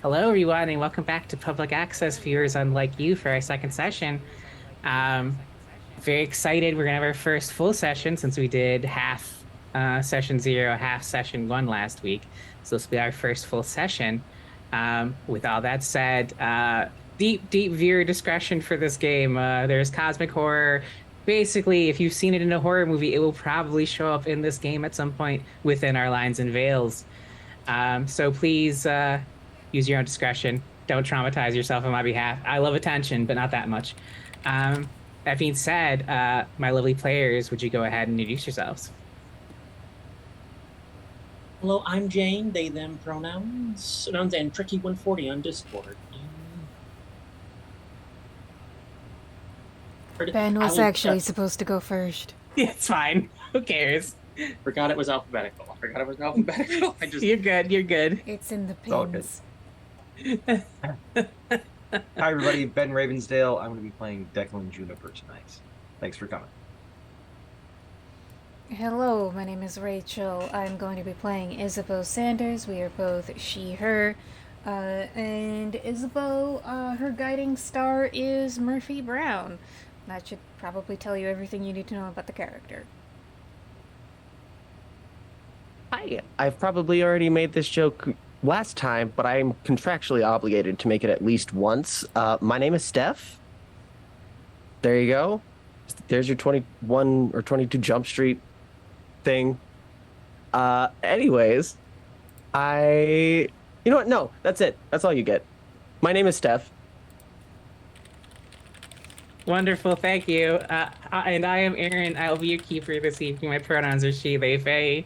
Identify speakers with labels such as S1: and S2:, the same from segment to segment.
S1: Hello, everyone, and welcome back to Public Access Viewers Unlike You for our second session. Um, Very excited. We're gonna have our first full session since we did half session zero, half session one last week. So this will be our first full session. With all that said, deep viewer discretion for this game. There's cosmic horror. Basically, if you've seen it in a horror movie, it will probably show up in this game at some point within our lines and veils. So please use your own discretion. Don't traumatize yourself on my behalf. I love attention, but not that much. That being said, my lovely players, would you go ahead and introduce yourselves?
S2: Hello, I'm Jane, they, them pronouns, and Tricky140 on Discord.
S3: Ben
S2: I
S3: was
S2: will,
S3: actually supposed to go first.
S1: It's fine. Who cares?
S2: forgot it was alphabetical. I forgot it was alphabetical. I just
S1: You're good. You're good.
S3: It's in the
S4: all good.
S3: pins.
S4: Hi, everybody. Ben Ravensdale. I'm going to be playing Declan Juniper tonight. Thanks for coming.
S3: Hello, my name is Rachel. I'm going to be playing Isabeau Sanders. We are both she, her. And Isabeau, her guiding star is Murphy Brown. That should probably tell you everything you need to know about the character.
S5: Hi, I've probably already made this joke last time, but I'm contractually obligated to make it at least once. My name is Steph. There you go. There's your 21 or 22 Jump Street thing. Anyways, you know what? No, that's it. That's all you get. My name is Steph.
S1: Wonderful. Thank you. And I am Aaron. I'll be your keeper this evening. My pronouns are she, they, they.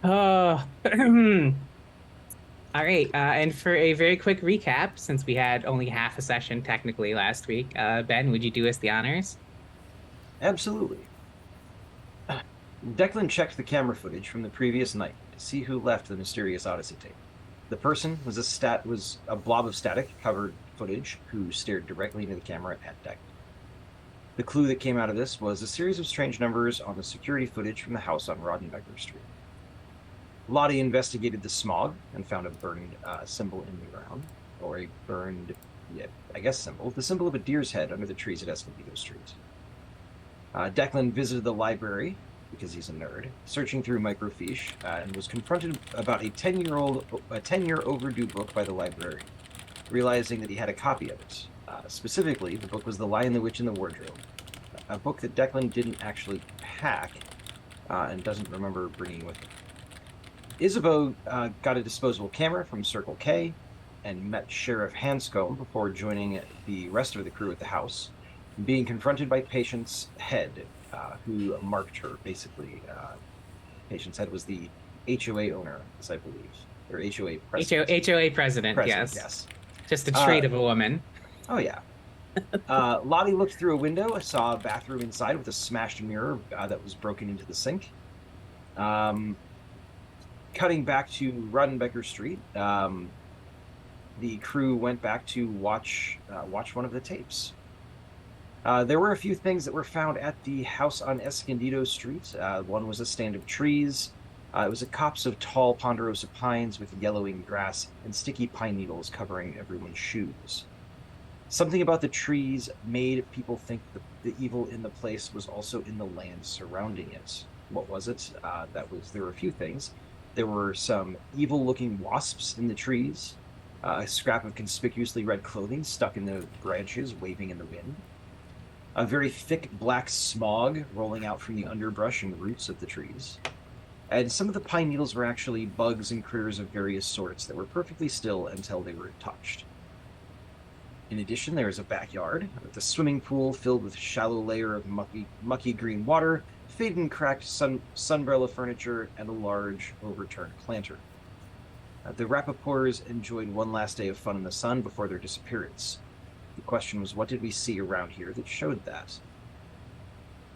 S1: Oh. All right, and for a very quick recap, since we had only half a session technically last week, Ben, would you do us the honors?
S4: Absolutely. Declan checked the camera footage from the previous night to see who left the mysterious Odyssey tape. The person was a blob of static-covered footage who stared directly into the camera at Declan. The clue that came out of this was a series of strange numbers on the security footage from the house on Rodenbecker Street. Lottie investigated the smog and found a burned symbol in the ground, or a burned, symbol, the symbol of a deer's head under the trees at Escondido Street. Declan visited the library, because he's a nerd, searching through microfiche, and was confronted about a 10-year overdue book by the librarian, realizing that he had a copy of it. Specifically, the book was The Lion, the Witch, and the Wardrobe, a book that Declan didn't actually pack and doesn't remember bringing with him. Isabeau got a disposable camera from Circle K and met Sheriff Hanscombe before joining the rest of the crew at the house, being confronted by Patience Head, who marked her, basically. Patience Head was the HOA owner, as I believe, or HOA president.
S1: HOA president, yes. Just a trait of a woman.
S4: Oh, yeah. Lottie looked through a window, saw a bathroom inside with a smashed mirror that was broken into the sink. Cutting back to Rodenbecker Street, the crew went back to watch one of the tapes. There were a few things that were found at the house on Escondido Street. One was a stand of trees. It was a copse of tall ponderosa pines with yellowing grass and sticky pine needles covering everyone's shoes. Something about the trees made people think the evil in the place was also in the land surrounding it. What was it? There were a few things. There were some evil-looking wasps in the trees, a scrap of conspicuously red clothing stuck in the branches, waving in the wind, a very thick black smog rolling out from the underbrush and roots of the trees, and some of the pine needles were actually bugs and critters of various sorts that were perfectly still until they were touched. In addition, there is a backyard with a swimming pool filled with a shallow layer of mucky green water, faded and cracked sunbrella furniture, and a large overturned planter. The Rappaports enjoyed one last day of fun in the sun before their disappearance. The question was, what did we see around here that showed that?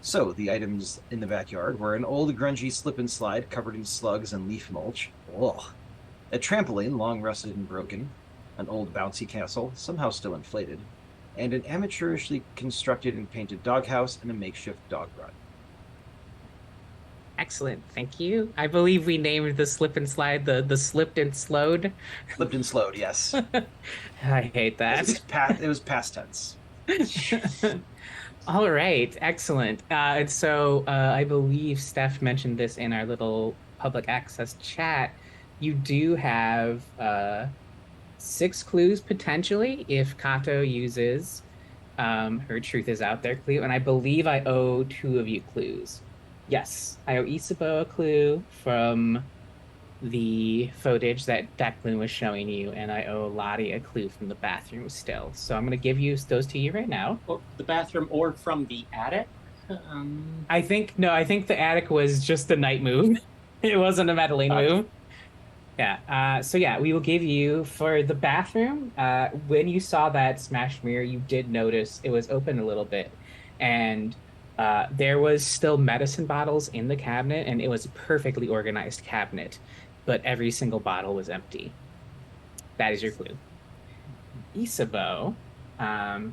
S4: So, the items in the backyard were an old grungy slip and slide covered in slugs and leaf mulch. Ugh. A trampoline, long rusted and broken. An old bouncy castle, somehow still inflated. And an amateurishly constructed and painted doghouse and a makeshift dog run.
S1: Excellent. Thank you. I believe we named the slip and slide the slipped and slowed.
S4: Flipped and slowed, yes.
S1: I hate that.
S4: It was past tense.
S1: All right, excellent. And so I believe Steph mentioned this in our little public access chat. You do have 6 clues potentially if Kato uses her truth is out there clue, and I believe I owe 2 of you clues. Yes, I owe Isabeau a clue from the footage that Declan was showing you, and I owe Lottie a clue from the bathroom still. So I'm going to give you those to you right now.
S2: Or the bathroom or from the attic.
S1: I think the attic was just a night move. It wasn't a meddling move. Yeah. So yeah, we will give you for the bathroom. When you saw that smashed mirror, you did notice it was open a little bit, and there was still medicine bottles in the cabinet, and it was a perfectly organized cabinet, but every single bottle was empty. That is your clue. Isabeau, I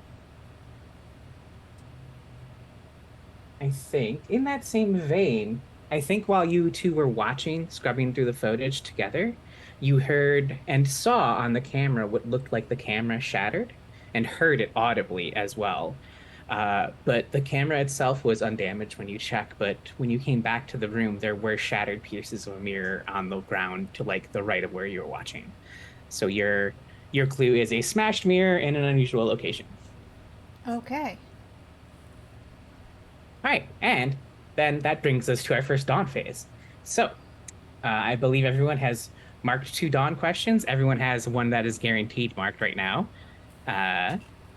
S1: think in that same vein, I think while you two were watching, scrubbing through the footage together, you heard and saw on the camera what looked like the camera shattered, and heard it audibly as well. But the camera itself was undamaged when you check, but when you came back to the room, there were shattered pieces of a mirror on the ground to like the right of where you were watching. So your clue is a smashed mirror in an unusual location.
S3: Okay.
S1: All right, and then that brings us to our first dawn phase. So I believe everyone has marked 2 dawn questions. Everyone has one that is guaranteed marked right now,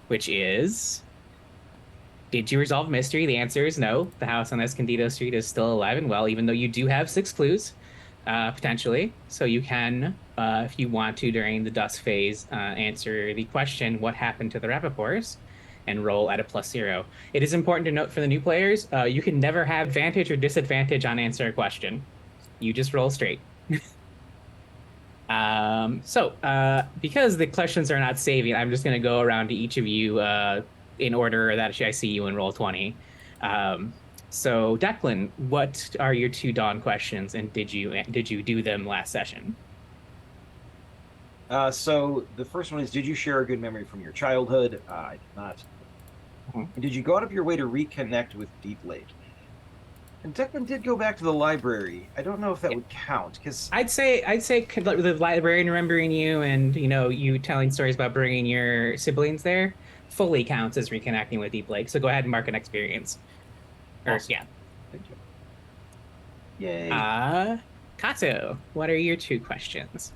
S1: which is, did you resolve mystery? The answer is no. The house on Escondido Street is still alive and well, even though you do have 6 clues, potentially. So you can, if you want to, during the dust phase, answer the question, what happened to the Rappaports? And roll at a +0. It is important to note for the new players, you can never have advantage or disadvantage on answer a question. You just roll straight. Because the questions are not saving, I'm just going to go around to each of you in order that I see you in roll 20. So Declan, what are your 2 dawn questions, and did you do them last session?
S4: So the first one is, did you share a good memory from your childhood? I did not.
S1: Mhm.
S4: Did you go out of your way to reconnect with Deep Lake? And Declan did go back to the library. I don't know if that would count, because
S1: I'd say the librarian remembering you, and you telling stories about bringing your siblings there fully counts as reconnecting with Deep Lake. So go ahead and mark an experience.
S4: Awesome.
S1: Yeah.
S4: Thank you. Yay.
S1: Kato, what are your 2 questions?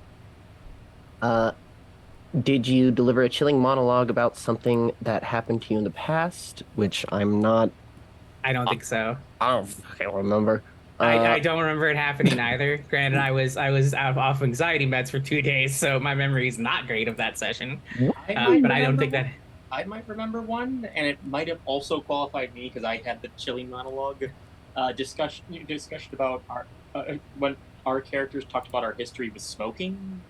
S5: Did you deliver a chilling monologue about something that happened to you in the past, which I'm not...
S1: I don't think so.
S5: I don't fucking remember.
S1: I don't remember it happening either. Granted, I was off anxiety meds for 2 days, so my memory is not great of that session. But I don't think that.
S2: I might remember one, and it might have also qualified me because I had the chilling monologue discussion about our when our characters talked about our history with smoking.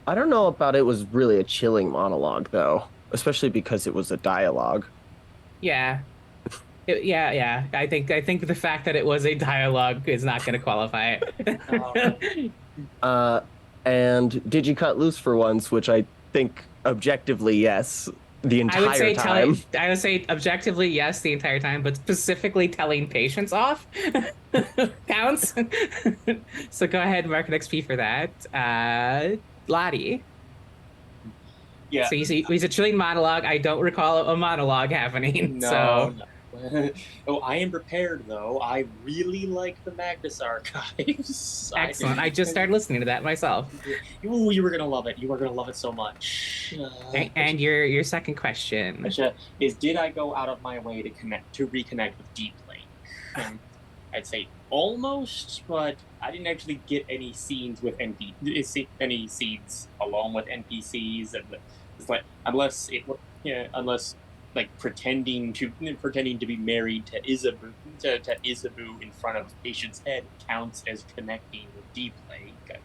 S5: I don't know about it was really a chilling monologue, though, especially because it was a dialogue.
S1: Yeah. Yeah. I think the fact that it was a dialogue is not going to qualify it.
S5: And did you cut loose for once, which I think objectively, yes, the entire time.
S1: I would say objectively yes the entire time, but specifically telling patients off counts. So go ahead and mark an XP for that. Lottie.
S2: Yeah.
S1: So he's a chilling monologue. I don't recall a monologue happening.
S2: No. Oh, I am prepared though. I really like the Magnus Archives.
S1: Excellent. I just started listening to that myself.
S2: Ooh, you were gonna love it. You were gonna love it so much.
S1: And your second question
S2: is: did I go out of my way to reconnect with Deep Lake? I'd say almost, but I didn't actually get any scenes with any scenes along with NPCs, and it's like unless like pretending to be married to Isabeau in front of patient's head counts as connecting with Deep Lake.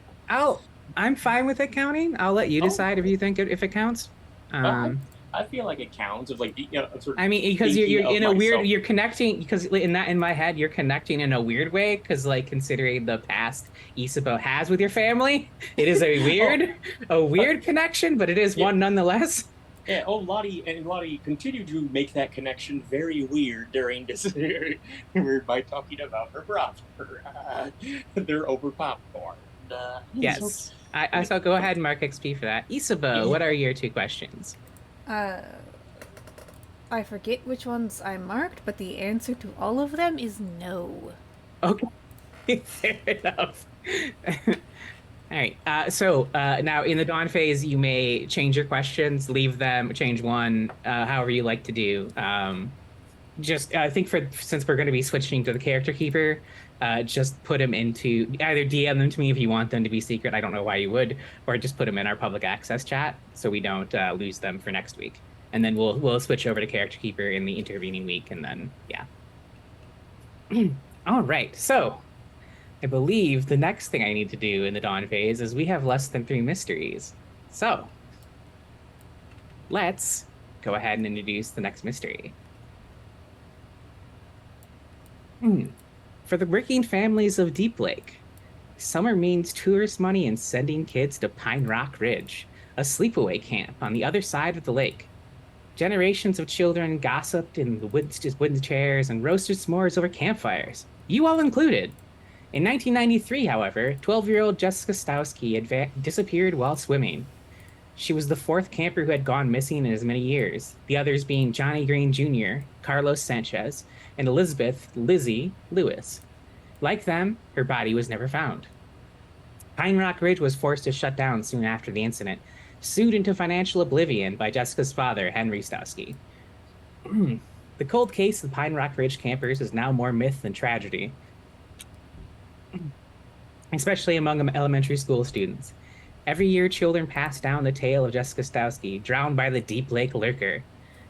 S1: I'm fine with it counting. I'll let you decide if you think if it counts.
S2: I I feel like it counts. Of like, sort of
S1: I mean, because
S2: thinking
S1: you're
S2: of
S1: in a weird,
S2: myself.
S1: you're connecting, because in my head, you're connecting in a weird way, because like considering the past Isabeau has with your family, it is a weird connection, but it is
S2: Yeah.
S1: one nonetheless.
S2: Yeah, Lottie continued to make that connection very weird during this by talking about her brother. They're over popcorn.
S1: Yes. I shall go ahead and mark XP for that. Isabeau, what are your two questions?
S3: I forget which ones I marked, but the answer to all of them is no.
S1: Okay, fair enough. All right. So now in the dawn phase, you may change your questions, leave them, change one, however you like to do. Just I think since we're going to be switching to the character keeper, just put them into either DM them to me if you want them to be secret. I don't know why you would, or just put them in our public access chat so we don't lose them for next week. And then we'll switch over to character keeper in the intervening week, and then yeah. All right. So I believe the next thing I need to do in the dawn phase is we have less than 3 mysteries. So let's go ahead and introduce the next mystery. For the working families of Deep Lake, summer means tourist money and sending kids to Pine Rock Ridge, a sleepaway camp on the other side of the lake. Generations of children gossiped in the wooden chairs and roasted s'mores over campfires, you all included. In 1993, however, 12-year-old Jessica Stowski had disappeared while swimming. She was the 4th camper who had gone missing in as many years, the others being Johnny Green Jr., Carlos Sanchez, and Elizabeth Lizzie Lewis. Like them, her body was never found. Pine Rock Ridge was forced to shut down soon after the incident, sued into financial oblivion by Jessica's father, Henry Stowski. The cold case of Pine Rock Ridge campers is now more myth than tragedy, especially among elementary school students. Every year, children pass down the tale of Jessica Stowski, drowned by the Deep Lake Lurker.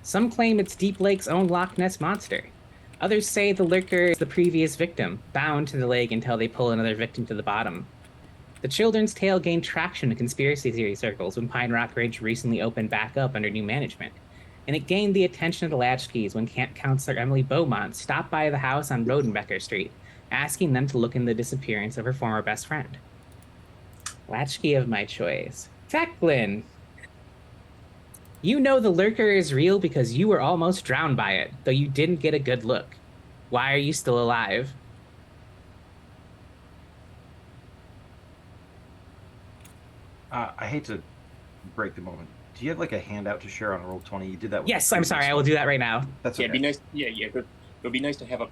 S1: Some claim it's Deep Lake's own Loch Ness Monster. Others say the Lurker is the previous victim, bound to the lake until they pull another victim to the bottom. The children's tale gained traction in conspiracy theory circles when Pine Rock Ridge recently opened back up under new management, and it gained the attention of the Latchkeys when Camp Counselor Emily Beaumont stopped by the house on Rodenbecker Street, asking them to look into the disappearance of her former best friend. Latchkey of my choice. Fecklin! You know the Lurker is real because you were almost drowned by it, though you didn't get a good look. Why are you still alive?
S4: I hate to break the moment. Do you have like a handout to share on Roll20? You did that with
S1: Yes, I'm sorry. I will do that right now.
S4: That's
S2: Yeah,
S4: okay.
S2: it'd be nice. Yeah, it would be nice to have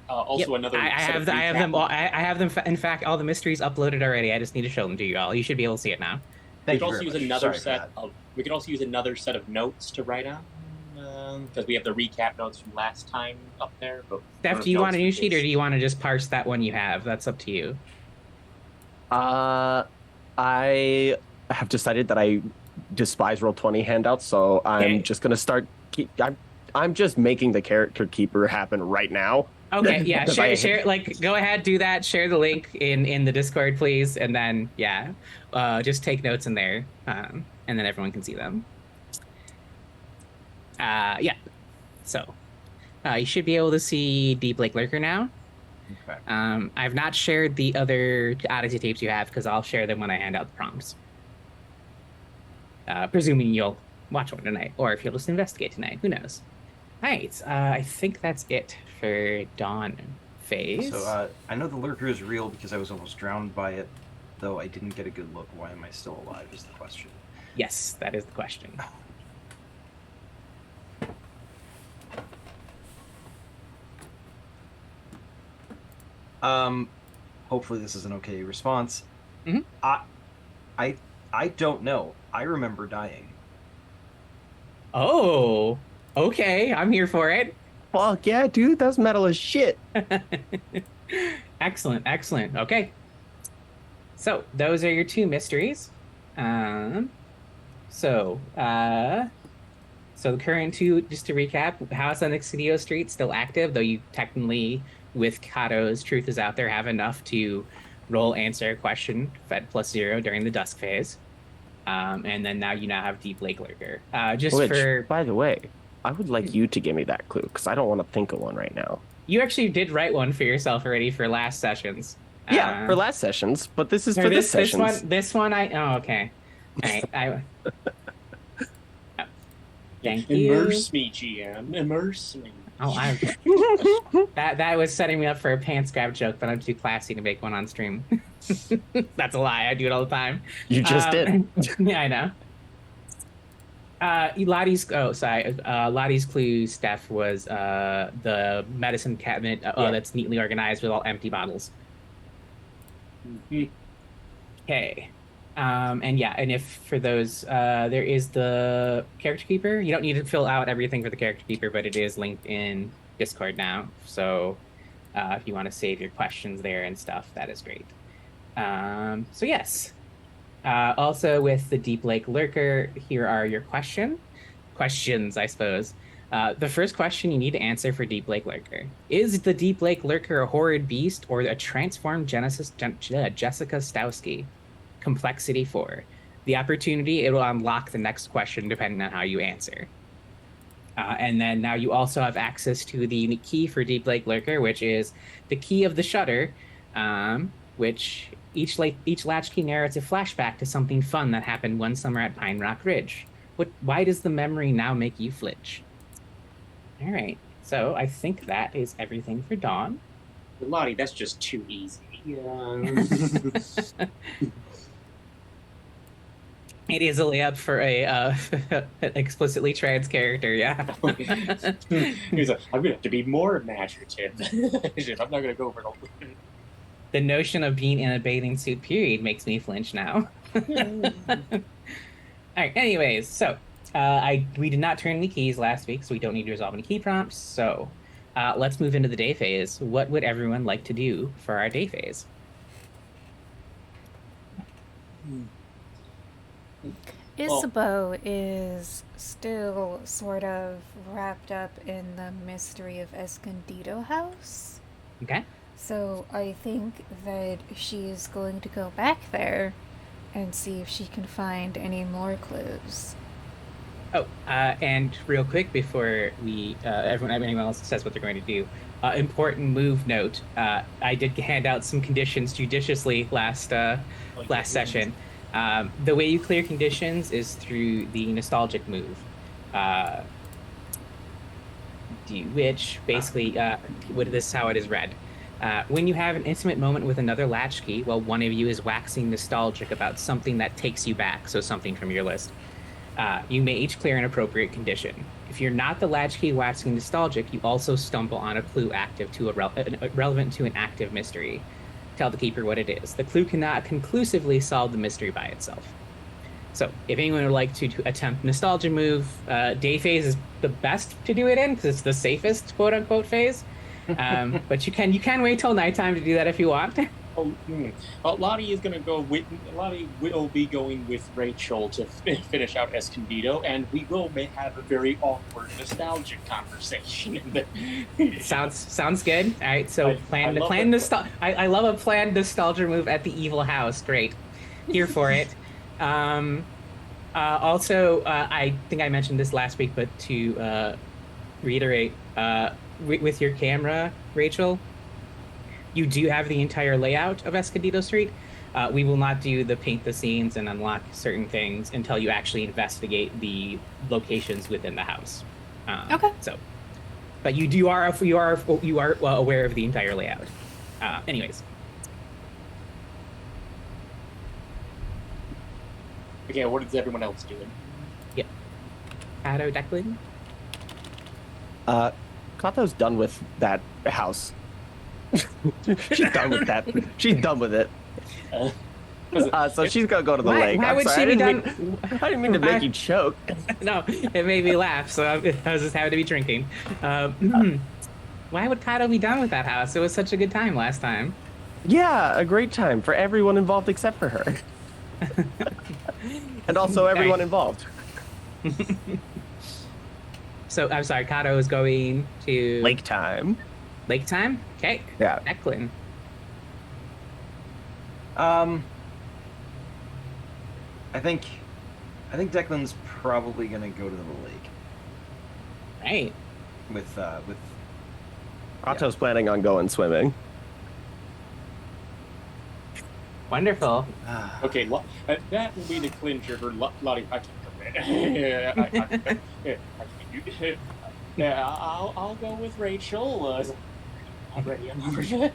S2: also another.
S1: I have them all. I have them. In fact, all the mysteries uploaded already. I just need to show them to you all. You should be able to see it now.
S2: We
S4: Thank
S2: could
S4: you
S2: also
S4: very
S2: use
S4: much.
S2: another
S4: Sorry for
S2: set
S4: that.
S2: of. We could also use another set of notes to write on, because we have the recap notes from last time up there. But
S1: Steph, do you want a new sheet, or do you want to just parse that one you have? That's up to you.
S5: I have decided that I despise Roll20 handouts, so I'm
S1: Okay.
S5: just gonna start. I'm just making the character keeper happen right now.
S1: Okay, yeah,
S5: Because
S1: share. Like, go ahead, do that. Share the link in the Discord, please, and then just take notes in there, and then everyone can see them. Yeah. So, you should be able to see Deep Lake Lurker now.
S4: Okay.
S1: I've not shared the other Odyssey tapes you have because I'll share them when I hand out the prompts. Presuming you'll watch one tonight, or if you'll just investigate tonight, who knows? All right, I think that's it for Dawn phase.
S4: So I know the Lurker is real because I was almost drowned by it, though I didn't get a good look. Why am I still alive is the question.
S1: Yes, that is the question.
S4: Hopefully this is an okay response.
S1: Mhm.
S4: I don't know. I remember dying.
S1: Oh, okay, I'm here for it.
S5: Fuck yeah, dude, that's metal as shit.
S1: Excellent, excellent. Okay. So those are your two mysteries. So the current two, just to recap, House on Excidio Street still active, though you technically, with Kato's Truth is Out There, have enough to roll answer a question, fed +0 during the dusk phase. And then now you have Deep Lake Lurker. Just
S5: Which,
S1: for
S5: by the way, I would like you to give me that clue because I don't want to think of one right now.
S1: you actually did write one for yourself already for last sessions.
S5: Yeah, for last sessions, but this is
S1: or
S5: for this sessions.
S1: This one oh okay. All right. Thank you.
S2: Immerse me, GM. Immerse me.
S1: Oh, that was setting me up for a pants grab joke, but I'm too classy to make one on stream. That's a lie. I do it all the time.
S5: You just did.
S1: Yeah, I know. Lottie's clue, Steph, was the medicine cabinet that's neatly organized with all empty bottles. Okay. And if for those, there is the character keeper. You don't need to fill out everything for the character keeper, but it is linked in Discord now. So if you want to save your questions there and stuff, that is great. So yes. Also with the Deep Lake Lurker, here are your questions, I suppose. The first question you need to answer for Deep Lake Lurker. Is the Deep Lake Lurker a horrid beast or a transformed Jessica Stowski? Complexity 4. The opportunity, it will unlock the next question depending on how you answer. And then now you also have access to the key for Deep Lake Lurker, which is the key of the shutter, which each latchkey narrates a flashback to something fun that happened one summer at Pine Rock Ridge. Why does the memory now make you flinch? All right, so I think that is everything for Dawn.
S2: Lottie, that's just too easy.
S1: It is a layup for a explicitly trans character, yeah.
S2: He's like, I'm gonna have to be more imaginative. I'm not gonna go for the.
S1: The notion of being in a bathing suit period makes me flinch now. All right. Anyways, so we did not turn any keys last week, so we don't need to resolve any key prompts. So let's move into the day phase. What would everyone like to do for our day phase?
S3: Isabeau is still sort of wrapped up in the mystery of Escondido House.
S1: Okay.
S3: So I think that she's going to go back there and see if she can find any more clues.
S1: Oh, and real quick before we anyone else says what they're going to do, important move note. I did hand out some conditions judiciously last session. The way you clear conditions is through the nostalgic move, which basically, this is how it is read. When you have an intimate moment with another latchkey, while one of you is waxing nostalgic about something that takes you back, so something from your list, you may each clear an appropriate condition. If you're not the latchkey waxing nostalgic, you also stumble on a clue relevant to an active mystery. Tell the keeper what it is. The clue cannot conclusively solve the mystery by itself. So if anyone would like to attempt nostalgia move, day phase is the best to do it in because it's the safest quote unquote phase. But you can wait till nighttime to do that if you want.
S2: Lottie is gonna go with. Lottie will be going with Rachel to finish out Escondido, and we will have a very awkward, nostalgic conversation.
S1: Sounds good. All right, so I love a planned nostalgia move at the evil house. Great, here for it. Also, I think I mentioned this last week, but to reiterate, with your camera, Rachel, you do have the entire layout of Escondido Street. We will not do the paint the scenes and unlock certain things until you actually investigate the locations within the house.
S3: Okay.
S1: So, but you are aware of the entire layout. Anyways.
S2: Okay, what is everyone else doing?
S1: Yeah. Addo, Declan?
S5: Kato's done with that house. She's done with that. She's done with it. So she's gonna go to the lake.
S1: Why would she be done?
S5: I didn't mean to make you choke.
S1: No, it made me laugh, so I was just having to be drinking. Why would Kato be done with that house? It was such a good time last time.
S5: Yeah, a great time for everyone involved except for her. And also everyone involved.
S1: So, I'm sorry, Kato is going to...
S5: Lake time.
S1: Lake time? Okay.
S5: Yeah.
S1: Declan.
S4: I think I think Declan's probably gonna go to the lake
S1: Right.
S4: with
S5: Otto's planning on going swimming.
S1: Wonderful.
S2: Okay, that will be the clincher for Lottie. I can't commit. Yeah, I'll go with Rachel. Already, I'm over.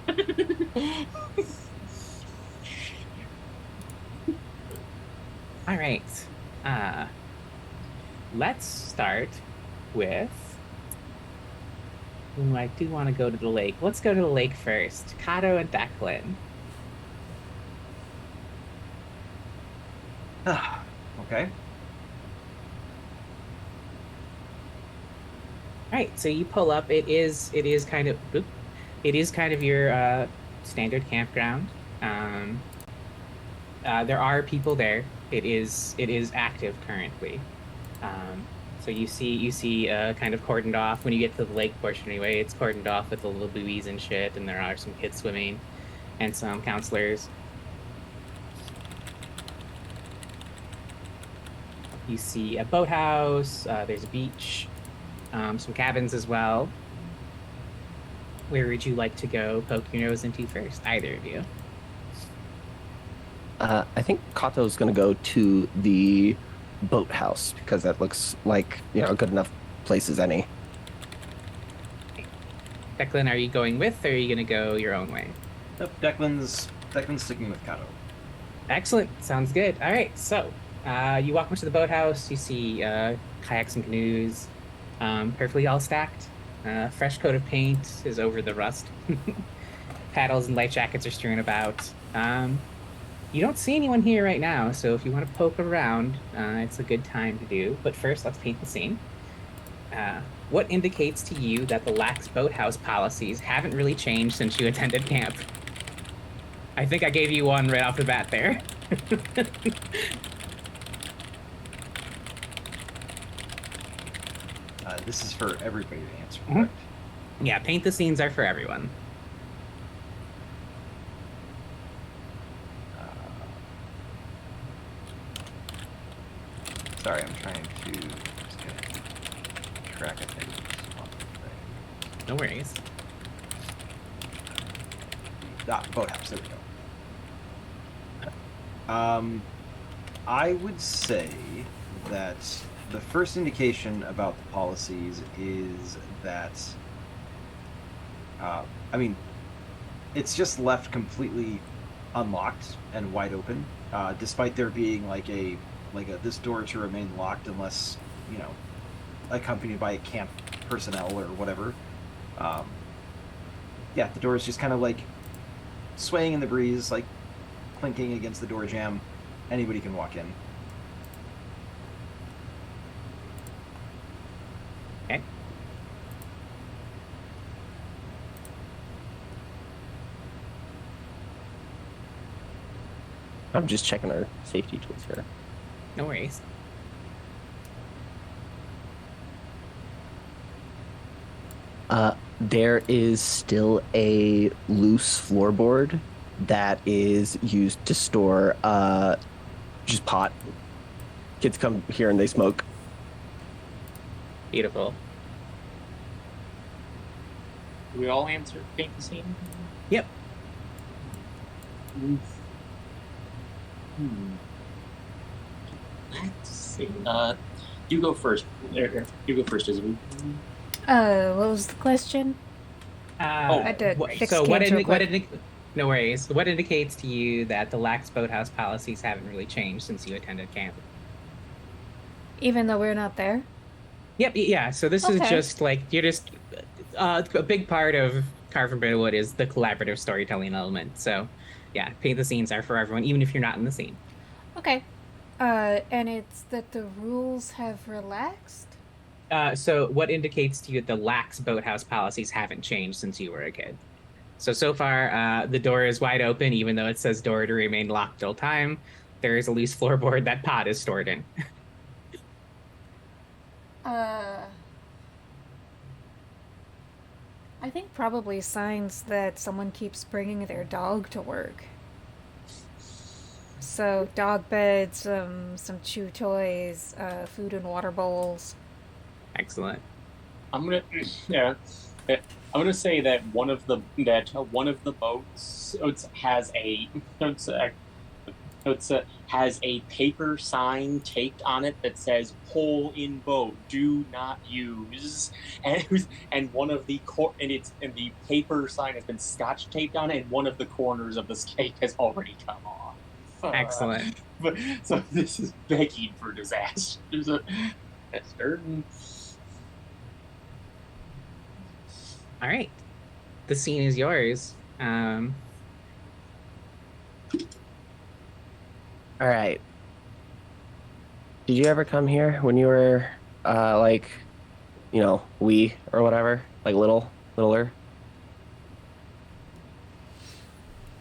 S1: All right. Let's start with. Ooh, I do want to go to the lake. Let's go to the lake first. Kato and Declan.
S4: Okay.
S1: Right, so you pull up. It is kind of your standard campground. There are people there. It is active currently. So you see kind of cordoned off when you get to the lake portion anyway. It's cordoned off with the little buoys and shit, and there are some kids swimming, and some counselors. You see a boathouse. There's a beach. Some cabins as well. Where would you like to go poke your nose into first, either of you?
S5: I think Kato's going to go to the boathouse because that looks like, a good enough place as any.
S1: Declan, are you going with, or are you going to go your own way?
S4: Nope, Declan's sticking with Kato.
S1: Excellent. Sounds good. All right, so you walk into the boathouse. You see kayaks and canoes, perfectly all stacked. Fresh coat of paint is over the rust. Paddles and life jackets are strewn about. You don't see anyone here right now, so if you want to poke around, it's a good time to do. But first, let's paint the scene. What indicates to you that the lax boathouse policies haven't really changed since you attended camp? I think I gave you one right off the bat there.
S4: This is for everybody to answer, correct?
S1: Yeah, paint the scenes are for everyone.
S4: Sorry, I'm trying to just get track of things on the thing.
S1: No worries.
S4: Boathouse, there we go. I would say that the first indication about the policies is that, it's just left completely unlocked and wide open, despite there being like a this door to remain locked unless, accompanied by camp personnel or whatever. Yeah, the door is just kind of like swaying in the breeze, like clinking against the door jamb. Anybody can walk in.
S1: Okay.
S5: I'm just checking our safety tools here.
S1: No worries.
S5: There is still a loose floorboard that is used to store just pot. Kids come here and they smoke.
S1: Beautiful.
S2: Do we all answer paint the scene?
S1: Yep.
S2: Let's see. You go first. You go first, Isabel.
S3: What was the question? I had to fix
S1: so
S3: cans real quick.
S1: no worries. What indicates to you that the lax boathouse policies haven't really changed since you attended camp?
S3: Even though we're not there?
S1: Yep. Yeah. So this is
S3: Okay.
S1: just like a big part of Carver Bitterwood is the collaborative storytelling element. So, yeah, paint the scenes are for everyone, even if you're not in the scene.
S3: Okay. And it's that the rules have relaxed?
S1: So what indicates to you that the lax boathouse policies haven't changed since you were a kid? So far, the door is wide open, even though it says door to remain locked all time. There is a loose floorboard that pot is stored in.
S3: I think probably signs that someone keeps bringing their dog to work. So dog beds, some chew toys, food and water bowls.
S1: Excellent.
S2: I'm gonna yeah, I'm gonna say that one of the boats has a paper sign taped on it that says "Hole in boat, do not use," and one of the and the paper sign has been scotch taped on it, and one of the corners of this cake has already come off.
S1: Excellent.
S2: But so this is begging for disaster.
S1: All right. The scene is yours.
S5: All right. Did you ever come here when you were like, wee or whatever, like littler?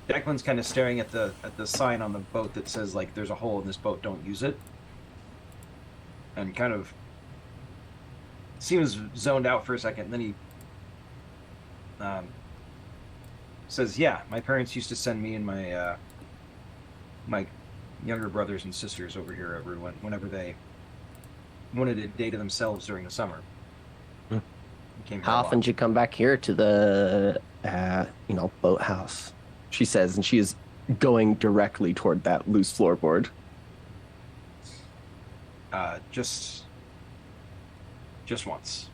S4: Declan's kind of staring at the sign on the boat that says like there's a hole in this boat, don't use it. And kind of seems zoned out for a second, and then he says, "Yeah, my parents used to send me and my my younger brothers and sisters over here whenever they wanted a day to themselves during the summer."
S5: Hmm.
S4: Came here
S5: How
S4: a
S5: often
S4: lot.
S5: did you come back here to the boathouse? She says, and she is going directly toward that loose floorboard.
S4: Just once.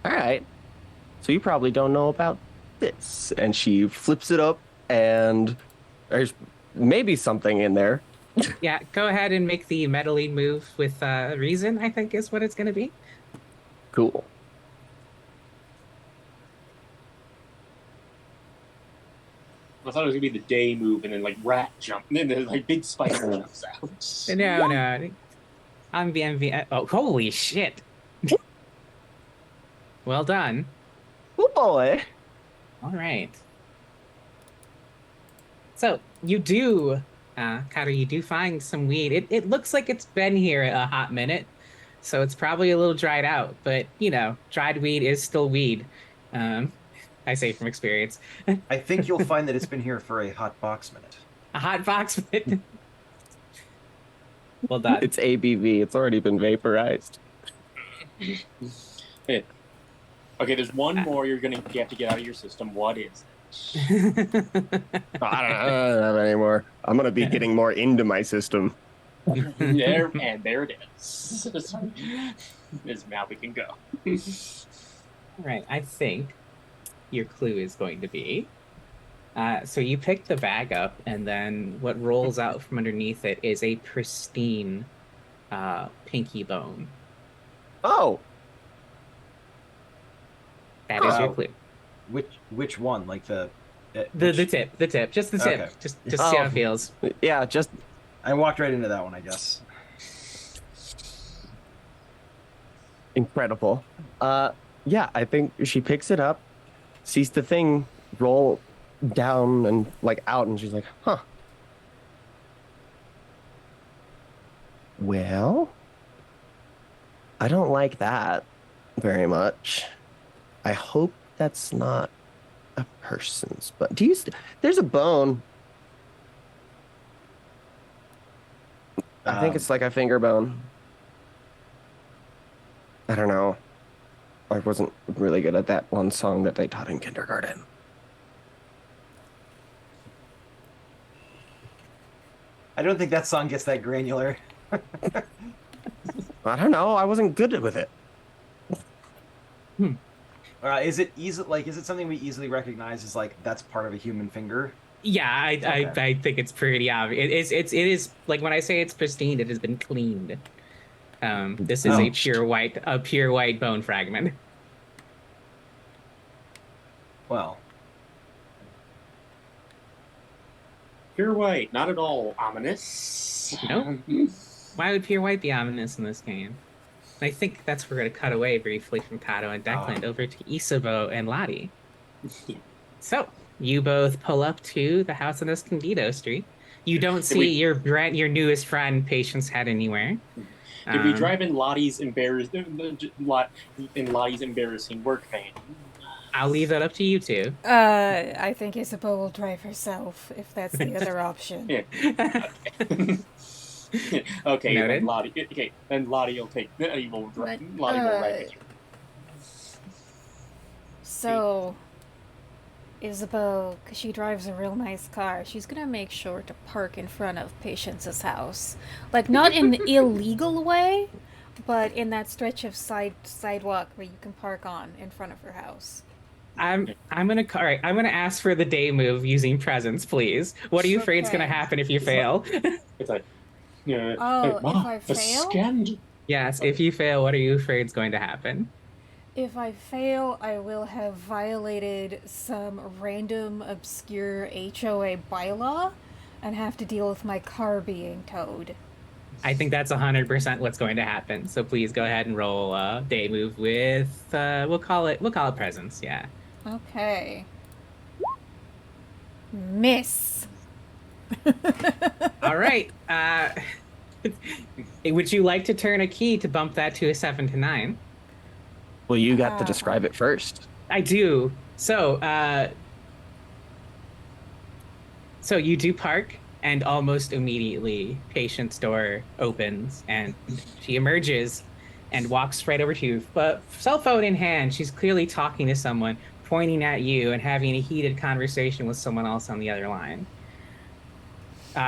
S5: All right. So you probably don't know about this. And she flips it up, and there's maybe something in there.
S1: Yeah, go ahead and make the meddling move with reason, I think is what it's going to be.
S5: Cool.
S2: I thought it was gonna be the day move and then like rat jump and then there's like big spider jumps out.
S1: No. I'm the oh, holy shit. Well done.
S5: Oh boy.
S1: All right. So you do, Kato, you do find some weed. It looks like it's been here a hot minute, so it's probably a little dried out. But dried weed is still weed. I say from experience.
S4: I think you'll find that it's been here for a hot box minute.
S1: A hot box minute. Well done.
S5: It's ABV. It's already been vaporized.
S2: Okay, there's one more you have to get out of your system. What is
S5: I don't have any more. I'm going to be getting more into my system.
S2: it? There it is. This now we can go.
S1: All right, I think your clue is going to be so you pick the bag up, and then what rolls out from underneath it is a pristine pinky bone.
S5: Oh,
S1: That is your
S4: Oh.
S1: clue.
S4: Which one? Like
S1: The tip, just the tip,
S4: Okay.
S1: just see how
S5: Oh.
S1: it feels.
S5: yeah, just
S4: I walked right into that one, I guess.
S5: incredible. Yeah, I think she picks it up, sees the thing roll down and like out, and she's like, huh. Well, I don't like that very much. I hope that's not a person's, but there's a bone. I think it's like a finger bone. I don't know. I wasn't really good at that one song that they taught in kindergarten.
S4: I don't think that song gets that granular.
S5: I don't know. I wasn't good with it.
S4: Is it easy? Like, is it something we easily recognize as like that's part of a human finger?
S1: Yeah,
S4: Okay.
S1: I think it's pretty obvious. It is like when I say it's pristine, it has been cleaned. This is
S4: Oh.
S1: a pure white bone fragment.
S4: Well,
S2: Pure white, not at all ominous.
S1: Nope. Why would pure white be ominous in this game? And I think that's where we're going to cut away briefly from Kato and Declan over to Isabo and Lottie. So, you both pull up to the house on Escondido Street. You don't see your newest friend, Patience Head, anywhere.
S2: Did we drive in Lottie's embarrassing work van?
S1: I'll leave that up to you two.
S3: I think Isabeau will drive herself if that's the other option.
S2: Yeah. Okay, then
S1: Noted.
S2: Lottie. Okay, then Lottie will take. Lottie will
S3: But,
S2: ride with you.
S3: So, Isabeau, because she drives a real nice car, she's gonna make sure to park in front of Patience's house. Like, not in an illegal way, but in that stretch of sidewalk where you can park on in front of her house.
S1: I'm gonna all right. I'm gonna ask for the day move using presence, please. What are you afraid is gonna
S3: Okay.
S1: happen if you fail?
S2: It's like, yeah.
S3: Oh,
S2: Ma,
S3: if I
S2: the
S3: fail?
S2: scandal.
S1: Yes, if you fail, what are you afraid is going to happen?
S3: If I fail, I will have violated some random, obscure HOA bylaw and have to deal with my car being towed.
S1: I think that's 100% what's going to happen. So please go ahead and roll day move with we'll call it presence. Yeah.
S3: Okay. Miss.
S1: All right. Would you like to turn a key to bump that to a 7 to 9?
S5: Well, you got to describe it first.
S1: I do. So you do park, and almost immediately, Patient's door opens, and she emerges and walks right over to you. But cell phone in hand, she's clearly talking to someone, pointing at you, and having a heated conversation with someone else on the other line.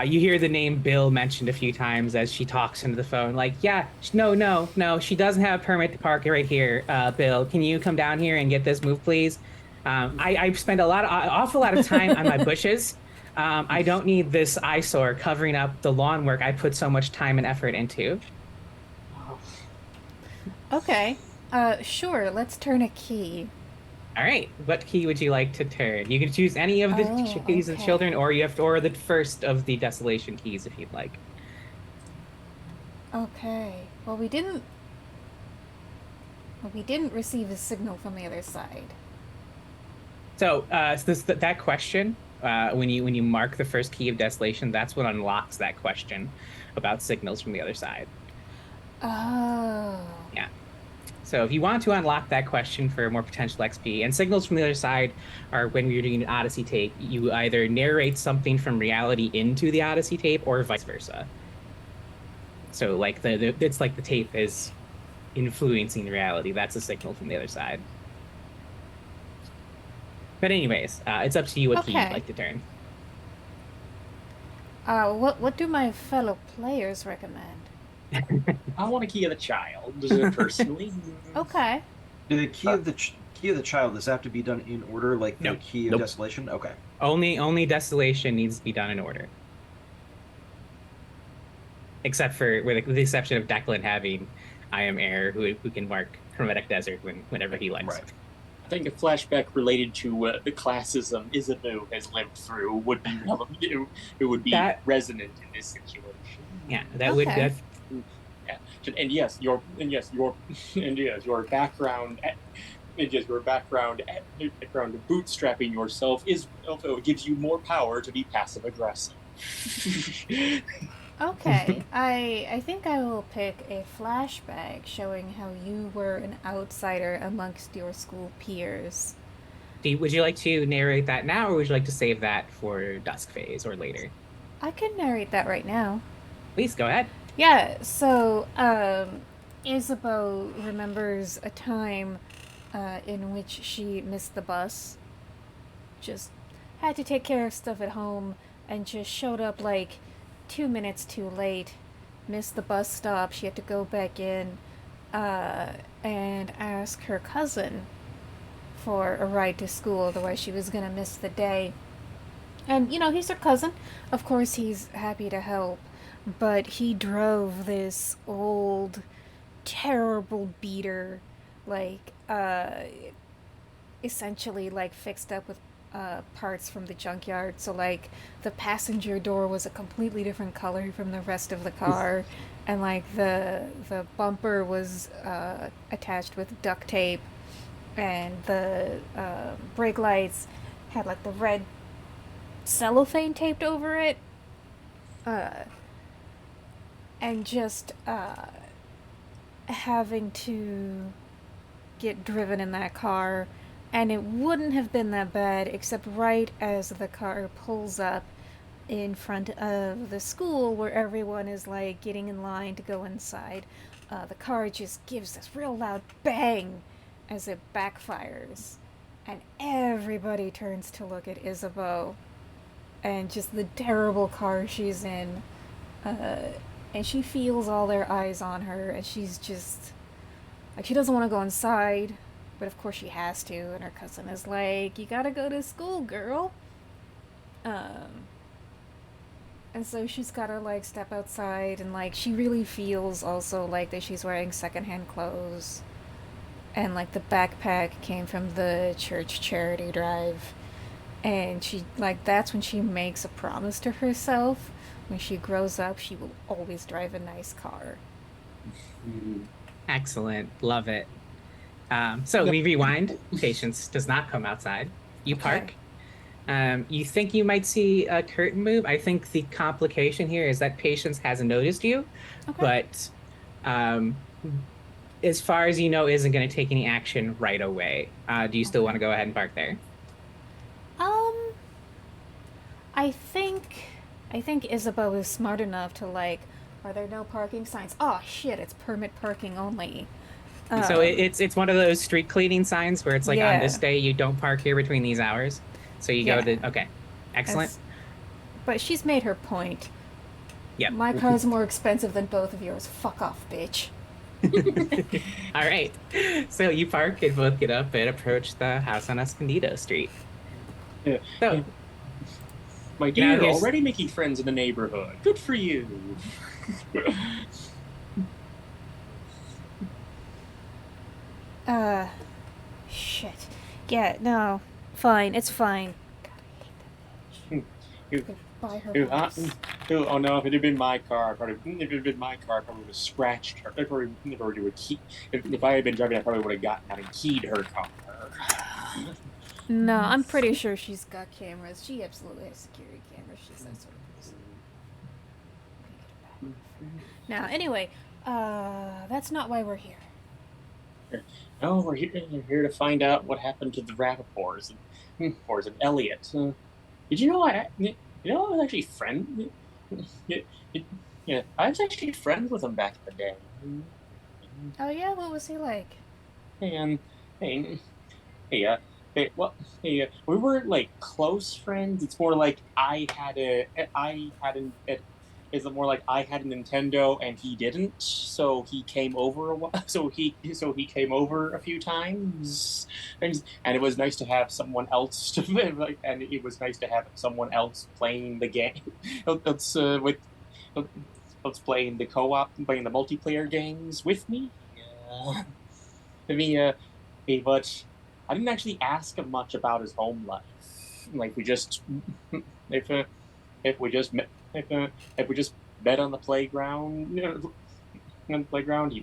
S1: You hear the name Bill mentioned a few times as she talks into the phone. Like, yeah, no, she doesn't have a permit to park right here. Bill, can you come down here and get this move, please? I spend awful lot of time on my bushes. I don't need this eyesore covering up the lawn work I put so much time and effort into.
S3: Okay. Sure, let's turn a key.
S1: All right, what key would you like to turn? You can choose any of the keys of
S3: okay.
S1: children, or or the first of the desolation keys if you'd like.
S3: Okay. Well, we didn't receive a signal from the other side.
S1: So, that question, when you mark the first key of desolation, that's what unlocks that question about signals from the other side.
S3: Oh.
S1: Yeah. So if you want to unlock that question for more potential XP, and signals from the other side are when you're doing an Odyssey tape, you either narrate something from reality into the Odyssey tape or vice versa. So like it's like the tape is influencing reality. That's a signal from the other side. But anyways, it's up to you what key you'd
S3: Okay.
S1: like to turn.
S3: What do my fellow players recommend?
S2: I want a key of the child, personally.
S3: Okay.
S4: Do the key of the key of the child, does that have to be done in order, like the
S1: No.
S4: key of
S5: Nope.
S4: desolation? Okay.
S1: Only desolation needs to be done in order. Except for with the exception of Declan having I am air who can mark Hermetic Desert whenever he likes.
S4: Right.
S2: I think a flashback related to the classism Isabeau has lived through would be it would be
S1: That-
S2: resonant in this situation.
S1: Yeah, that would
S3: Okay.
S2: Yeah. And yes, your background bootstrapping yourself gives you more power to be passive aggressive.
S3: Okay. I think I will pick a flashback showing how you were an outsider amongst your school peers.
S1: Would you like to narrate that now, or would you like to save that for dusk phase or later?
S3: I can narrate that right now.
S1: Please go ahead.
S3: Yeah, so Isabeau remembers a time in which she missed the bus. Just had to take care of stuff at home and just showed up like 2 minutes too late. Missed the bus stop. She had to go back in and ask her cousin for a ride to school, otherwise she was gonna miss the day. And, he's her cousin. Of course, he's happy to help. But he drove this old, terrible beater, like, essentially, like, fixed up with parts from the junkyard. So, like, the passenger door was a completely different color from the rest of the car. And, like, the bumper was attached with duct tape. And the brake lights had, like, the red cellophane taped over it. And just having to get driven in that car And it wouldn't have been that bad, except right as the car pulls up in front of the school where everyone is like getting in line to go inside. The car just gives this real loud bang as it backfires, and everybody turns to look at Isabeau and just the terrible car she's in. And she feels all their eyes on her, and she's just like, she doesn't want to go inside, but of course she has to. And her cousin is like, "You gotta go to school, girl." And so she's gotta like step outside, and like she really feels also like that she's wearing secondhand clothes, and like the backpack came from the church charity drive, and she like that's when she makes a promise to herself. When she grows up, she will always drive a nice car.
S1: Excellent. Love it. So we rewind. Patience does not come outside. You park. You think you might see a curtain move. I think the complication here is that Patience hasn't noticed you, but as far as you know, isn't going to take any action right away. Do you still want to go ahead and park there?
S3: I think Isabeau is smart enough to like, are there no parking signs? Oh shit, it's permit parking only.
S1: So it's one of those street cleaning signs where it's like, on this day you don't park here between these hours. So you go to, okay, excellent.
S3: But she's made her point.
S1: Yep.
S3: My car's more expensive than both of yours. Fuck off, bitch.
S1: All right. So you park and both get up and approach the house on Escondido Street.
S2: Yeah.
S1: So,
S2: my dear, you're already making friends in the neighborhood. Good for you.
S3: Shit. Yeah, no. Fine, it's fine. Buy her
S2: oh no! If it had been my car, I probably would have scratched her. If I had been driving, I probably would have gotten out and keyed her car.
S3: No, I'm pretty sure she's got cameras. She absolutely has security cameras. She's that sort of person. Now, anyway, that's not why we're here.
S2: No, we're here to find out what happened to the Rappaports and Elliot. Did you know I was actually friends? Yeah, I was actually friends with him back in the day.
S3: Oh yeah, what was he like?
S2: We weren't like close friends. It's more like I had a Nintendo and he didn't, so he came over a while. So he came over a few times, and it was nice to have someone else to like, and it was nice to have someone else playing the game. Let's playing the co-op, playing the multiplayer games with me. But I didn't actually ask him much about his home life. Like we just if we just met on the playground, he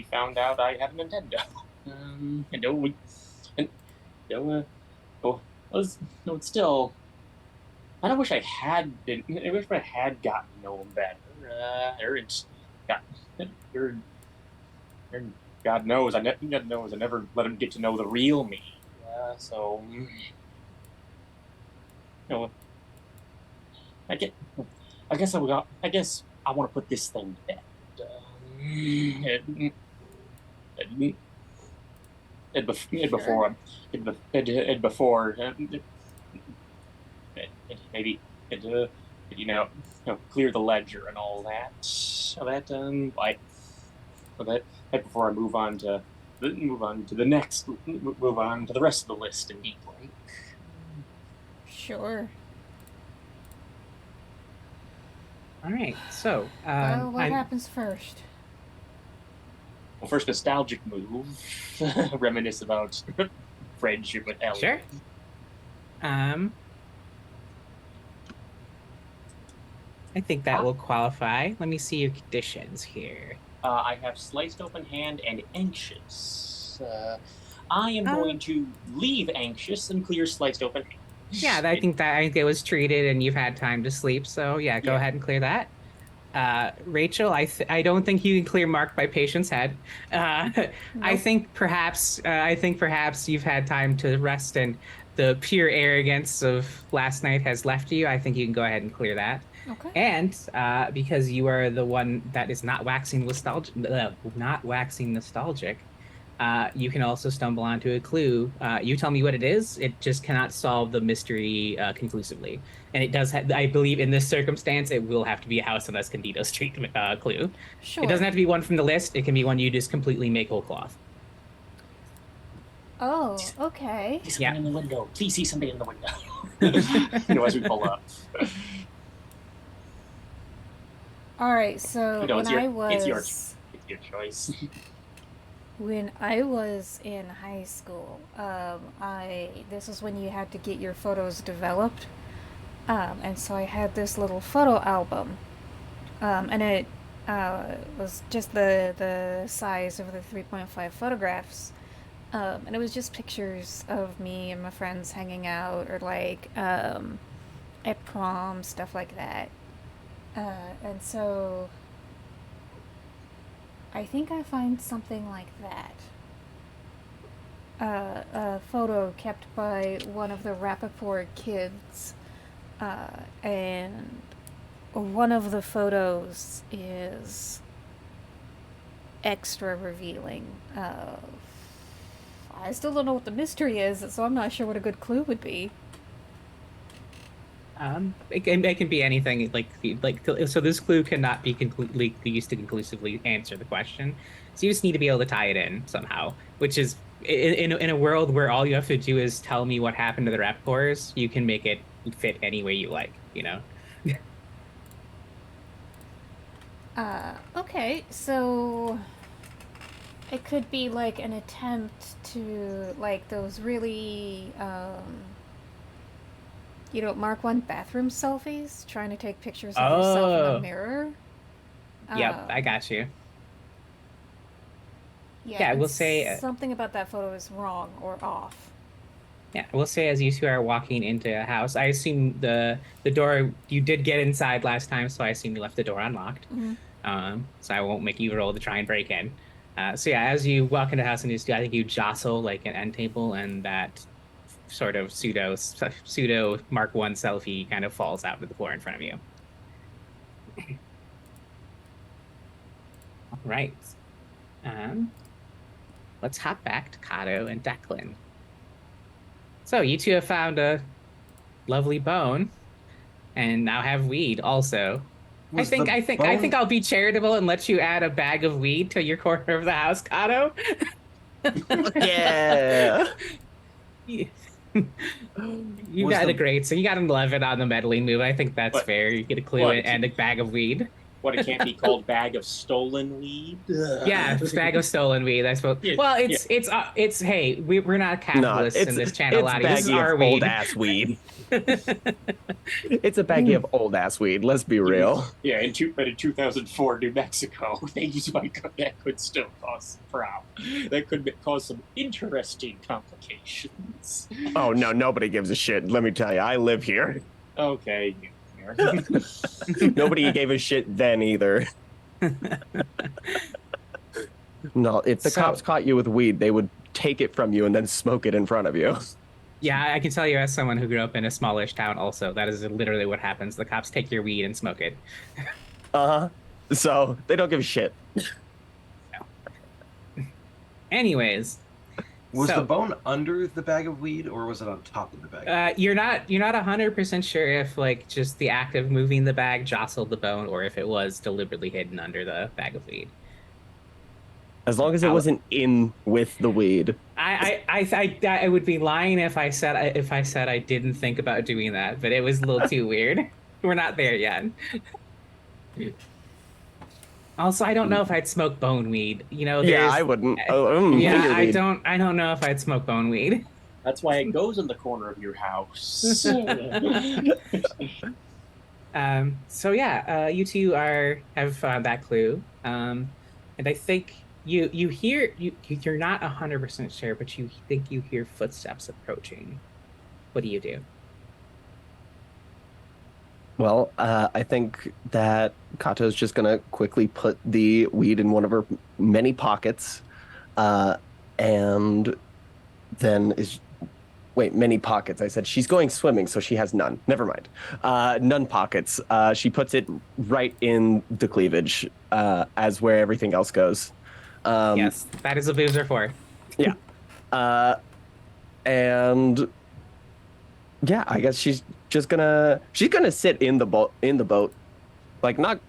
S2: found out I had a Nintendo. It's still. I wish I had gotten to know him better. God knows I never let him get to know the real me. I guess I want to put this thing to bed. Clear the ledger and all that. Before I move on to the rest of the list in Deep Lake.
S3: Sure.
S1: All right. So,
S3: what happens first?
S2: Well, first, nostalgic move. Reminisce about friendship with Ellie.
S1: Sure. I think that will qualify. Let me see your conditions here.
S2: I have sliced open hand and anxious. I am going to leave anxious and clear sliced open hand.
S1: Yeah, I think it was treated and you've had time to sleep. So yeah, go ahead and clear that. Rachel, I don't think you can clear Mark by Patience head. I
S3: Nope.
S1: think perhaps you've had time to rest and the pure arrogance of last night has left you. I think you can go ahead and clear that.
S3: Okay.
S1: And because you are the one that is not waxing nostalgic, you can also stumble onto a clue. You tell me what it is. It just cannot solve the mystery conclusively. And it does. I believe in this circumstance, it will have to be a House of Escondido Street clue.
S3: Sure.
S1: It doesn't have to be one from the list. It can be one you just completely make whole cloth.
S3: Oh, okay.
S2: See something
S1: Yeah.
S2: in the window. Please see something in the window. As we pull up.
S3: All right. So
S2: No,
S3: when
S2: it's your choice.
S3: when I was in high school, this was when you had to get your photos developed, and so I had this little photo album, and it was just the size of the 3.5 photographs. And it was just pictures of me and my friends hanging out, or like at prom, stuff like that. And so I think I find something like that. A photo kept by one of the Rappaport kids, and one of the photos is extra revealing. I still don't know what the mystery is, so I'm not sure what a good clue would be.
S1: It can be anything. So this clue cannot be completely used to conclusively answer the question. So you just need to be able to tie it in somehow. Which is in a world where all you have to do is tell me what happened to the Raptors, you can make it fit any way you like. You know.
S3: Okay, so it could be like an attempt to, like, those really, Mark 1 bathroom selfies, trying to take pictures of yourself in
S1: Oh.
S3: the mirror.
S1: Yep, I got you. Yeah,
S3: and
S1: we'll say-
S3: something about that photo is wrong or off.
S1: Yeah, we'll say as you two are walking into a house, I assume the door you did get inside last time, so I assume you left the door unlocked.
S3: Mhm.
S1: So I won't make you roll to try and break in. So yeah, as you walk into the house and I think you jostle like an end table, and that sort of pseudo Mark 1 selfie kind of falls out to the floor in front of you. All right. Let's hop back to Kato and Declan. So you two have found a lovely bone, and now have weed also.
S4: Was
S1: I
S4: the
S1: think
S4: bone-
S1: I'll be charitable and let you add a bag of weed to your corner of the house, Kato.
S5: Yeah.
S1: You
S4: Was
S1: got
S4: the-
S1: a great, so you got an 11 on the meddling move. I think that's
S2: What?
S1: fair. You get a clue
S2: What?
S1: and a bag of weed.
S2: What, it can't be called bag of stolen weed?
S1: Yeah, it's a bag of stolen weed, I suppose.
S2: Yeah,
S1: Well, it's hey, we're not capitalists in this channel,
S5: it's
S1: Lottie. This is
S5: baggy
S1: our
S5: of
S1: weed.
S5: old ass weed. It's a baggie of old ass weed. Let's be real.
S2: Yeah, in 2004, New Mexico, things that could still cause a problem. That could cause some interesting complications.
S5: Oh no, nobody gives a shit. Let me tell you, I live here.
S2: Okay.
S5: Nobody gave a shit then either. No, if the
S1: So-
S5: cops caught you with weed, they would take it from you and then smoke it in front of you.
S1: Yeah, I can tell you as someone who grew up in a smallish town also, that is literally what happens. The cops take your weed and smoke it.
S5: Uh-huh. So they don't give a shit.
S1: Anyways,
S4: Was
S1: So-
S4: the bone under the bag of weed, or was it on top of the bag?
S1: you're not 100% sure if like just the act of moving the bag jostled the bone or if it was deliberately hidden under the bag of weed.
S5: As long as it wasn't in with the weed.
S1: I would be lying if I said I didn't think about doing that, but it was a little too weird. We're not there yet. Also, I don't know if I'd smoke bone weed. You know,
S5: Yeah,
S1: there's-
S5: I wouldn't.
S1: Yeah,
S5: finger
S1: I
S5: weed.
S1: don't know if I'd smoke bone weed.
S2: That's why it goes in the corner of your house.
S1: So yeah, you two have found that clue, and I think you're not 100% sure, but you think you hear footsteps approaching. What do?
S5: Well, I think that Kato's just gonna quickly put the weed in one of her many pockets, and then many pockets. I said she's going swimming, so she has none. Never mind. None pockets. She puts it right in the cleavage, as where everything else goes.
S1: Yes, that is what boobs are for.
S5: Yeah. And yeah, I guess she's gonna sit in the boat, like not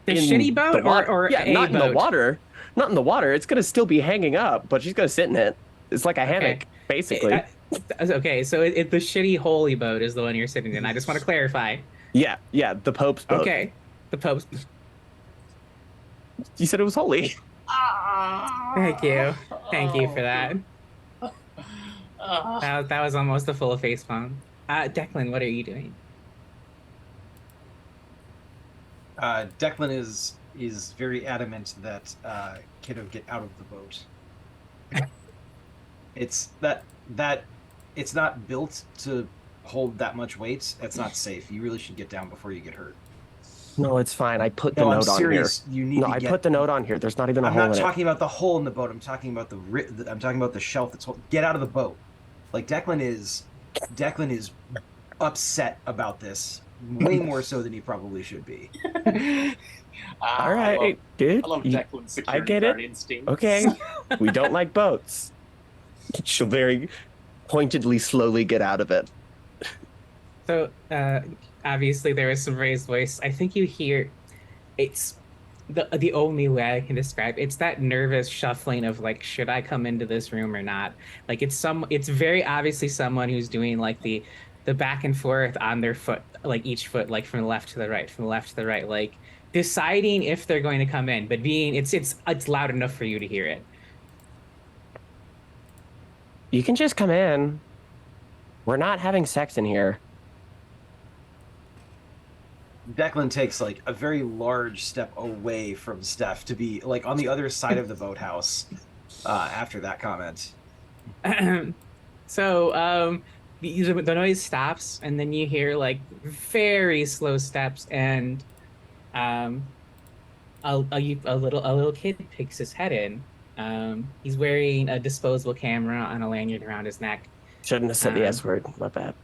S1: The
S5: in
S1: shitty boat
S5: the water.
S1: or
S5: yeah,
S1: a
S5: not
S1: boat?
S5: in the water. Not in the water. It's gonna still be hanging up, but she's gonna sit in it. It's like a hammock, basically.
S1: Okay, so the shitty holy boat is the one you're sitting in. I just want to clarify.
S5: Yeah, the Pope's boat.
S1: Okay, the Pope's.
S5: You said it was holy.
S1: Thank you for that. That was almost a full face palm. Declan, what are you doing?
S4: Declan is very adamant that Kiddo get out of the boat. It's that it's not built to hold that much weight. It's not safe. You really should get down before you get hurt.
S5: No, it's fine. I put the
S4: No, I'm
S5: note on
S4: serious.
S5: here.
S4: You need
S5: No,
S4: to
S5: I
S4: get.
S5: put the note on here. There's not even a
S4: I'm
S5: hole
S4: not
S5: in
S4: talking about the hole in the boat. I'm talking about I'm talking about the shelf that's get out of the boat. Like Declan is upset about this way more so than he probably should be.
S5: All right, dude.
S2: I love Declan's security
S5: I get it.
S2: guard instinct.
S5: Okay, we don't like boats. She'll very pointedly, slowly get out of it.
S1: So, obviously there is some raised voice. I think you hear it's the only way I can describe it's that nervous shuffling of like, should I come into this room or not? Like it's very obviously someone who's doing like the back and forth on their foot, like each foot, like from the left to the right, from the left to the right, like deciding if they're going to come in, but it's loud enough for you to hear it.
S5: You can just come in. We're not having sex in here.
S4: Declan takes like a very large step away from Steph to be like on the other side of the boathouse after that comment.
S1: So the noise stops, and then you hear like very slow steps, and a little kid picks his head in. He's wearing a disposable camera on a lanyard around his neck.
S5: Shouldn't have said the S word. My bad.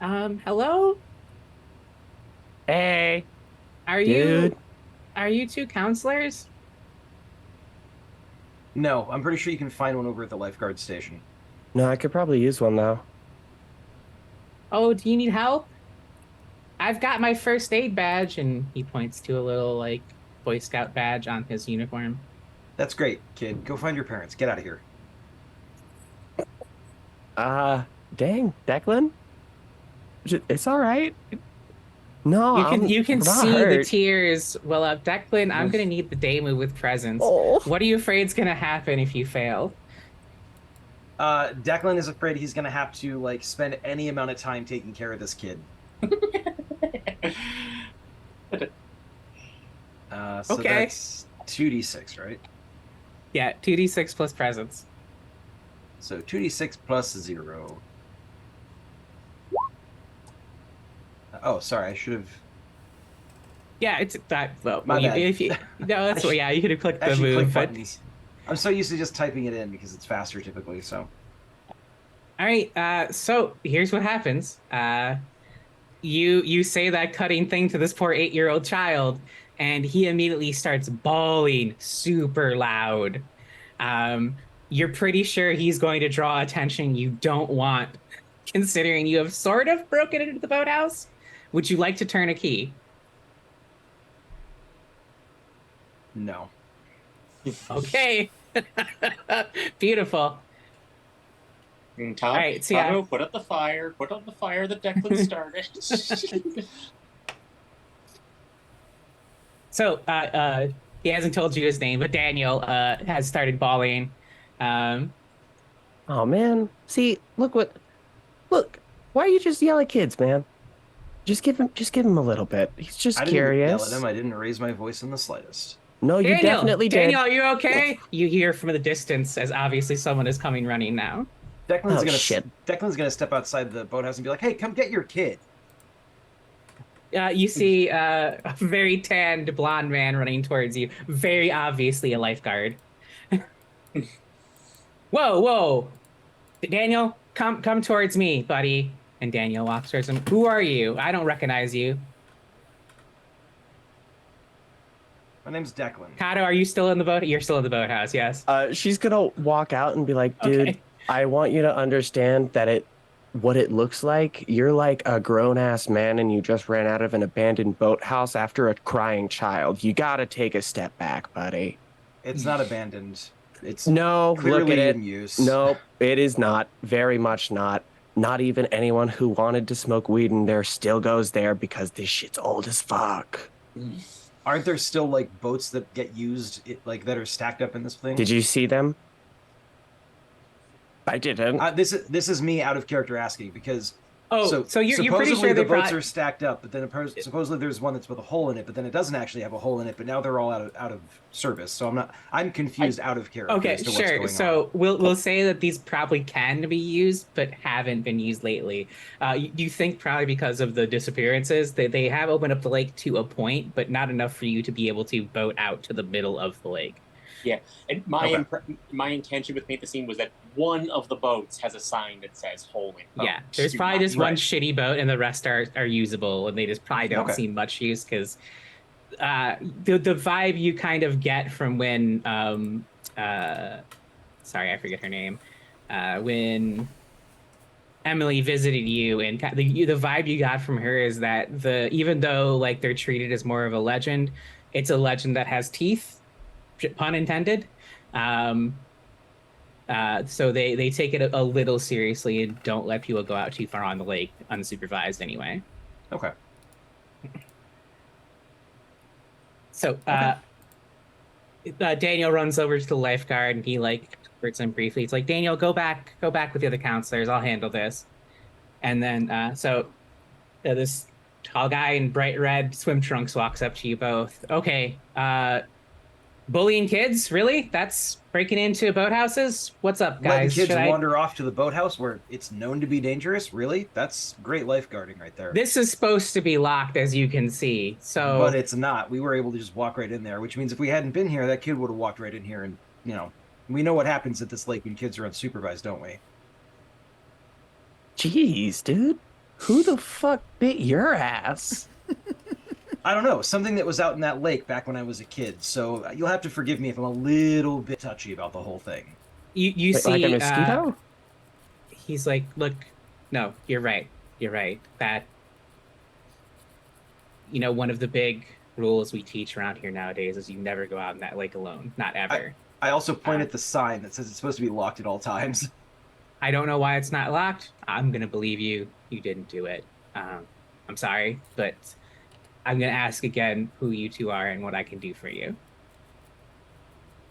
S1: Hello?
S5: Hey,
S1: Are
S5: dude.
S1: you two counselors?
S4: No, I'm pretty sure you can find one over at the lifeguard station.
S5: No, I could probably use one though.
S1: Oh, do you need help? I've got my first aid badge, and he points to a little like Boy Scout badge on his uniform.
S4: That's great, kid. Go find your parents. Get out of here.
S5: Dang, Declan. It's all right. No,
S1: You can
S5: I'm not
S1: see the
S5: hurt.
S1: tears well up. Declan, I'm gonna need the Damu with presents.
S5: Oh.
S1: What are you afraid is gonna happen if you fail?
S4: Declan is afraid he's gonna have to like spend any amount of time taking care of this kid. So
S1: Okay.
S4: that's 2d6, right?
S1: Yeah, 2d6 plus presents.
S4: So 2d6 plus 0. Oh, sorry, I should have.
S1: Yeah, it's that. Well,
S4: My bad.
S1: if you no, that's yeah. You could have clicked the
S4: Actually, click
S1: move, but
S4: buttons. I'm so used to just typing it in because it's faster typically. So
S1: all right. So here's what happens. You say that cutting thing to this poor 8-year-old child, and he immediately starts bawling super loud. You're pretty sure he's going to draw attention you don't want, considering you have sort of broken into the boathouse. Would you like to turn a key?
S4: no.
S1: Okay. Beautiful.
S2: Todd,
S1: All right, so yeah.
S2: Tato, put out the fire. Put out the fire that Declan started.
S1: So he hasn't told you his name, but Daniel has started bawling.
S5: Oh man. See, look. Why are you just yell at kids, man? Just give him a little bit. He's just
S4: I didn't
S5: curious.
S4: yell at him. I didn't raise my voice in the slightest.
S5: No, you
S1: Daniel,
S5: definitely did.
S1: Daniel, are you okay? You hear from the distance as obviously someone is coming running now.
S4: Declan's
S5: Oh,
S4: gonna
S5: shit.
S4: Declan's gonna step outside the boathouse and be like, "Hey, come get your kid."
S1: You see a very tanned blonde man running towards you. Very obviously a lifeguard. Whoa, whoa, Daniel, come towards me, buddy. And Daniel walks towards him. Who are you? I don't recognize you.
S4: My name's Declan.
S1: Kato, are you still in the boat? You're still in the boathouse, yes.
S5: She's gonna walk out and be like, dude,
S1: Okay.
S5: I want you to understand that what it looks like, you're like a grown-ass man and you just ran out of an abandoned boathouse after a crying child. You gotta take a step back, buddy.
S4: It's not abandoned. It's
S5: No, look
S4: clearly
S5: at it.
S4: in use.
S5: No, it is not. Very much not. Not even anyone who wanted to smoke weed in there still goes there because this shit's old as fuck.
S4: Aren't there still like boats that get used, like that are stacked up in this thing?
S5: Did you see them? I didn't.
S4: This is me out of character asking because.
S1: Oh, so you're pretty
S4: supposedly
S1: sure
S4: the
S1: they
S4: boats
S1: probably...
S4: are stacked up, but then supposedly there's one that's with a hole in it, but then it doesn't actually have a hole in it. But now they're all out of service, so I'm confused out of character.
S1: Okay,
S4: as to what's
S1: sure.
S4: going
S1: So
S4: on.
S1: we'll say that these probably can be used, but haven't been used lately. You think probably because of the disappearances that they have opened up the lake to a point, but not enough for you to be able to boat out to the middle of the lake.
S2: Yeah, and my intention with Paint the Scene was that one of the boats has a sign that says "hole in."
S1: Yeah, there's
S2: Do
S1: probably
S2: not
S1: just
S2: use
S1: one
S2: it.
S1: shitty boat, and the rest are usable, and they just probably don't
S4: Okay.
S1: see much use because the vibe you kind of get from when sorry, I forget her name, when Emily visited you, and the vibe you got from her is that even though like they're treated as more of a legend, it's a legend that has teeth, pun intended. So they take it a little seriously and don't let people go out too far on the lake unsupervised anyway.
S4: Okay.
S1: So Daniel runs over to the lifeguard and he like hurts him briefly. It's like, Daniel, go back with the other counselors. I'll handle this. And then this tall guy in bright red swim trunks walks up to you both. Okay, bullying kids? Really? That's breaking into boathouses? What's up,
S4: Letting
S1: guys?
S4: kids
S1: Should I...
S4: wander off to the boathouse where it's known to be dangerous? Really? That's great lifeguarding right there.
S1: This is supposed to be locked, as you can see. So,
S4: But it's not. We were able to just walk right in there, which means if we hadn't been here, that kid would have walked right in here. And, we know what happens at this lake when kids are unsupervised, don't we?
S5: Jeez, dude. Who the fuck bit your ass?
S4: I don't know. Something that was out in that lake back when I was a kid. So you'll have to forgive me if I'm a little bit touchy about the whole thing.
S1: you
S5: Wait,
S1: see,
S5: like a mosquito?
S1: he's like, look, no, you're right. That, one of the big rules we teach around here nowadays is you never go out in that lake alone. Not ever.
S4: I also point at the sign that says it's supposed to be locked at all times.
S1: I don't know why it's not locked. I'm going to believe you didn't do it. I'm sorry, but I'm going to ask again who you two are and what I can do for you.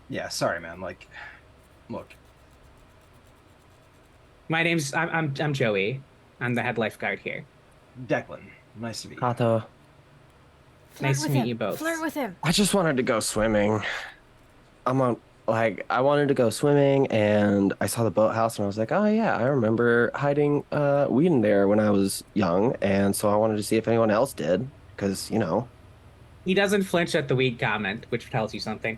S4: Yeah, sorry, man. Like, look.
S1: My name's I'm Joey. I'm the head lifeguard here.
S4: Declan. Nice to meet you.
S5: Kato,
S1: Nice to
S3: with
S1: meet
S3: him.
S1: you both.
S3: Flirt with him.
S5: I just wanted to go swimming. I wanted to go swimming and I saw the boathouse and I was like, oh yeah, I remember hiding weed in there when I was young. And so I wanted to see if anyone else did because,
S1: He doesn't flinch at the weed comment, which tells you something.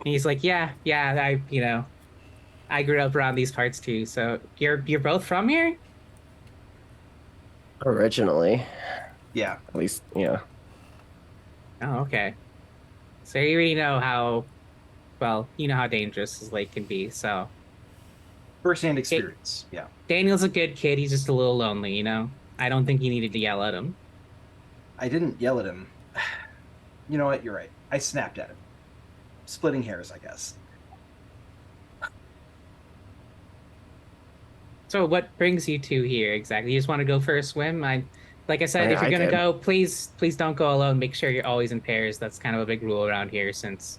S1: He's like, yeah, I grew up around these parts too. So you're both from here?
S5: originally,
S4: Yeah.
S5: at least, yeah.
S1: Oh, okay. So you already know how, well, you know how dangerous this lake can be. So
S4: First-hand experience. Yeah.
S1: Daniel's a good kid. He's just a little lonely, I don't think you needed to yell at him.
S4: I didn't yell at him. You know what? You're right. I snapped at him. Splitting hairs, I guess.
S1: So what brings you two here exactly? You just want to go for a swim? Like I said,
S5: Yeah,
S1: if you're
S5: I
S1: gonna
S5: did.
S1: go, please don't go alone. Make sure you're always in pairs. That's kind of a big rule around here, since,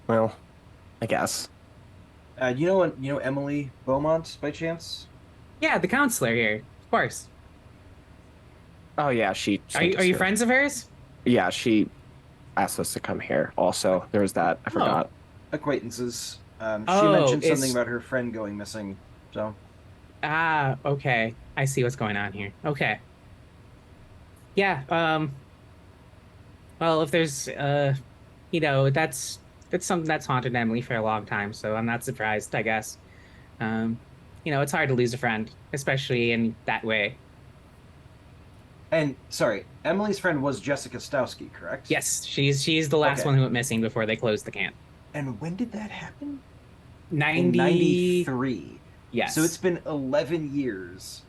S5: Well, I guess.
S4: You know Emily Beaumont by chance?
S1: Yeah, the counselor here, of course.
S5: Oh yeah, she.
S1: Are you friends of hers?
S5: Yeah, she asked us to come here. Also, there was that. I forgot.
S4: Acquaintances. She
S1: Oh,
S4: mentioned
S1: is-
S4: something about her friend going missing. So
S1: Ah, okay. I see what's going on here. Okay. Yeah, well, if there's that's something that's haunted Emily for a long time, so I'm not surprised, I guess. Um, it's hard to lose a friend, especially in that way.
S4: and sorry, Emily's friend was Jessica Stowski, correct?
S1: Yes, she's the last
S4: Okay.
S1: one who went missing before they closed the camp.
S4: And when did that happen? In
S1: 90.
S4: 93. So it's
S1: Yes.
S4: been 11 years.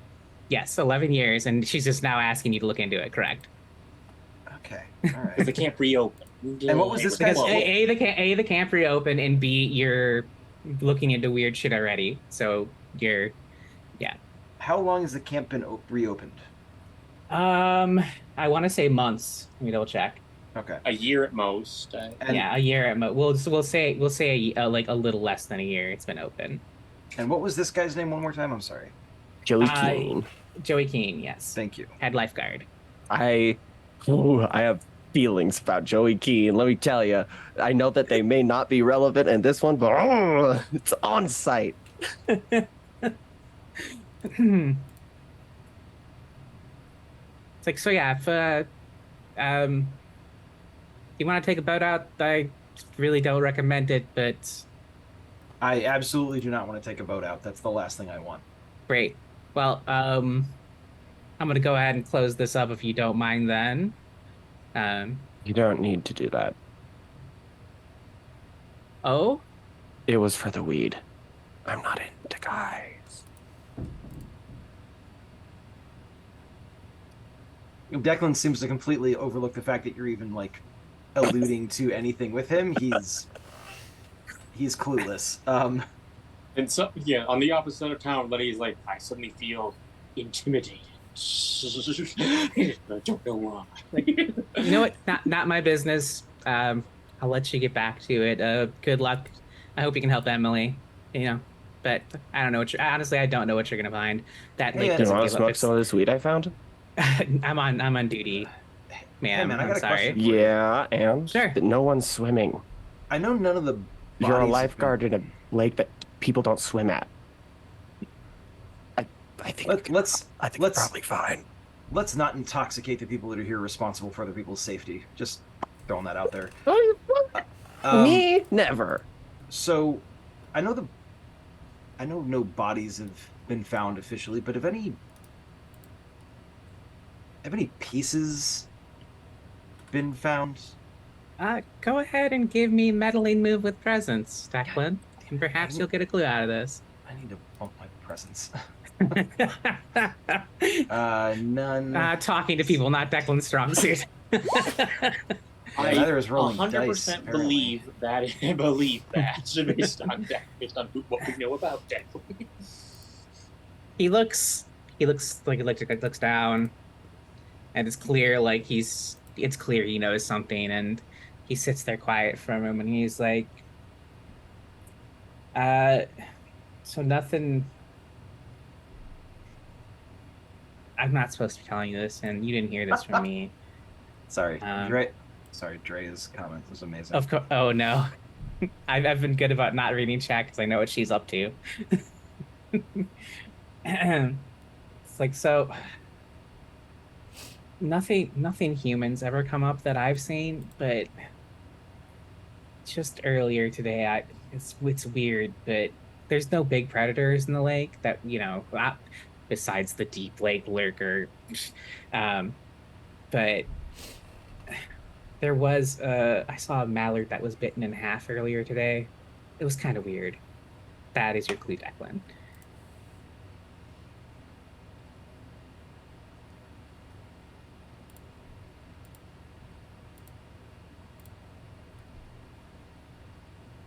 S1: Yes, 11 years, and she's just now asking you to look into it, correct?
S4: Okay. All
S2: Because they
S4: right.
S2: can't reopen.
S4: And what was this guy's
S1: Because
S4: name?
S1: the camp reopened, and B, you're looking into weird shit already. So you're yeah.
S4: How long has the camp been reopened?
S1: I want to say months. Let me double check.
S4: Okay.
S2: A year at most.
S4: And,
S1: Yeah, a year at most. We'll say like a little less than a year. It's been open.
S4: and what was this guy's name one more time? I'm sorry.
S5: Joey
S1: I-
S5: Keane.
S1: Joey Keane, yes,
S4: Thank you.
S1: head lifeguard.
S5: I have feelings about Joey Keane. Let me tell you. I know that they may not be relevant in this one, but it's on site.
S1: It's like, so yeah, if you want to take a boat out, I really don't recommend it, but
S4: I absolutely do not want to take a boat out. That's the last thing I want.
S1: great. Well, I'm gonna go ahead and close this up if you don't mind then.
S5: You don't need to do that.
S1: Oh,
S5: It was for the weed. I'm not into guys.
S4: Declan seems to completely overlook the fact that you're even like alluding to anything with him. He's clueless.
S2: And so, yeah, on the opposite side of town, Letty's like, I suddenly feel intimidated. I don't know why.
S1: you know what? Not my business. I'll let you get back to it. Good luck. I hope you can help Emily. But I don't know honestly, I don't know what you're gonna find. That
S4: Hey,
S1: lake
S4: man.
S5: You
S1: doesn't
S5: want to
S1: give
S5: smoke
S1: up.
S5: some of this weed I found?
S1: I'm on duty, ma'am.
S4: man, I
S1: I'm
S4: got a
S1: sorry.
S4: question.
S5: Yeah, and
S1: Sure.
S5: no one's swimming.
S4: I know none of the.
S5: You're a
S4: bodies have
S5: lifeguard in a lake that people don't swim at. I think
S4: Let's
S5: I think
S4: let's-
S5: it's probably fine.
S4: let's not intoxicate the people that are here responsible for other people's safety. Just throwing that out there.
S5: Me? Never.
S4: So, I know no bodies have been found officially, but have any pieces been found?
S1: Go ahead and give me meddling move with presence, Declan, and perhaps you'll get a clue out of this.
S4: I need to bump my presence. None.
S1: Talking to people, not Declan's strong suit.
S2: I
S4: neither is rolling
S2: 100%
S4: dice, apparently.
S2: believe that based on what we know about Declan.
S1: He looks like he looks down, and it's clear he knows something, and he sits there quiet for a moment, and he's like, so nothing. I'm not supposed to be telling you this, and you didn't hear this from me.
S4: Sorry,
S1: Um,
S4: Dre's comment was amazing.
S1: Of course. Oh no, I've been good about not reading chat because I know what she's up to. It's like, so nothing humans ever come up that I've seen, but just earlier today, it's weird, but there's no big predators in the lake that besides the deep lake lurker, but there was I saw a mallard that was bitten in half earlier today. It was kind of weird. That is your clue, Declan.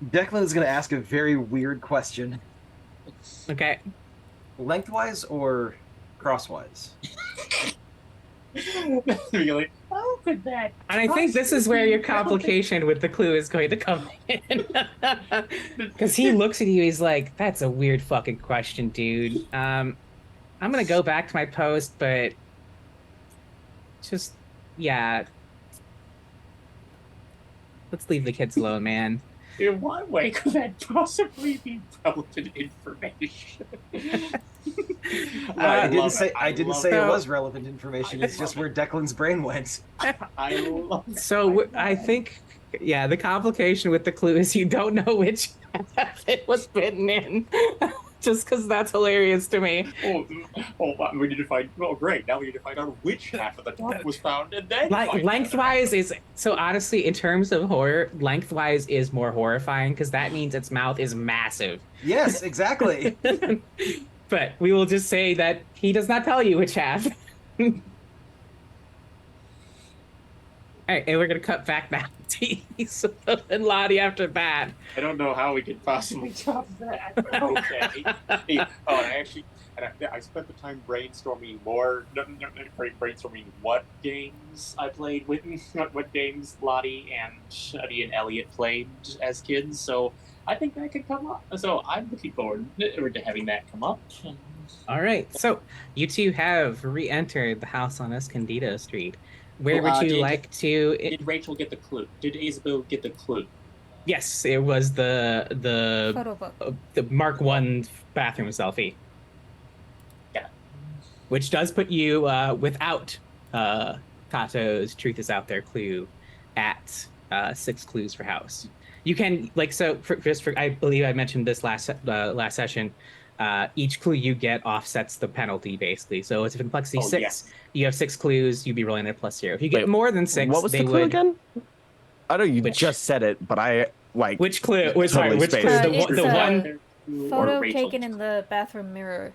S4: Declan is going to ask a very weird question.
S1: Okay.
S4: Lengthwise or crosswise?
S2: You're like, how could that?
S1: And I think this is where your complication with the clue is going to come in. Because he looks at you, he's like, that's a weird fucking question, dude. I'm going to go back to my post, but yeah. Let's leave the kids alone, man.
S2: In what way could that possibly be relevant information?
S4: I didn't
S2: love
S4: say
S2: it.
S4: I didn't
S2: love
S4: say
S2: it.
S4: it was relevant information.
S2: I
S4: It's just
S2: love
S4: where Declan's brain went.
S2: I love it.
S1: So I think, yeah, the complication with the clue is you don't know which half it was bitten in. Just because that's hilarious to me.
S2: We need to find. Oh, great! Now we need to find out which half of the dog was found, and then
S1: Like
S2: find
S1: lengthwise is so honestly in terms of horror, lengthwise is more horrifying because that means its mouth is massive.
S4: Yes, exactly.
S1: But we will just say that he does not tell you which half. All right, and we're gonna cut back now to Isabel and Lottie after that.
S2: I don't know how we could possibly top that. But okay. And I spent the time brainstorming brainstorming what games I played with, what games Lottie and Elliot played as kids. So I think that could come up. So I'm looking forward to having that come up.
S1: All right, so you two have re-entered the house on Escondido Street. Where would you like to?
S2: Did Rachel get the clue? Did Isabel get the clue?
S1: Yes, it was the
S3: Photo book.
S1: the Mark I bathroom selfie.
S2: Yeah.
S1: Which does put you without Kato's truth is out there clue at 6 clues for house. You can I believe I mentioned this last session. Each clue you get offsets the penalty basically. So it's complexity 6.
S2: Yes.
S1: You have 6 clues. You'd be rolling at +0. If you get more than 6,
S5: What was the clue again? I know you just said it, but I like
S1: which clue?
S5: totally
S1: Sorry, which clue?
S5: spaced.
S1: The one.
S3: Photo taken in the bathroom mirror.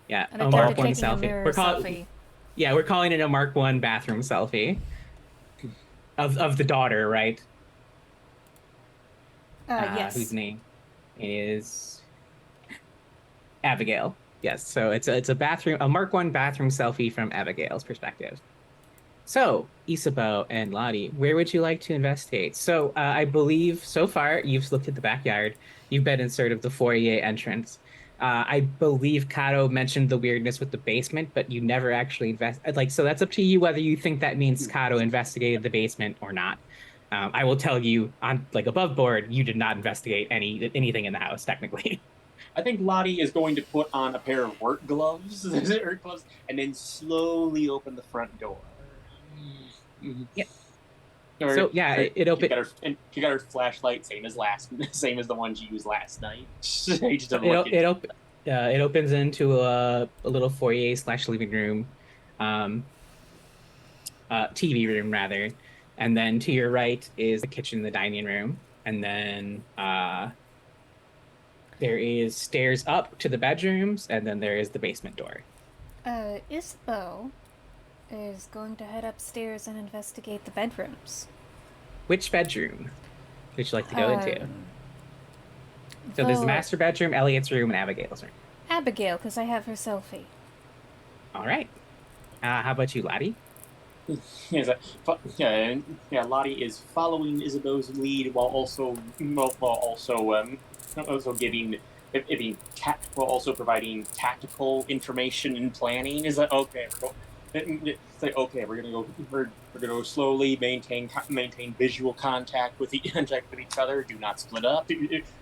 S1: Yeah,
S3: An
S1: a
S3: attempt
S1: Mark
S3: at
S1: I
S3: taking a
S1: selfie.
S3: mirror selfie.
S1: We're calling it a Mark I bathroom selfie of the daughter, right?
S3: Yes.
S1: Whose name is Abigail. Yes, so it's a Mark I bathroom selfie from Abigail's perspective. So, Isabeau and Lottie, where would you like to investigate? So, I believe so far you've looked at the backyard. You've been in sort of the foyer entrance. I believe Kato mentioned the weirdness with the basement, but you never actually so that's up to you whether you think that means Kato investigated the basement or not. I will tell you on above board, you did not investigate anything in the house technically.
S2: I think Lottie is going to put on a pair of work gloves, and then slowly open the front door.
S1: Yeah. So yeah, it opened.
S2: She got her flashlight, same as the one she used last night.
S1: It opens into a little foyer / living room, TV room rather, and then to your right is the kitchen, the dining room, and then there is stairs up to the bedrooms, and then there is the basement door.
S3: Isabeau is going to head upstairs and investigate the bedrooms.
S1: Which bedroom would you like to go into? So there's the master bedroom, Elliot's room, and Abigail's room.
S3: Abigail, because I have her selfie.
S1: All right. How about you, Lottie?
S2: Lottie is following Isabeau's lead while also providing tactical information and planning. Is that okay? It's like, okay, we're gonna go slowly, maintain visual contact with each other. Do not split up.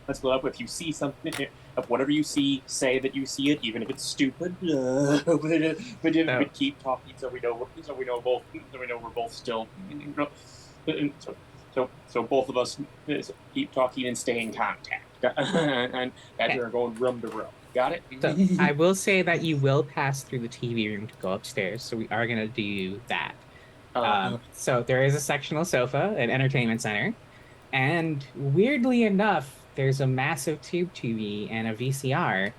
S2: Let's split up. If you see something, if whatever you see, say that you see it, even if it's stupid. But keep talking so we know we're both still. So both of us keep talking and stay in contact. And as we're going room to room. Got it?
S1: So I will say that you will pass through the TV room to go upstairs, so we are going to do that. So there is a sectional sofa, an entertainment center, and weirdly enough, there's a massive tube TV and a VCR.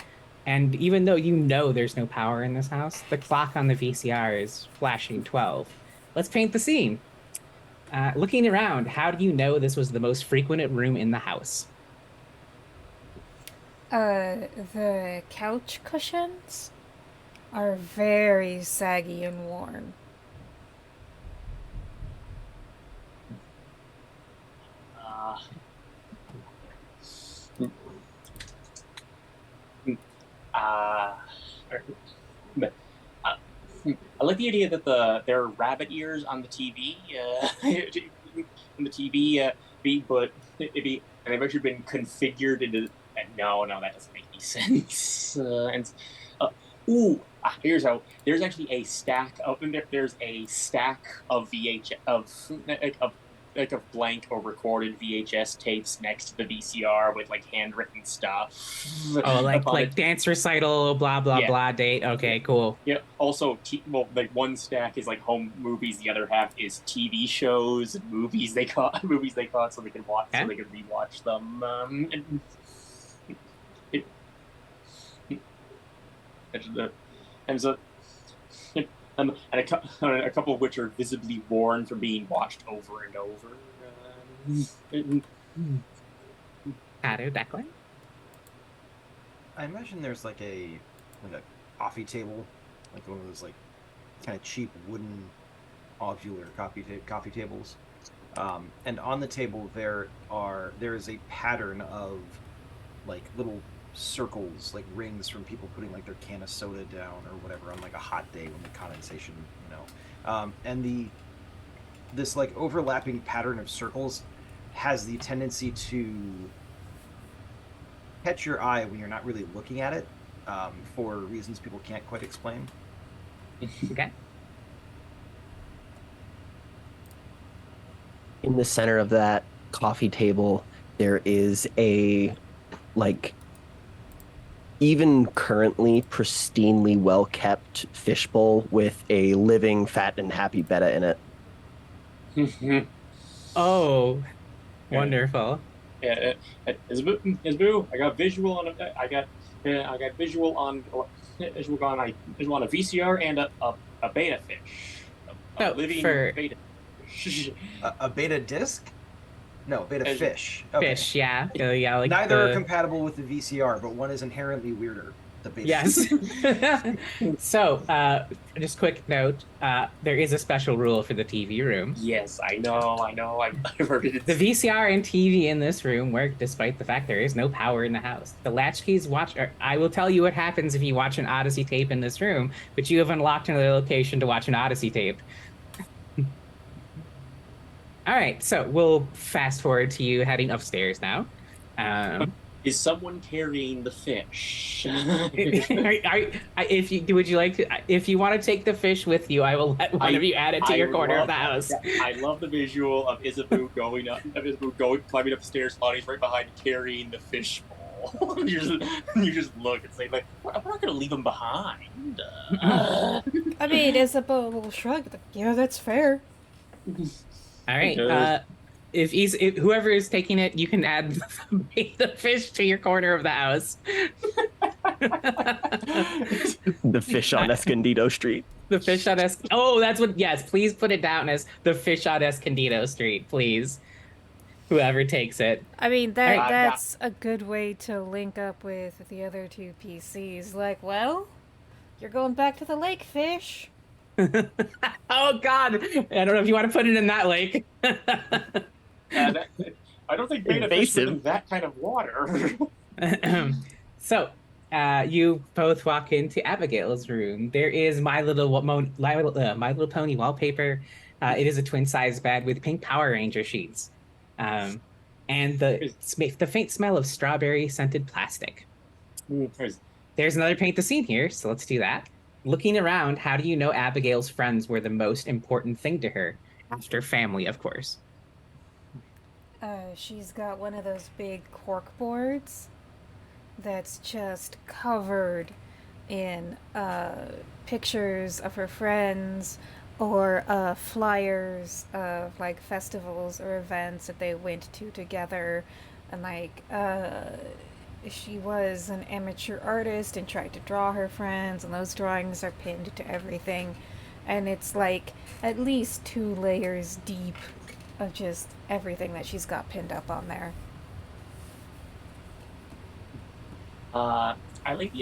S1: And even though you know there's no power in this house, the clock on the VCR is flashing 12. Let's paint the scene. Looking around, how do you know this was the most frequented room in the house?
S3: The couch cushions are very saggy and worn.
S2: I like the idea that there are rabbit ears on the TV. But they've actually been configured into. No, that doesn't make any sense. Here's how. There's actually a stack of. There's a stack of of blank or recorded VHS tapes next to the VCR with like handwritten stuff.
S1: Oh,
S2: about
S1: like
S2: it.
S1: dance recital, blah blah
S2: Yeah.
S1: blah date. Okay, cool.
S2: Yeah. Also, like one stack is like home movies. The other half is TV shows and movies they caught, so they can watch, so they can rewatch them. And so, and a couple of which are visibly worn from being watched over and over.
S1: Hello, Declan.
S4: I imagine there's like a coffee table, like one of those like kind of cheap wooden ovular coffee tables. And on the table there is a pattern of like little circles, like rings from people putting like their can of soda down or whatever on like a hot day when the condensation, and this like overlapping pattern of circles has the tendency to catch your eye when you're not really looking at it, for reasons people can't quite explain.
S1: Okay.
S5: In the center of that coffee table, there is a, like, even currently pristinely well kept fishbowl with a living, fat, and happy Betta in it.
S1: Oh, wonderful.
S2: Yeah, Isboo, I got visual on visual on a VCR and a beta fish. A living beta fish.
S4: A beta disc? No, beta fish.
S1: Okay. Fish, yeah. Yeah, like
S4: neither are compatible with the VCR, but one is inherently weirder. The beta.
S1: Yes. So, just quick note, there is a special rule for the TV room.
S2: Yes, I know. I've heard it.
S1: The VCR and TV in this room work despite the fact there is no power in the house. The latchkeys I will tell you what happens if you watch an Odyssey tape in this room, but you have unlocked another location to watch an Odyssey tape. All right, so we'll fast forward to you heading upstairs now.
S2: Is someone carrying the fish?
S1: Would you like to? If you want to take the fish with you, I will let one of you add it to your corner of the house.
S2: I love the visual of Isaboo climbing up the stairs, Bonnie's right behind, carrying the fish bowl. you just look and say, like, we're not going to leave him behind.
S3: I mean, Isabel will shrug. Yeah, that's fair.
S1: All right. If whoever is taking it, you can add the fish to your corner of the house.
S5: The fish on Escondido Street.
S1: The fish on Oh, that's what. Yes, please put it down as the fish on Escondido Street, please. Whoever takes it.
S3: I mean, that's a good way to link up with the other two PCs. Like, well, you're going back to the lake, fish.
S1: Oh God! I don't know if you want to put it in that lake.
S2: I don't think beta fish live in that kind of water.
S1: So, you both walk into Abigail's room. There is My Little Pony wallpaper. It is a twin-size bed with pink Power Ranger sheets, and the faint smell of strawberry-scented plastic. There's another paint the scene here, so let's do that. Looking around, how do you know Abigail's friends were the most important thing to her? After family, of course.
S3: She's got one of those big cork boards that's just covered in pictures of her friends or flyers of like festivals or events that they went to together. And like she was an amateur artist and tried to draw her friends, and those drawings are pinned to everything. And it's like at least 2 layers deep of just everything that she's got pinned up on there.
S2: I like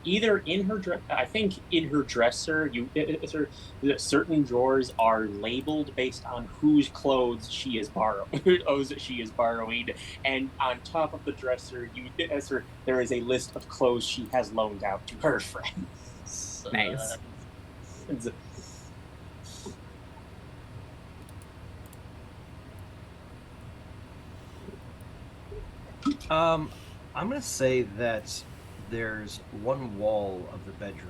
S2: either in her I think in her dresser, certain drawers are labeled based on whose clothes she is borrowing, and on top of the dresser, there is a list of clothes she has loaned out to her friends.
S1: Nice.
S4: I'm gonna say that there's one wall of the bedroom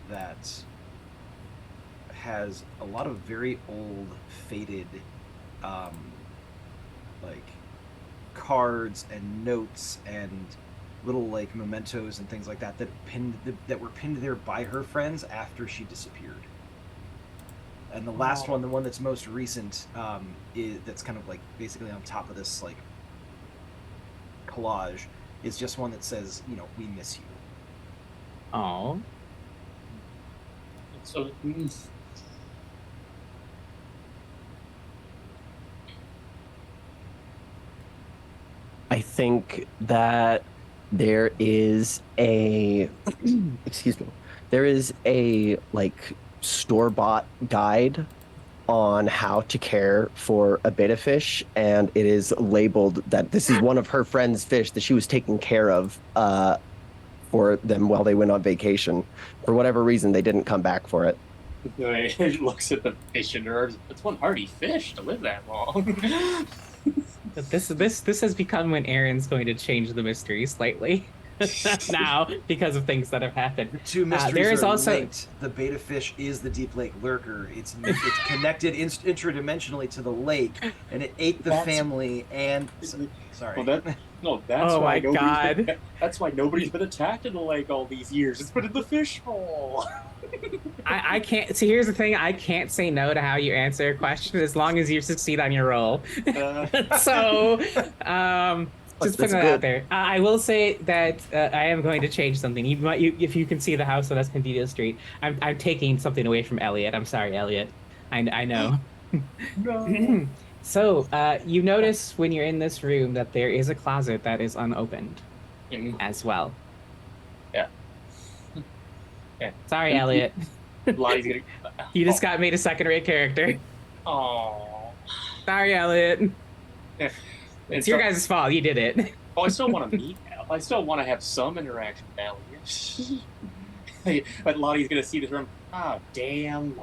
S4: that has a lot of very old, faded, um, like cards and notes and little like mementos and things like that that were pinned there by her friends after she disappeared. And the last one, the one that's most recent, is that's kind of like basically on top of this like collage, is just one that says, "We miss you."
S1: Oh,
S2: So,
S5: I think that there is a excuse me. There is a like store-bought guide on how to care for a betta fish, and it is labeled that this is one of her friend's fish that she was taking care of for them while they went on vacation. For whatever reason, they didn't come back for it.
S2: he looks at the fish and nerves. It's one hardy fish to live that long.
S1: this has become when Aaron's going to change the mystery slightly now because of things that have happened.
S4: The two mysteries
S1: there is
S4: are
S1: also
S4: linked. The betta fish is the deep lake lurker. It's connected intradimensionally to the lake, and it ate the family. And sorry.
S2: Well, that's
S1: Oh
S2: why
S1: my God.
S2: That's why nobody's been attacked in the lake all these years. It's been in the fishbowl.
S1: I can't. See, here's the thing. I can't say no to how you answer a question as long as you succeed on your roll. So, just putting that out there. I will say that I am going to change something. If you can see the house on Escondido Street, I'm taking something away from Elliot. I'm sorry, Elliot. I know.
S2: No.
S1: So, you notice when you're in this room that there is a closet that is unopened as well.
S2: Yeah.
S1: Sorry, Elliot.
S2: Lottie's gonna.
S1: You just got made a second-rate character.
S2: Oh.
S1: Sorry, Elliot.
S2: Yeah.
S1: It's your guys' fault. You did it.
S2: Oh, I still want to meet. I still want to have some interaction with Elliot. But Lottie's gonna see this room. Oh, damn.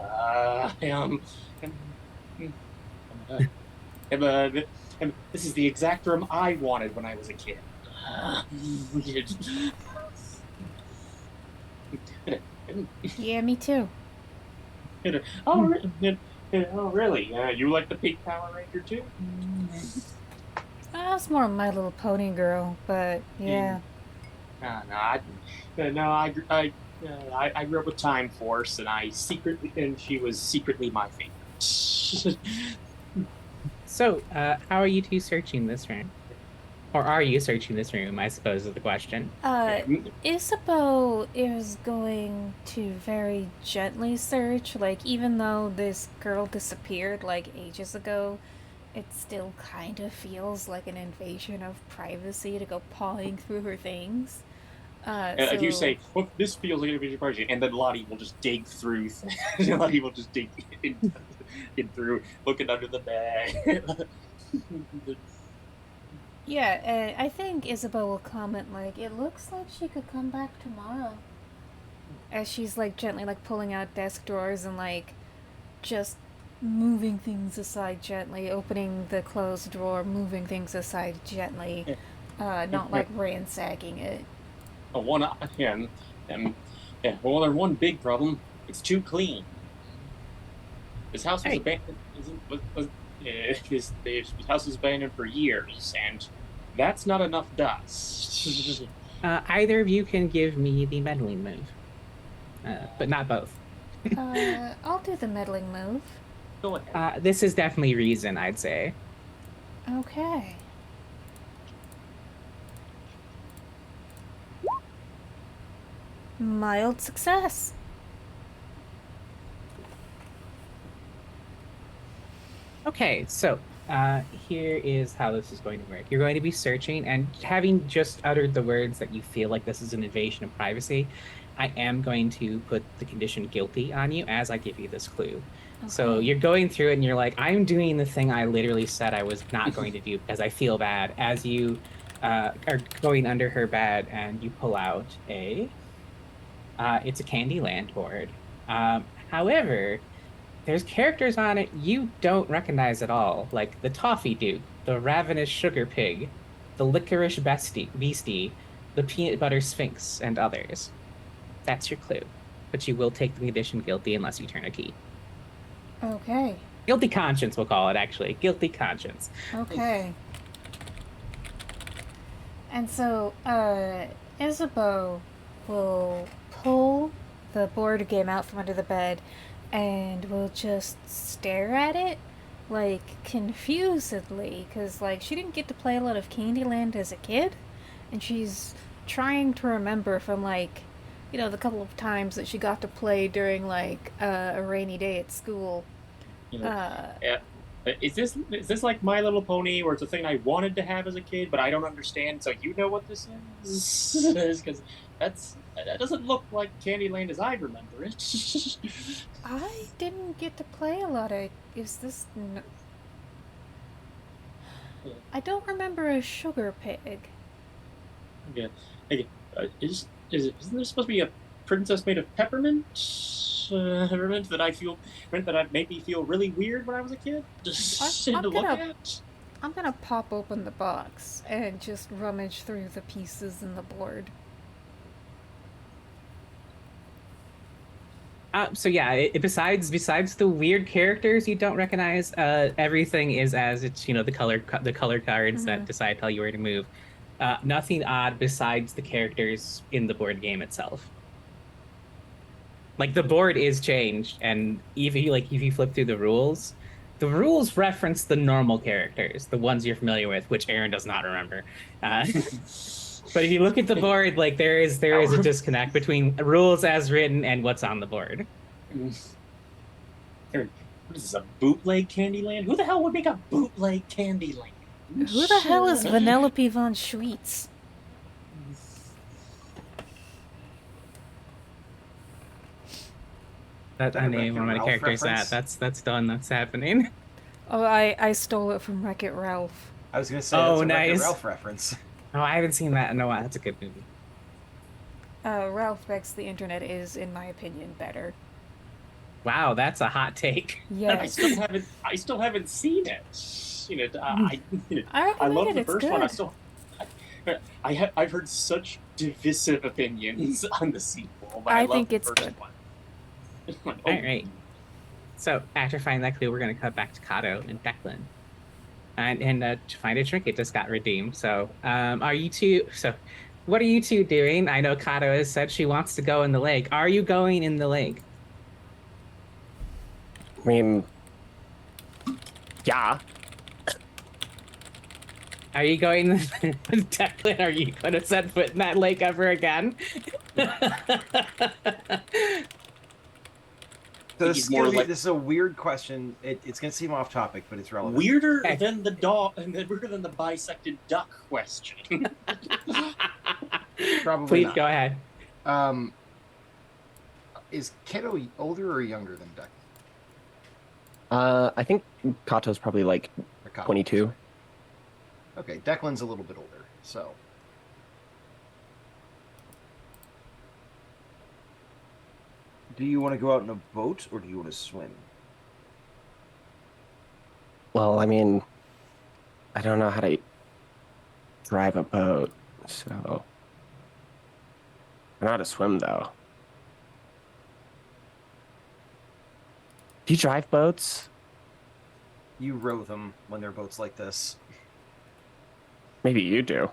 S2: This is the exact room I wanted when I was a kid.
S3: Yeah, me too.
S2: Oh, really? You like the pink Power Ranger too?
S3: I was more My Little Pony girl, but yeah.
S2: I grew up with Time Force, and she was secretly my favorite.
S1: So, how are you two searching this room? Or are you searching this room, I suppose, is the question.
S3: Isabeau is going to very gently search. Like, even though this girl disappeared, like, ages ago, it still kind of feels like an invasion of privacy to go pawing through her things.
S2: If you say, "Well, this feels like an invasion of privacy," and then Lottie will just dig through. Lottie will just dig in through, looking under the bag.
S3: Yeah, I think Isabeau will comment, like, it looks like she could come back tomorrow. As she's, like, gently, like, pulling out desk drawers and, like, just moving things aside gently, opening the closed drawer, moving things aside gently, not, like, ransacking it.
S2: Well, there's one big problem. It's too clean. This house was abandoned. This house was abandoned for years, and that's not enough dust.
S1: Either of you can give me the meddling move, but not both.
S3: I'll do the meddling move.
S2: Go ahead.
S1: This is definitely reason, I'd say.
S3: Okay. Mild success.
S1: Okay, so here is how this is going to work. You're going to be searching, and having just uttered the words that you feel like this is an invasion of privacy, I am going to put the condition guilty on you as I give you this clue. Okay. So you're going through it, and you're like, I'm doing the thing I literally said I was not going to do because I feel bad. As you are going under her bed, and you pull out it's a Candyland board. However, there's characters on it you don't recognize at all, like the Toffee Duke, the Ravenous Sugar Pig, the licorice beastie, the peanut butter sphinx, and others. That's your clue. But you will take the condition guilty unless you turn a key.
S3: Okay.
S1: Guilty conscience, we'll call it, actually. Guilty conscience.
S3: Okay. And so, Isabeau will pull the board game out from under the bed and will just stare at it, like, confusedly, because, like, she didn't get to play a lot of Candyland as a kid, and she's trying to remember from, like, you know, the couple of times that she got to play during, like, a rainy day at school.
S2: You know, yeah. Is this like My Little Pony, where it's a thing I wanted to have as a kid, but I don't understand? So you know what this is? Because that doesn't look like Candyland as I remember it.
S3: I didn't get to play a lot of. Is this? I don't remember a sugar pig.
S2: Yeah. Isn't there supposed to be a princess made of peppermint? Peppermint that made me feel really weird when I was a kid. Just to look at.
S3: I'm gonna pop open the box and just rummage through the pieces in the board.
S1: So yeah, besides the weird characters you don't recognize, everything is as it's, you know, the colored cards that decide tell you where to move. Nothing odd besides the characters in the board game itself. Like, the board is changed, and if you flip through the rules reference the normal characters, the ones you're familiar with, which Aaron does not remember. But if you look at the board, like, there is a disconnect between rules as written and what's on the board.
S2: Aaron, what is this, a bootleg Candyland? Who the hell would make a bootleg Candyland?
S3: Who the hell is Vanellope von Schweetz?
S1: That I named one of my characters reference? That's done. That's happening.
S3: Oh, I stole it from Wreck-It Ralph.
S4: I was gonna say, that's a Wreck-It Ralph reference.
S1: Oh, I haven't seen that in a while. That's a good movie.
S3: Ralph Begs the Internet is, in my opinion, better.
S1: Wow, that's a hot take.
S3: Yes.
S2: I still haven't seen it. You know, I love the first one. I've heard such divisive opinions on the sequel. But I think it's good.
S1: All right. So after finding that clue, we're going to cut back to Kato and Declan, and to find a trinket just got redeemed. So, are you two? So, what are you two doing? I know Kato has said she wants to go in the lake. Are you going in the lake?
S5: I mean, yeah.
S1: Are you going, Declan? Are you going to set foot in that lake ever again?
S4: So this is a weird question. It's going to seem off topic, but it's relevant.
S2: Weirder than the bisected duck question.
S4: Probably
S1: Please
S4: not.
S1: Go ahead.
S4: Is Kato older or younger than Duck?
S5: I think Kato's probably like 22.
S4: Okay, Declan's a little bit older, so. Do you want to go out in a boat, or do you want to swim?
S5: Well, I mean, I don't know how to drive a boat, so. I know how to swim, though. Do you drive boats?
S4: You row them when they're boats like this.
S5: Maybe you do.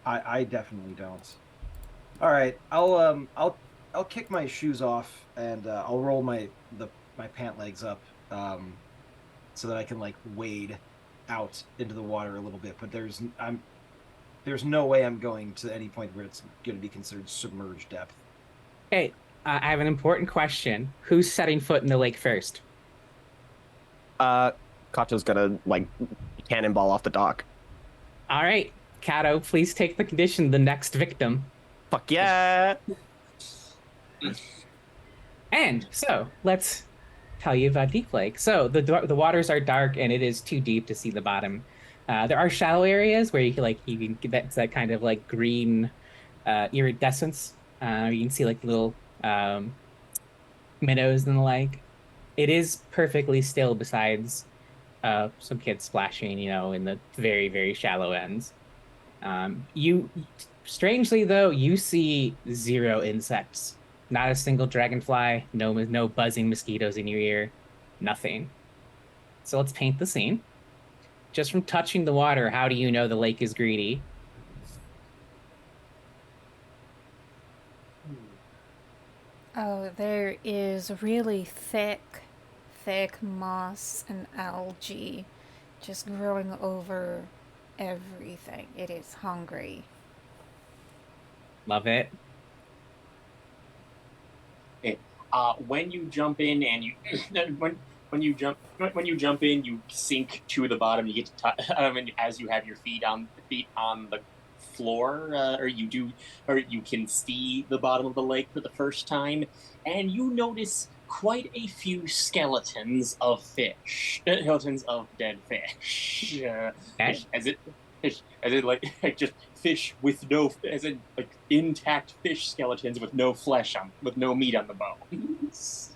S4: I definitely don't. All right, I'll kick my shoes off and I'll roll my pant legs up so that I can like wade out into the water a little bit. But there's no way I'm going to any point where it's going to be considered submerged depth.
S1: Okay, I have an important question. Who's setting foot in the lake first?
S5: Kato's gonna like cannonball off the dock.
S1: All right, Kato, please take the condition. The next victim.
S5: Fuck yeah!
S1: And so let's tell you about Deep Lake. So the waters are dark and it is too deep to see the bottom. There are shallow areas where you can get that kind of like green iridescence. You can see like little minnows and the like. It is perfectly still besides some kids splashing, in the very, very shallow ends. You, strangely though, you see zero insects, not a single dragonfly, no buzzing mosquitoes in your ear, nothing. So let's paint the scene. Just from touching the water, how do you know the lake is greedy?
S3: Oh, there is really thick moss and algae just growing over everything. It is hungry.
S1: Love it.
S2: When you jump in and you when you jump in, you sink to the bottom. You get to and as you have your feet on the floor, or you can see the bottom of the lake for the first time, and you notice quite a few skeletons of dead fish.
S1: Okay.
S2: Fish, as in like just fish with no, as in like intact fish skeletons with no with no meat on the bones.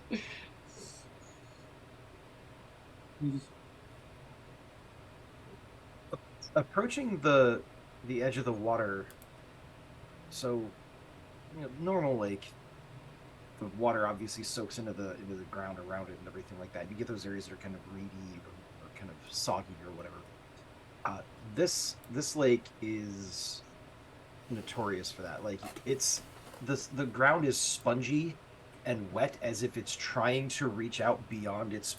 S4: Approaching the edge of the water, so normal lake, the water obviously soaks into the ground around it and everything like that. You get those areas that are kind of reedy or kind of soggy or whatever. This lake is notorious for that. Like the ground is spongy and wet, as if it's trying to reach out beyond its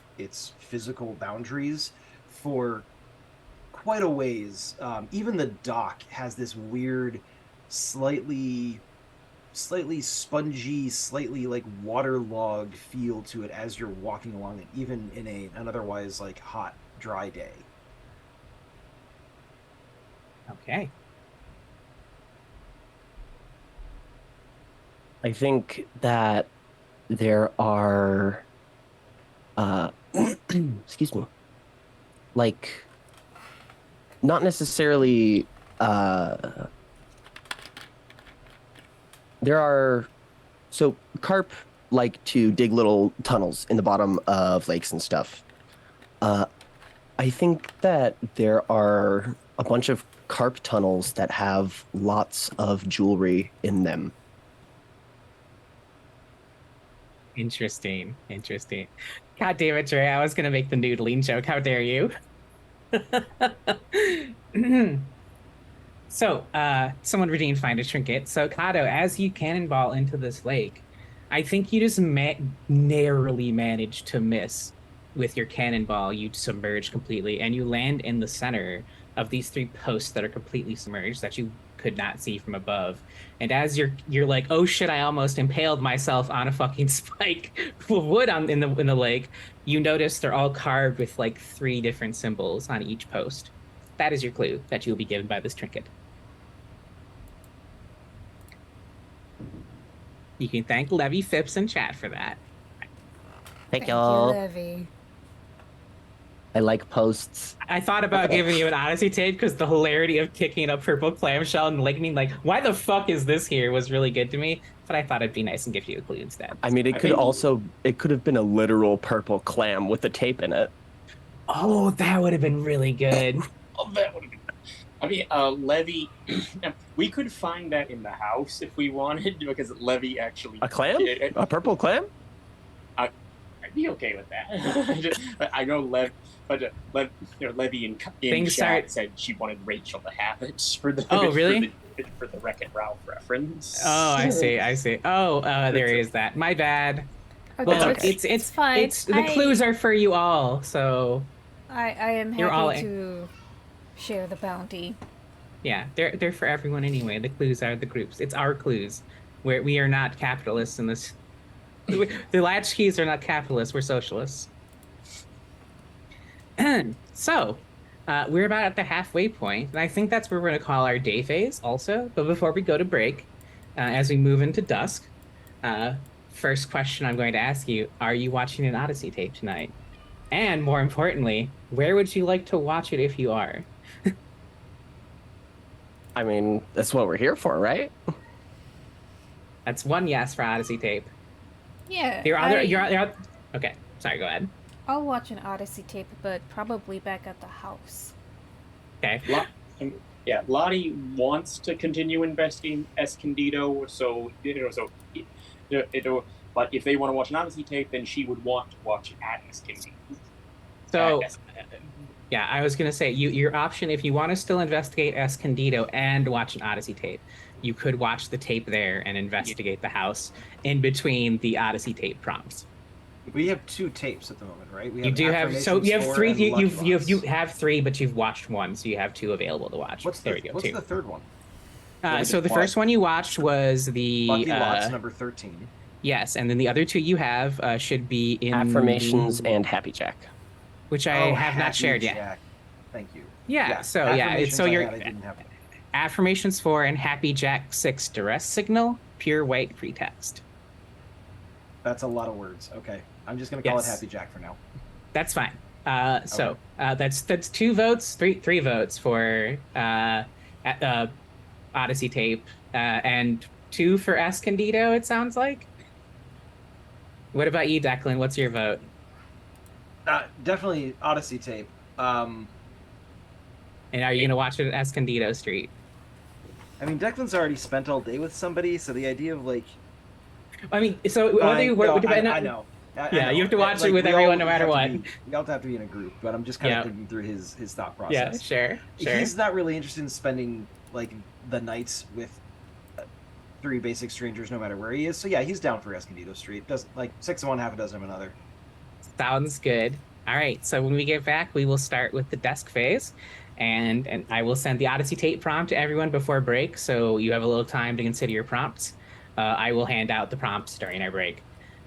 S4: physical boundaries for quite a ways. Even the dock has this weird, slightly spongy, slightly like waterlogged feel to it as you're walking along it, even in an otherwise like hot, dry day.
S1: Okay.
S5: I think that there are, excuse me, like, not necessarily, so carp like to dig little tunnels in the bottom of lakes and stuff. I think that there are a bunch of carp tunnels that have lots of jewelry in them.
S1: Interesting. God damn it, Trey. I was going to make the noodling joke. How dare you? So, someone redeemed Find a Trinket. So, Kato, as you cannonball into this lake, I think you just narrowly managed to miss with your cannonball. You submerge completely, and you land in the center of these three posts that are completely submerged that you could not see from above. And as you're like, oh shit, I almost impaled myself on a fucking spike of wood in the lake, you notice they're all carved with like 3 different symbols on each post. That is your clue that you'll be given by this trinket. You can thank Levy Phipps in chat for that.
S5: Thank
S3: You,
S5: y'all.
S3: Levy.
S5: I like posts.
S1: I thought about giving you an Odyssey tape because the hilarity of kicking a purple clamshell and like being like, why the fuck is this here was really good to me. But I thought it'd be nice and give you a clue instead.
S5: I mean, it could have been a literal purple clam with the tape in it.
S1: Oh, that would have been really good.
S2: Oh, that would have been. I mean, Levy, we could find that in the house if we wanted, because Levy actually...
S5: A clam? A purple clam?
S2: I'd be okay with that. I know Levy in chat said she wanted Rachel to have it for the for the Wreck-It Ralph reference.
S1: Oh, I see. Oh, there is that. My bad.
S3: Okay,
S1: Well,
S5: okay.
S1: it's
S3: fine.
S1: The clues are for you all, so
S3: I am
S1: You're all
S3: happy to share the bounty.
S1: yeah, they're for everyone anyway. The clues are the groups. It's our clues. We are not capitalists in this. The latchkeys are not capitalists. We're socialists. So, we're about at the halfway point, and I think that's where we're going to call our day phase also. But before we go to break, as we move into dusk, first question I'm going to ask you, are you watching an Odyssey tape tonight? And more importantly, where would you like to watch it if you are?
S5: I mean, that's what we're here for, right?
S1: That's one yes for Odyssey tape.
S3: Yeah.
S1: Okay, sorry, go ahead.
S3: I'll watch an Odyssey tape, but probably back at the house.
S1: Okay.
S2: Yeah, Lottie wants to continue investing Escondido, so but if they want to watch an Odyssey tape, then she would want to watch it at Escondido.
S1: So, yeah, I was gonna say your option if you want to still investigate Escondido and watch an Odyssey tape, you could watch the tape there and investigate the house in between the Odyssey tape prompts.
S4: We have 2 tapes at the moment, right? We
S1: You do have so you have
S4: Affirmations 4
S1: three.
S4: and
S1: You
S4: Lucky
S1: have 3, but you've watched 1, so you have 2 available to watch.
S4: What's
S1: There we go.
S4: what's
S1: 2.
S4: the third one?
S1: So the first one you watched was the
S4: Lucky Lots number 13.
S1: yes, and then the other 2 you have should be in
S5: Affirmations and Happy Jack.
S1: which I have not
S4: Happy
S1: shared yet.
S4: Jack. Thank you.
S1: Yeah, so
S4: Affirmations
S1: so
S4: I
S1: you're
S4: had, I didn't have them.
S1: Affirmations 4 and Happy Jack 6 duress signal, pure white pretext.
S4: That's a lot of words. Okay. I'm just going to call it
S1: Yes.
S4: Happy Jack for now.
S1: That's fine. That's 2 votes, three votes for Odyssey tape, and 2 for Escondido. It sounds like. What about you, Declan? What's your vote?
S4: Definitely Odyssey tape.
S1: And are you gonna watch it at Escondido Street?
S4: I mean, Declan's already spent all day with somebody, so the idea of like.
S1: I mean, so whether you
S4: I know.
S1: Yeah, you have to watch
S4: Like,
S1: it with
S4: we
S1: everyone
S4: all
S1: no matter
S4: have to
S1: what.
S4: we all have to be in a group, but I'm just kind
S1: Yeah.
S4: of thinking through his thought
S1: Yeah,
S4: process.
S1: sure.
S4: He's not really interested in spending like the nights with 3 basic strangers, no matter where he is. So yeah, he's down for Escondido Street. Doesn't like 6 of one, half a dozen of another.
S1: Sounds good. All right. So when we get back, we will start with the desk phase, and I will send the Odyssey tape prompt to everyone before break, so you have a little time to consider your prompts. I will hand out the prompts during our break.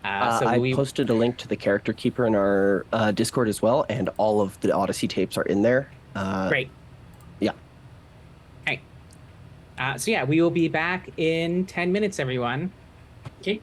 S5: I posted a link to the character keeper in our Discord as well, and all of the Odyssey tapes are in there.
S1: Great.
S5: Yeah.
S1: Okay. So yeah, we will be back in 10 minutes, everyone.
S2: Okay.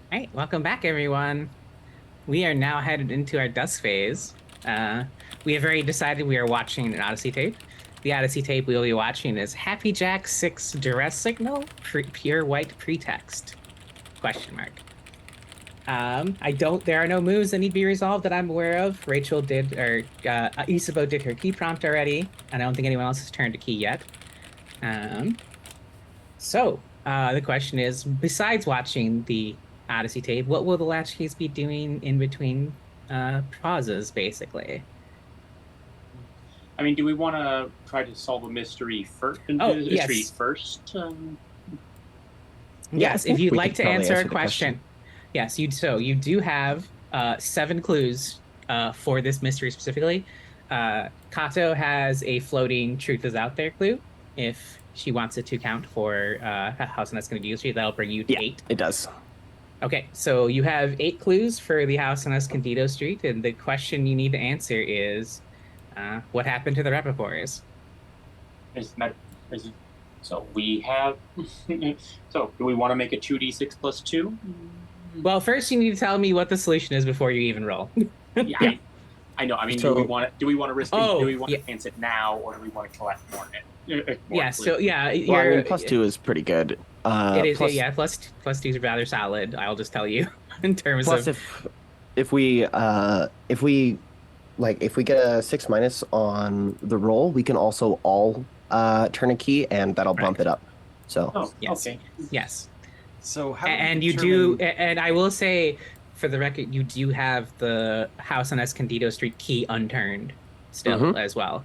S1: All right, welcome back, everyone. We are now headed into our dusk phase. We have already decided we are watching an Odyssey tape. The Odyssey tape we will be watching is Happy Jack 6 Duress Signal, Pure White Pretext? Question mark. There are no moves that need to be resolved that I'm aware of. Rachel did, or Isabeau did her key prompt already, and I don't think anyone else has turned a key yet. So the question is, besides watching the Odyssey tape, what will the Latchkeys be doing in between pauses, basically?
S2: I mean, do we want to try to solve a mystery first?
S1: Yes.
S2: First.
S1: Yes,
S5: I
S1: if
S5: think
S1: you'd
S5: we
S1: like
S5: could
S1: to
S5: probably
S1: answer a
S5: the
S1: question. Yes, you do have 7 clues for this mystery specifically. Kato has a floating truth is out there clue. If she wants it to count for House and that's going to use, that'll bring you to
S5: Yeah,
S1: 8.
S5: it does.
S1: Okay, so you have 8 clues for the house on Escondido Street, and the question you need to answer is, what happened to the Rappaports?
S2: So we have. So do we want to make a 2d6 plus 2?
S1: Well, first you need to tell me what the solution is before you even roll.
S2: Yeah, I know. I mean,
S5: So-
S2: do we want to risk?
S1: Oh,
S2: do we want
S1: yeah.
S2: to chance it now, or do we want to collect more?
S1: Yeah, so yeah,
S5: Well, I mean, +2 is pretty good.
S1: It is,
S5: plus,
S1: yeah. Plus 2 is rather solid. I'll just tell you in terms
S5: plus
S1: of.
S5: if we get a 6 minus on the roll, we can also all turn a key, and that'll bump it up. So
S2: Oh,
S1: Yes.
S2: okay.
S1: Yes,
S4: So how do we
S1: and you
S4: determine-
S1: do, and I will say, for the record, you do have the house on Escondido Street key unturned still as well.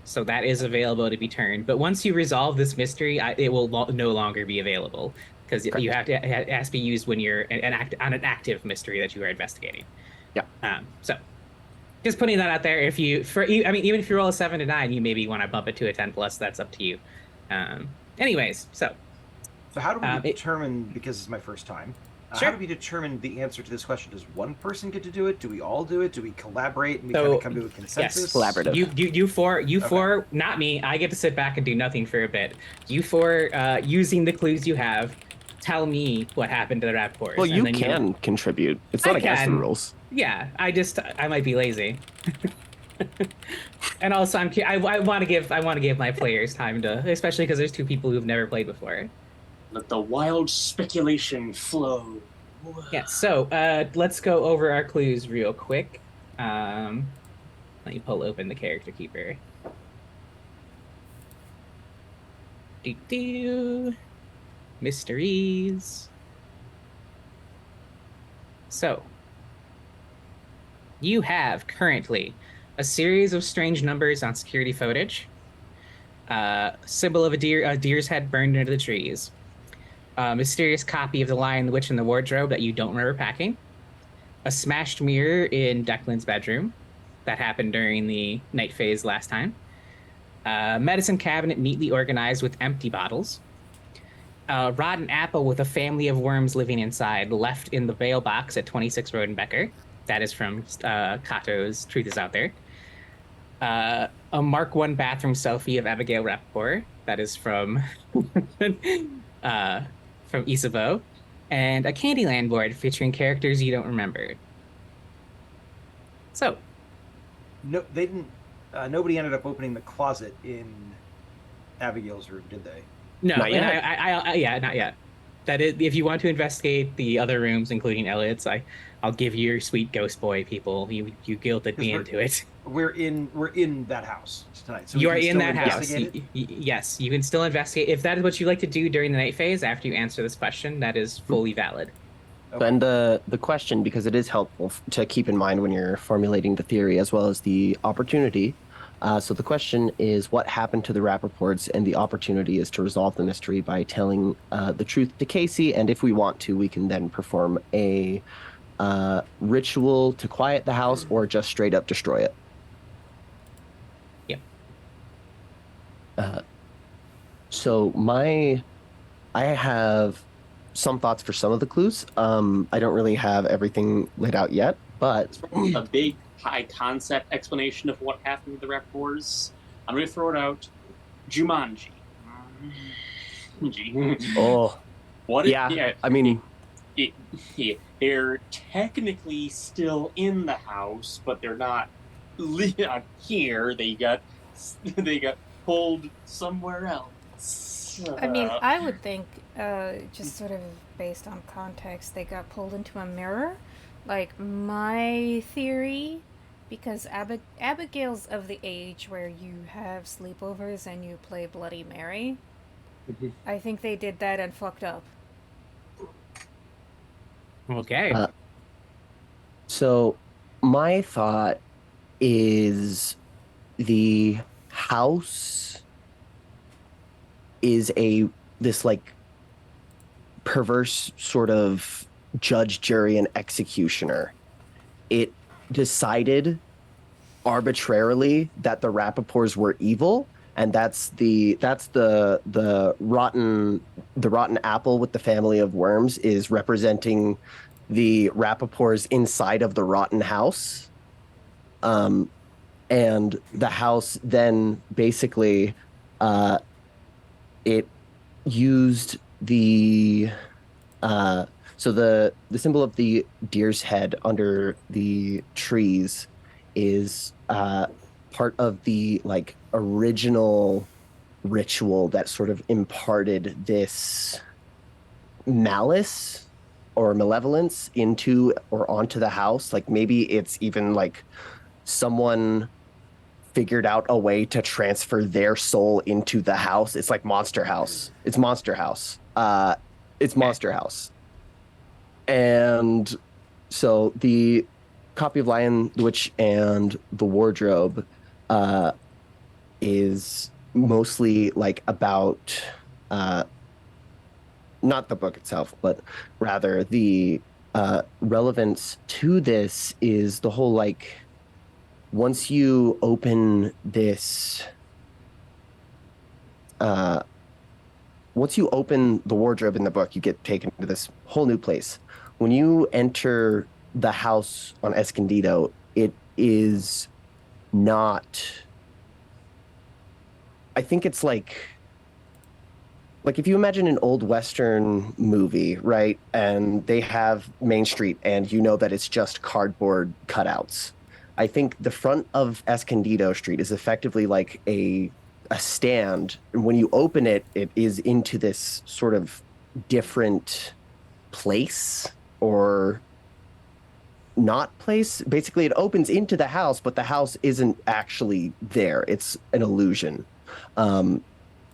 S1: So that is available to be turned. But once you resolve this mystery, it will no longer be available because you have to, it has to be used when you're on an active mystery that you are investigating.
S5: Yeah.
S1: So just putting that out there. Even if you roll a 7 to 9, you maybe want to bump it to a 10 plus. That's up to you. Anyways, so
S4: how do we determine? Because it's my first time.
S1: Sure.
S4: How do we determine the answer to this question? Does one person get to do it? Do we all do it? Do we collaborate and we kind of come to a consensus?
S1: Yes,
S5: collaborative.
S1: You four, not me. I get to sit back and do nothing for a bit. You four, using the clues you have, tell me what happened to the Raptors.
S5: Well, you can contribute. It's not against the rules.
S1: Yeah, I might be lazy. And also, I want to give my players time to, especially because there's 2 people who've never played before.
S2: Let the wild speculation flow.
S1: Yeah, so let's go over our clues real quick. Let me pull open the character keeper. Mysteries. So, you have currently a series of strange numbers on security footage, symbol of a deer's head burned into the trees, a mysterious copy of The Lion, the Witch, and the Wardrobe that you don't remember packing, a smashed mirror in Declan's bedroom that happened during the night phase last time, a medicine cabinet neatly organized with empty bottles, a rotten apple with a family of worms living inside left in the bail box at 26 Rodenbecker. That is from Kato's Truth is Out There. A Mark I bathroom selfie of Abigail Rappaport. That is from Isabeau. And a Candyland board featuring characters you don't remember. So.
S4: No, they didn't. Nobody ended up opening the closet in Abigail's room, did they?
S1: No,
S5: not yet.
S1: Yeah, not yet. That is, if you want to investigate the other rooms, including Elliot's, I'll give you your sweet ghost boy people. You guilted me into it.
S4: We're in that house tonight. So
S1: you are in that house. Yes, you can still investigate. If that is what you like to do during the night phase after you answer this question, that is fully valid.
S4: Okay.
S5: And the question, because it is helpful to keep in mind when you're formulating the theory as well as the opportunity. So the question is, what happened to the Rappaports? And the opportunity is to resolve the mystery by telling the truth to Casey. And if we want to, we can then perform a ritual to quiet the house or just straight up destroy it.
S1: Yep.
S5: So I have some thoughts for some of the clues. I don't really have everything laid out yet, but
S2: a big high concept explanation of what happened to the Raptors. I'm going to throw it out. Jumanji.
S5: oh,
S2: What?
S5: yeah. I mean,
S2: they're technically still in the house, but they're not here. They got pulled somewhere else.
S3: I mean, I would think, just sort of based on context, they got pulled into a mirror. Like, my theory, because Abigail's of the age where you have sleepovers and you play Bloody Mary. I think they did that and fucked up.
S1: Okay.
S5: So, my thought is the house is this like perverse sort of judge, jury, and executioner. It decided arbitrarily that the Rappaports were evil, and that's the rotten apple with the family of worms is representing the Rappaports inside of the rotten house. And the house then basically it used the so the symbol of the deer's head under the trees is part of the like original ritual that sort of imparted this malice or malevolence into or onto the house. Like maybe it's even like someone figured out a way to transfer their soul into the house. It's like Monster House. It's Monster House. It's Monster House. And so the copy of Lion, the Witch, and the Wardrobe is mostly like about not the book itself, but rather the relevance to this is the whole like once you open this once you open the wardrobe in the book, you get taken to this whole new place. When you enter the house on Escondido, it is not, I think it's like if you imagine an old Western movie, right? And they have Main Street and you know that it's just cardboard cutouts. I think the front of Escondido Street is effectively like a stand. And when you open it, it is into this sort of different place or not place. Basically, it opens into the house, but the house isn't actually there. It's an illusion.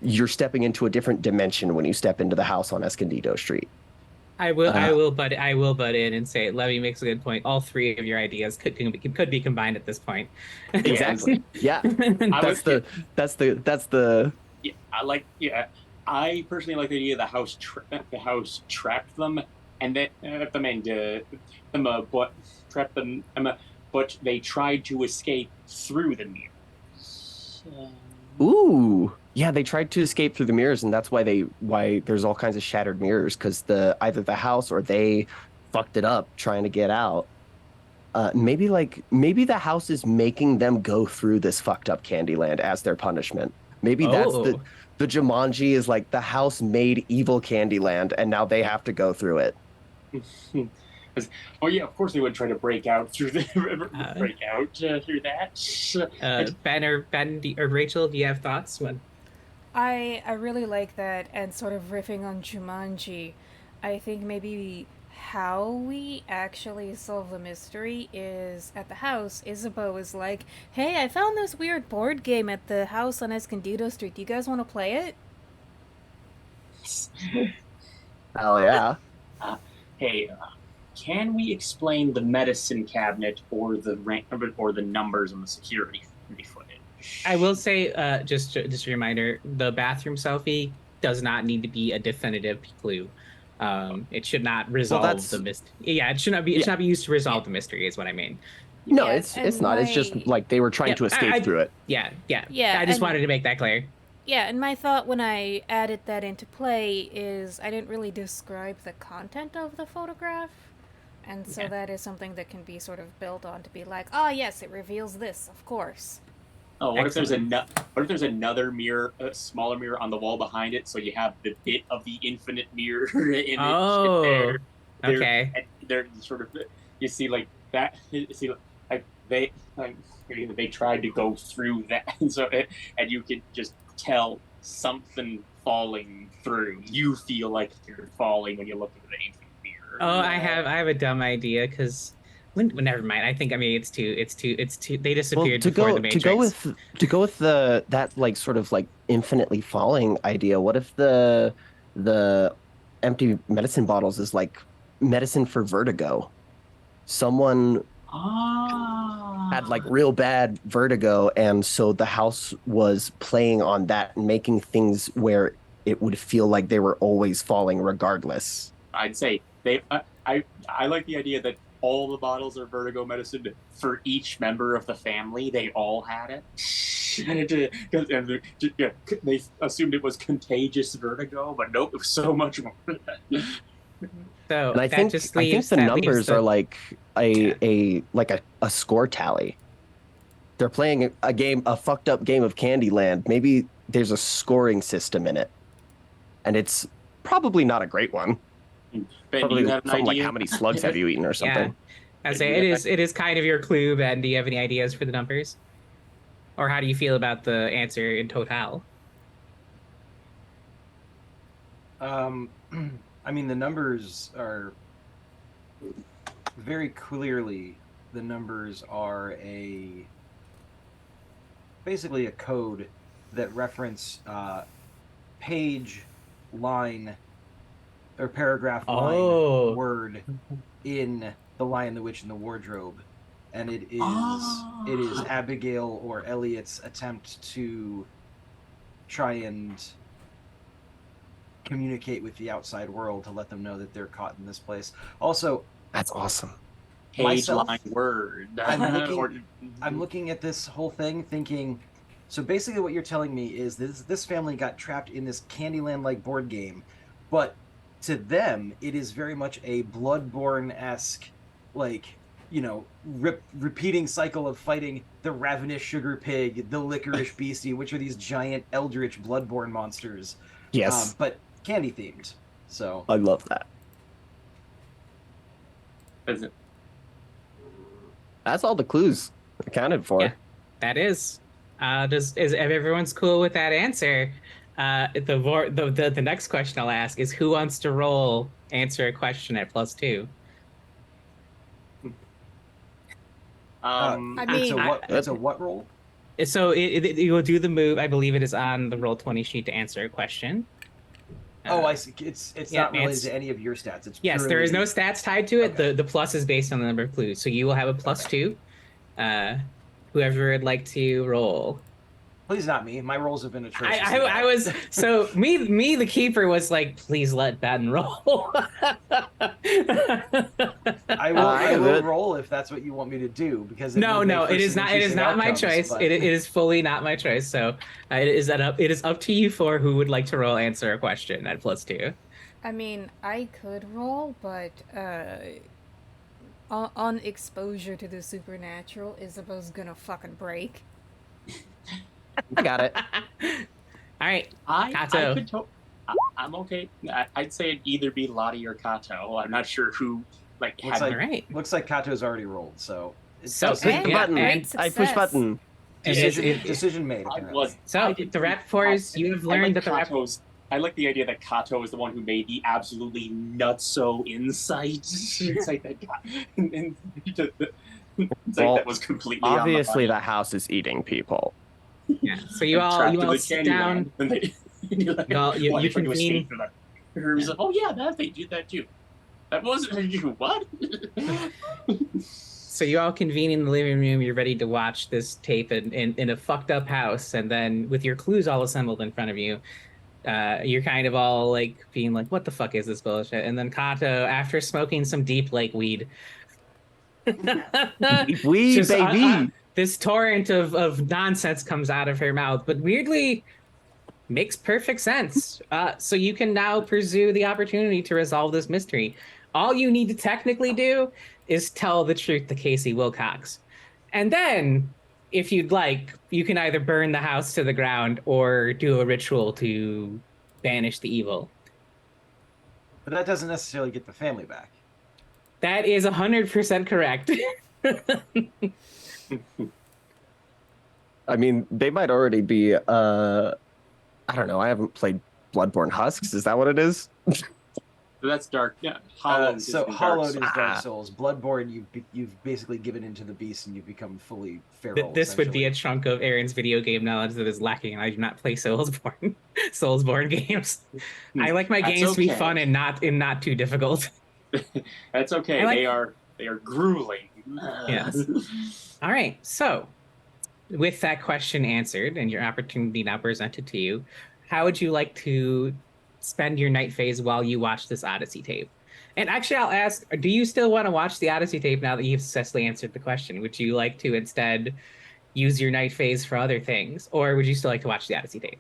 S5: You're stepping into a different dimension when you step into the house on Escondido Street.
S1: I will butt in and say Levy makes a good point. All three of your ideas could be combined at this point.
S5: Exactly. Yeah. That's the.
S2: Yeah, I personally like the idea the house trapped them, and then trapped them, but they tried to escape through the mirrors.
S5: Ooh. Yeah, they tried to escape through the mirrors, and that's why there's all kinds of shattered mirrors, because either the house or they fucked it up trying to get out. Maybe the house is making them go through this fucked up Candyland as their punishment. Maybe that's the Jumanji is like the house made evil Candyland, and now they have to go through it.
S2: Oh yeah, of course they would try to break out through that.
S1: Ben or Rachel, do you have thoughts?
S3: I really like that, and sort of riffing on Jumanji, I think maybe how we actually solve the mystery is at the house, Isabeau is like, hey, I found this weird board game at the house on Escondido Street. Do you guys want to play it?
S5: Hell yeah.
S2: Hey, can we explain the medicine cabinet or the numbers on the security footage?
S1: I will say, just a reminder, the bathroom selfie does not need to be a definitive clue. It should not resolve the mystery. Yeah, it should not be. It should not be used to resolve the mystery. Is what I mean.
S5: No, it's not. It's just like they were trying to escape through it.
S1: Yeah. I just wanted to make that clear.
S3: Yeah, and my thought when I added that into play is I didn't really describe the content of the photograph. And so that is something that can be sort of built on to be like, yes, it reveals this, of course.
S2: Oh, what if there's another mirror, a smaller mirror on the wall behind it, so you have the bit of the infinite mirror image there?
S1: Okay.
S2: they're sort of, you see like that, you see like they tried to go through that, and and you can just tell something falling through. You feel like you're falling when you look into the ancient mirror.
S1: Oh, I have a dumb idea because well, never mind. I mean it's too. They
S5: Well,
S1: disappeared before the Matrix.
S5: to go with the that like sort of like infinitely falling idea. What if the empty medicine bottles is like medicine for vertigo? Someone had like real bad vertigo, and so the house was playing on that and making things where it would feel like they were always falling regardless.
S2: I'd say I like the idea that all the bottles are vertigo medicine for each member of the family. They all had it. Yeah, they assumed it was contagious vertigo, but nope, it was so much more than that.
S1: So
S5: And
S1: that just leaves
S5: the
S1: that leaves
S5: numbers
S1: the-
S5: are like a score tally. They're playing a fucked up game of Candyland. Maybe there's a scoring system in it, and it's probably not a great one.
S2: Ben, do
S5: Probably
S2: you have an
S5: something like
S2: idea?
S5: how many slugs have you eaten or something.
S1: I say it is kind of your clue, Ben. Do you have any ideas for the numbers? Or how do you feel about the answer in total?
S4: I mean, the numbers are very clearly, the numbers are basically a code that reference page, line, or paragraph,
S1: Oh.
S4: line, word in The Lion, the Witch, and the Wardrobe. And it is Abigail or Elliot's attempt to try and communicate with the outside world to let them know that they're caught in this place. Also,
S5: That's awesome.
S2: Page,
S4: myself,
S2: line, word.
S4: I'm looking at this whole thing thinking, so basically what you're telling me is this family got trapped in this Candyland-like board game, but to them, it is very much a Bloodborne-esque, like, you know, repeating cycle of fighting the ravenous sugar pig, the licorice beastie, which are these giant eldritch Bloodborne monsters.
S5: Yes,
S4: But candy themed. So
S5: I love that.
S2: Is it?
S5: That's all the clues accounted for.
S1: Yeah. That is. Is if everyone's cool with that answer? The next question I'll ask is who wants to roll answer a question at +2?
S3: I mean,
S4: it's a what roll?
S1: So you will do the move. I believe it is on the roll 20 sheet to answer a question.
S4: Oh, I see. It's
S1: yeah,
S4: not related
S1: it's-
S4: to any of your stats. It's
S1: Yes, there is no
S4: purely-
S1: stats tied to it.
S4: Okay.
S1: The plus is based on the number of clues. So you will have a +2. Whoever would like to roll.
S4: Please not me. My rolls have been atrocious.
S1: I was so me the keeper was like, please let Ben roll.
S4: I will roll if that's what you want me to do because
S1: No,
S4: would make
S1: it
S4: for
S1: is
S4: some
S1: not. It is
S4: interesting
S1: not my
S4: outcomes,
S1: choice.
S4: but-
S1: It is fully not my choice. So it is up to you for who would like to roll answer a question at +2.
S3: I mean, I could roll, but on exposure to the supernatural, Isabeau's gonna fucking break.
S5: I got it.
S1: All right.
S2: I
S1: Kato.
S2: could I'm okay. I'd say it'd either be Lottie or Kato. I'm not sure who
S4: Looks
S2: had
S1: All
S4: like-
S1: right.
S4: Looks like Kato's already rolled, so
S1: So-
S5: Push the
S1: yeah,
S5: button.
S1: and
S5: I push
S3: success.
S5: button.
S4: decision made.
S2: I
S4: Apparently.
S2: was.
S1: So
S2: I did-
S1: the Raptors, you have learned that the Raptors.
S2: Kato's. I like the idea that Kato is the one who made the absolutely nutso insight that got, and
S5: Well,
S2: that was completely on the
S5: Obviously,
S2: money.
S5: the house is eating people.
S1: Yeah. So you all
S2: Trapped in the
S1: sit
S2: Candyland,
S1: down.
S2: and they, you're like,
S1: You all- you-
S2: "Why
S1: you
S2: did you
S1: convene-
S2: escape from that?" He was like, "Oh yeah, that they did that too. That wasn't you. What?"
S1: So you all convene in the living room. You're ready to watch this tape in a fucked up house, and then with your clues all assembled in front of you, you're kind of all like being like, "What the fuck is this bullshit?" And then Kato, after smoking some deep lake weed,
S5: Weed,
S1: Just,
S5: baby.
S1: this torrent of nonsense comes out of her mouth, but weirdly makes perfect sense. So you can now pursue the opportunity to resolve this mystery. All you need to technically do is tell the truth to Casey Wilcox. And then, if you'd like, you can either burn the house to the ground or do a ritual to banish the evil.
S4: But that doesn't necessarily get the family back.
S1: That is 100% correct.
S5: I mean, they might already be. I don't know. I haven't played Bloodborne Husks. Is that what it is?
S2: So that's dark. Yeah, Hollowed.
S4: So
S2: is Dark
S4: Hollowed is
S2: Souls.
S4: Dark Souls. Bloodborne, you've basically given into the beast and you've become fully feral.
S1: This would be a
S4: essentially.
S1: chunk of Aaron's video game knowledge that is lacking, and I do not play Soulsborne games. I like my
S2: That's
S1: games to be
S2: okay.
S1: fun and not too difficult.
S2: That's okay.
S1: I like-
S2: They are grueling.
S1: Yes. All right. So, with that question answered and your opportunity now presented to you, how would you like to spend your night phase while you watch this Odyssey tape? And actually, I'll ask: do you still want to watch the Odyssey tape now that you've successfully answered the question? Would you like to instead use your night phase for other things, or would you still like to watch the Odyssey tape?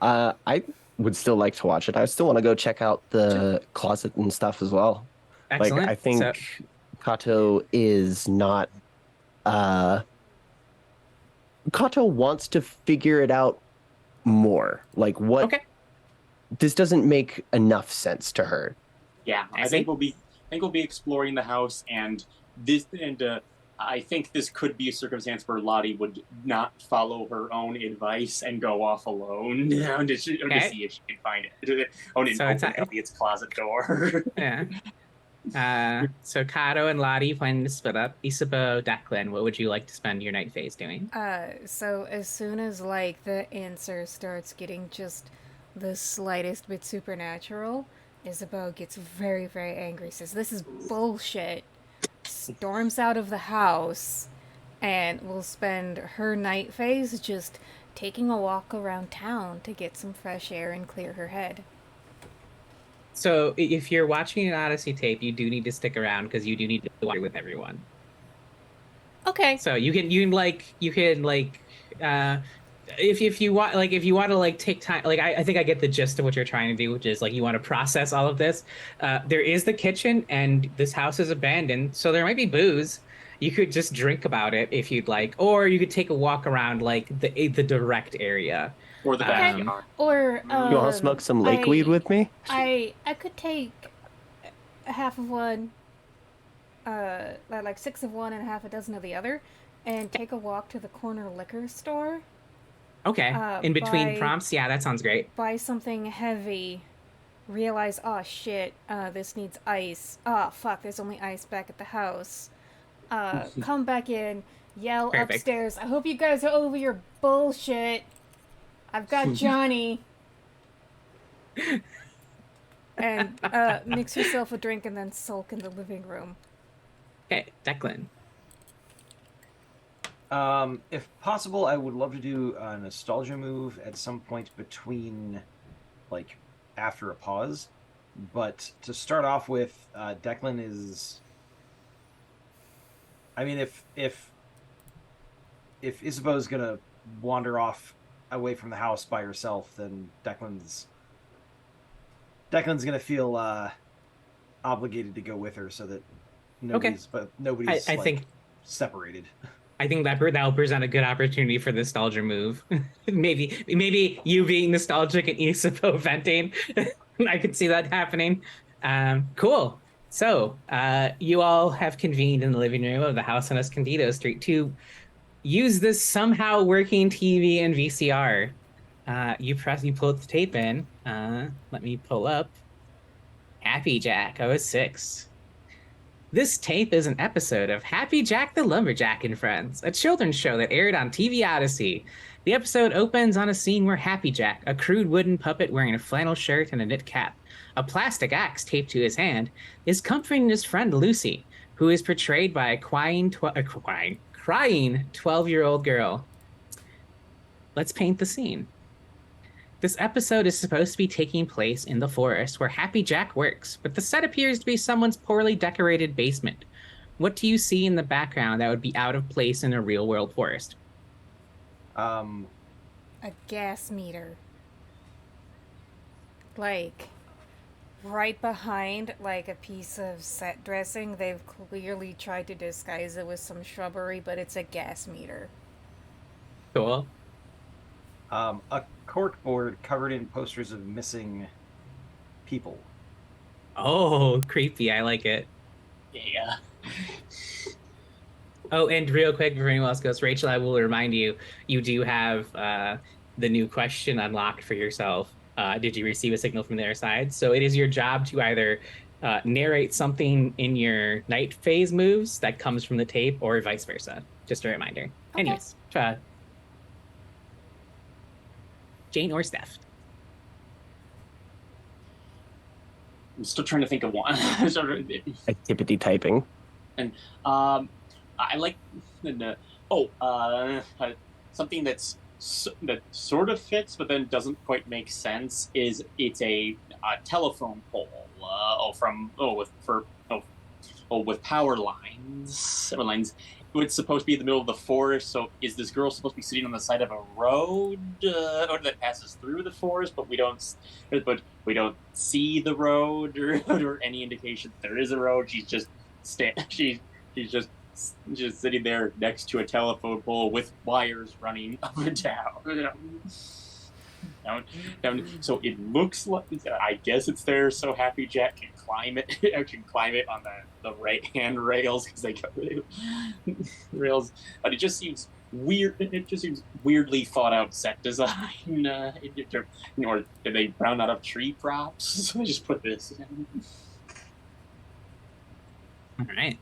S5: I would still like to watch it. I still want to go check out the closet and stuff as well.
S1: Excellent.
S5: Like, I think
S1: So-
S5: Kato is not. Kato wants to figure it out more. Like, what?
S1: Okay.
S5: This doesn't make enough sense to her.
S2: Yeah,
S1: I
S2: I
S1: see.
S2: think we'll be exploring the house, and I think this could be a circumstance where Lottie would not follow her own advice and go off alone to see if she can find it. Oh, and
S1: So it's
S2: open
S1: not-
S2: Elliot's closet door.
S1: Yeah. So Kato and Lottie planning to split up. Isabeau, Declan, what would you like to spend your night phase doing?
S3: So as soon as like the answer starts getting just the slightest bit supernatural, Isabeau gets very, very angry, says, "This is bullshit," storms out of the house, and will spend her night phase just taking a walk around town to get some fresh air and clear her head.
S1: So if you're watching an Odyssey tape, you do need to stick around because you do need to watch it with everyone.
S3: Okay.
S1: So you can if you want to like take time, like I think I get the gist of what you're trying to do, which is like you want to process all of this. There is the kitchen and this house is abandoned, so there might be booze. You could just drink about it if you'd like, or you could take a walk around like the direct area.
S2: Or the
S1: Okay.
S2: backyard.
S3: Or
S5: You want to smoke some lake weed with me?
S3: I could take a half of one, like 6 of one and half a dozen of the other, and take a walk to the corner liquor store,
S1: Okay. In between
S3: by-
S1: prompts, yeah, that sounds great.
S3: buy something heavy, realize, oh shit, this needs ice. Oh fuck, there's only ice back at the house. Come back in, yell
S1: Perfect.
S3: upstairs, "I hope you guys are over your bullshit. I've got Johnny." And mix yourself a drink and then sulk in the living room.
S1: Okay, Declan.
S4: If possible, I would love to do a nostalgia move at some point between, like, after a pause. But to start off with, Declan is. I mean, if Isabeau's gonna wander off away from the house by herself, then Declan's gonna feel obligated to go with her, so that nobody's
S1: I
S4: like,
S1: think
S4: separated.
S1: I think that'll present a good opportunity for the nostalgia move. maybe you being nostalgic and Isabeau venting. I could see that happening. Cool. So you all have convened in the living room of the house on Escondido Street to use this somehow working TV and VCR. You pull the tape in. Let me pull up Happy Jack 06. This tape is an episode of Happy Jack the Lumberjack and Friends, a children's show that aired on TV Odyssey. The episode opens on a scene where Happy Jack, a crude wooden puppet wearing a flannel shirt and a knit cap, a plastic axe taped to his hand, is comforting his friend Lucy, who is portrayed by a crying 12-year-old girl. Let's paint the scene. This episode is supposed to be taking place in the forest where Happy Jack works, but the set appears to be someone's poorly decorated basement. What do you see in the background that would be out of place in a real-world forest?
S3: A gas meter. Like, right behind, like, a piece of set dressing. They've clearly tried to disguise it with some shrubbery, but it's a gas meter.
S1: Cool.
S4: A corkboard covered in posters of missing people.
S1: Oh, creepy. I like it.
S2: Yeah.
S1: Oh, and real quick before anyone else goes, Rachel, I will remind you, you do have the new question unlocked for yourself. Did you receive a signal from the other side? So it is your job to either narrate something in your night phase moves that comes from the tape or vice versa. Just a reminder.
S3: Okay.
S1: Anyways, Jane or Steph?
S2: I'm still trying to think of one.
S5: Activity typing.
S2: I like something that sort of fits but then doesn't quite make sense is it's a telephone pole with power lines. It's supposed to be in the middle of the forest, so is this girl supposed to be sitting on the side of a road or that passes through the forest, but we don't see the road or any indication that there is a road? She's just she's just sitting there next to a telephone pole with wires running up and down. So it looks like, I guess it's there so Happy Jack can climb it. Can climb it on the right hand rails because they go rails. But it just seems weird. It just seems weirdly thought out set design. Or did they round out of tree props? So they just put this in.
S1: All right.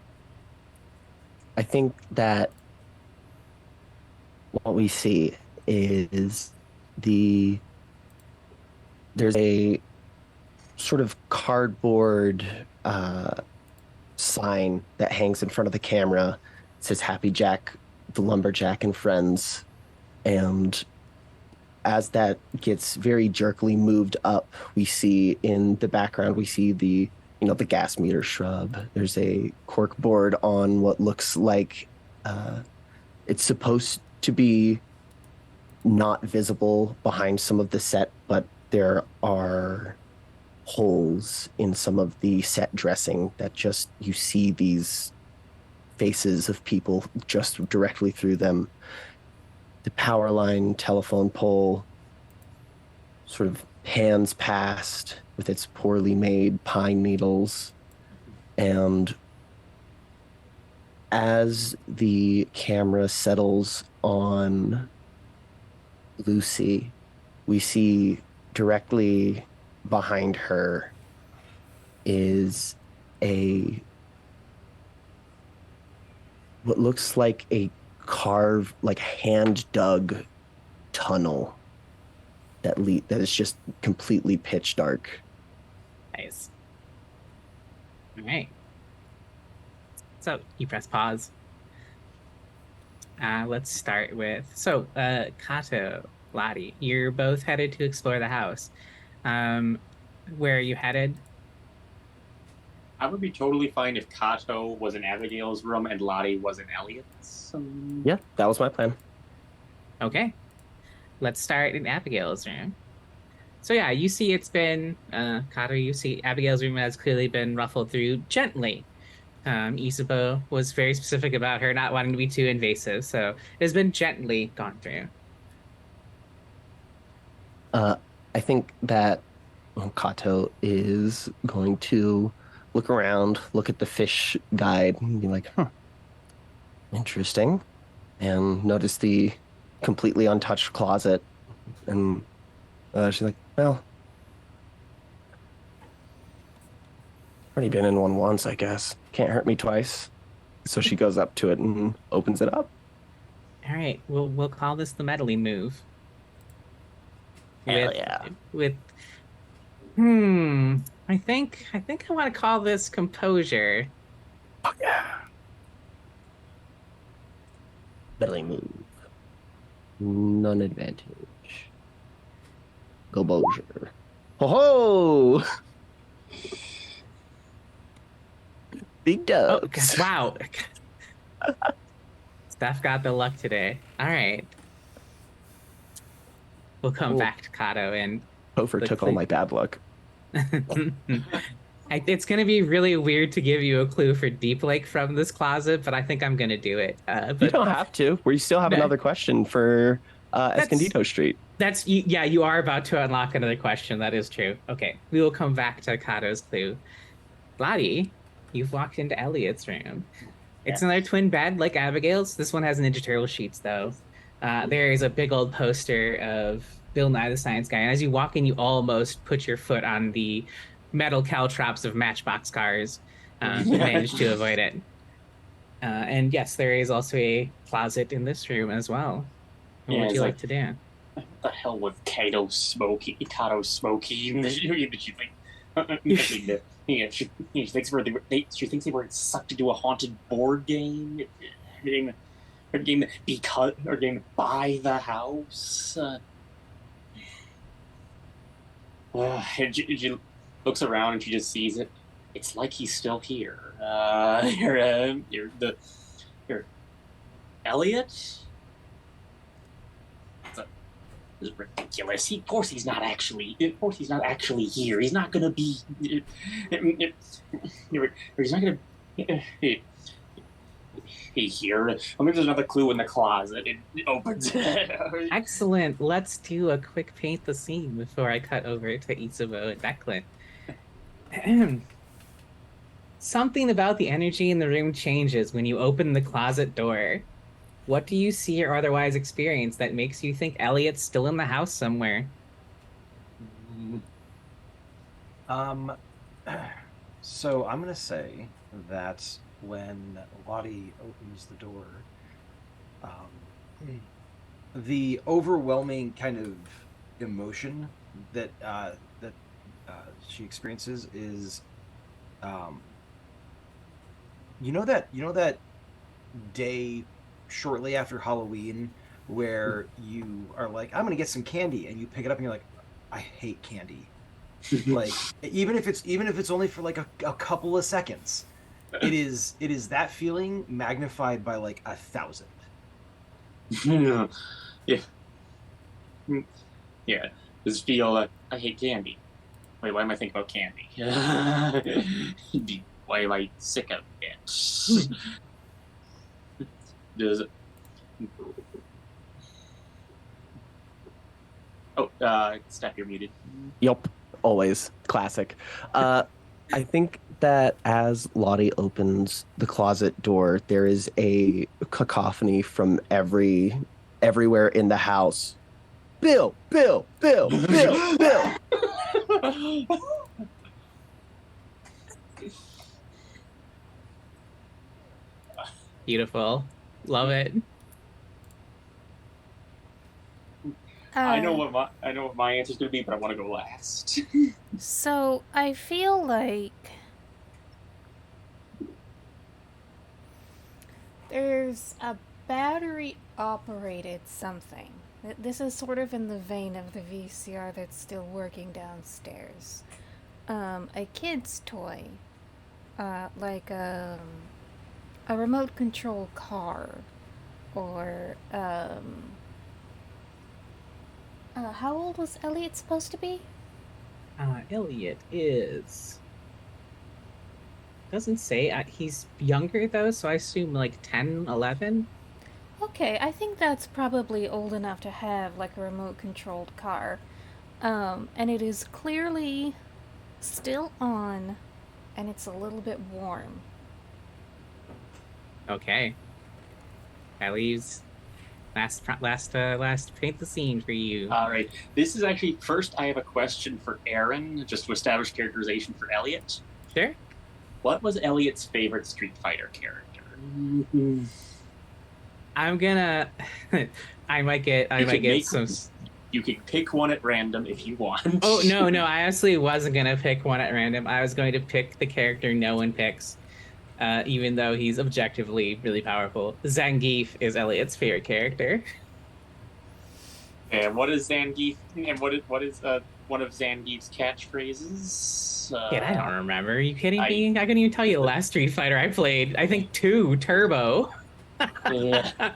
S5: I think that what we see is there's a sort of cardboard sign that hangs in front of the camera. It says Happy Jack, the Lumberjack and Friends. And as that gets very jerkily moved up, we see in the background, we see the gas meter shrub. There's a cork board on what looks like it's supposed to be not visible behind some of the set, but there are holes in some of the set dressing that just you see these faces of people just directly through them. The power line telephone pole sort of pans past with its poorly made pine needles, and as the camera settles on Lucy, we see directly behind her is what looks like a hand dug tunnel that is just completely pitch dark.
S1: Nice. All right. So you press pause. Let's start with Kato, Lottie. You're both headed to explore the house. Where are you headed?
S2: I would be totally fine if Kato was in Abigail's room and Lottie was in Elliot's.
S5: Yeah, that was my plan.
S1: Okay. Let's start in Abigail's room. So yeah, you see it's been, Kato, you see Abigail's room has clearly been ruffled through gently. Isabeau was very specific about her not wanting to be too invasive, so it has been gently gone through.
S5: I think that Kato is going to look around, look at the fish guide, and be like, interesting. And notice the completely untouched closet. And she's like, well, already been in one once, I guess. Can't hurt me twice. So she goes up to it and opens it up.
S1: All right, we'll call this the meddling move.
S5: Hell yeah.
S1: I think I want to call this composure.
S5: Oh yeah. Meddling move. None advantage. Composure. Ho ho! Big dogs.
S1: Oh, wow. Steph got the luck today. All right. We'll come back to Kato and
S5: Hofer took all my bad luck.
S1: it's going to be really weird to give you a clue for Deep Lake from this closet, but I think I'm going to do it. But
S5: you don't have to. We still have another question for Escondido Street.
S1: You are about to unlock another question. That is true. Okay, we will come back to Kato's clue. Lottie, you've walked into Elliot's room. It's
S2: Yeah.
S1: another twin bed like Abigail's. This one has Ninja Turtle sheets, though. There is a big old poster of Bill Nye the Science Guy, and as you walk in, you almost put your foot on the metal caltrops of Matchbox cars, but managed to avoid it. And yes, there is also a closet in this room as well. What
S2: Yeah,
S1: would
S2: it's
S1: you
S2: like-
S1: like to do?
S2: What the hell with Kato Smokey? Did you think? Yeah, she thinks she thinks they were sucked into a haunted board game. Game because or game buy the house. And she looks around and she just sees it. It's like he's still here. You're Elliot. This is ridiculous. Of course he's not actually here. He's not gonna be. He's not gonna. He's here. Maybe there's another clue in the closet. It opens.
S1: Excellent. Let's do a quick paint the scene before I cut over to Itsubo and Becklin. Something about the energy in the room changes when you open the closet door. What do you see or otherwise experience that makes you think Elliot's still in the house somewhere?
S4: So I'm gonna say that when Lottie opens the door, the overwhelming kind of emotion that she experiences is, you know that day shortly after Halloween where you are like, I'm gonna get some candy, and you pick it up and you're like, I hate candy. Like even if it's only for like a couple of seconds, it is that feeling magnified by like 1,000.
S2: Yeah. Just feel I hate candy. Wait, why am I thinking about candy? Why am I sick of it? Does it? Oh, Steph, you're muted.
S5: Yup, always classic. I think that as Lottie opens the closet door, there is a cacophony from everywhere in the house. Bill, Bill, Bill, Bill, Bill.
S1: Beautiful. Love it.
S2: I know what my answer's gonna be, but I want to go last.
S3: So I feel like there's a battery operated something. This is sort of in the vein of the VCR that's still working downstairs. A kid's toy, like a remote control car, or how old was Elliot supposed to be?
S1: Elliot is. Doesn't say. He's younger, though, so I assume like 10, 11.
S3: Okay, I think that's probably old enough to have like a remote controlled car. And it is clearly still on, and it's a little bit warm.
S1: Okay. That leaves last paint the scene for you.
S2: All right. This is actually first. I have a question for Aaron, just to establish characterization for Elliot.
S1: Sure.
S2: What was Elliot's favorite Street Fighter character?
S1: I'm gonna. I might get some.
S2: You can pick one at random if you want.
S1: Oh no! I actually wasn't gonna pick one at random. I was going to pick the character no one picks, even though he's objectively really powerful. Zangief is Elliot's favorite character.
S2: And what is Zangief? And what is one of Zangief's catchphrases?
S1: Kid, I don't remember. Are you kidding me? I couldn't even tell you the last Street Fighter I played. I think 2, Turbo.
S2: Yeah.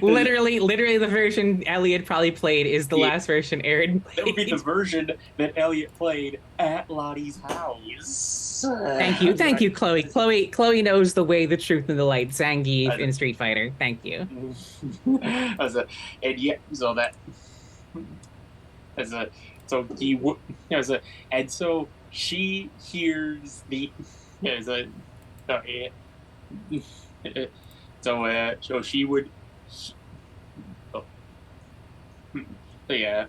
S1: literally the version Elliot probably played is the last version Aaron played.
S2: That would be the version that Elliot played at Lottie's house.
S1: Thank you, Chloe. Chloe knows the way, the truth, and the light. Zangief in Street Fighter. Thank you.
S2: And so she hears the yeah, so, yeah. So she would, oh, so yeah,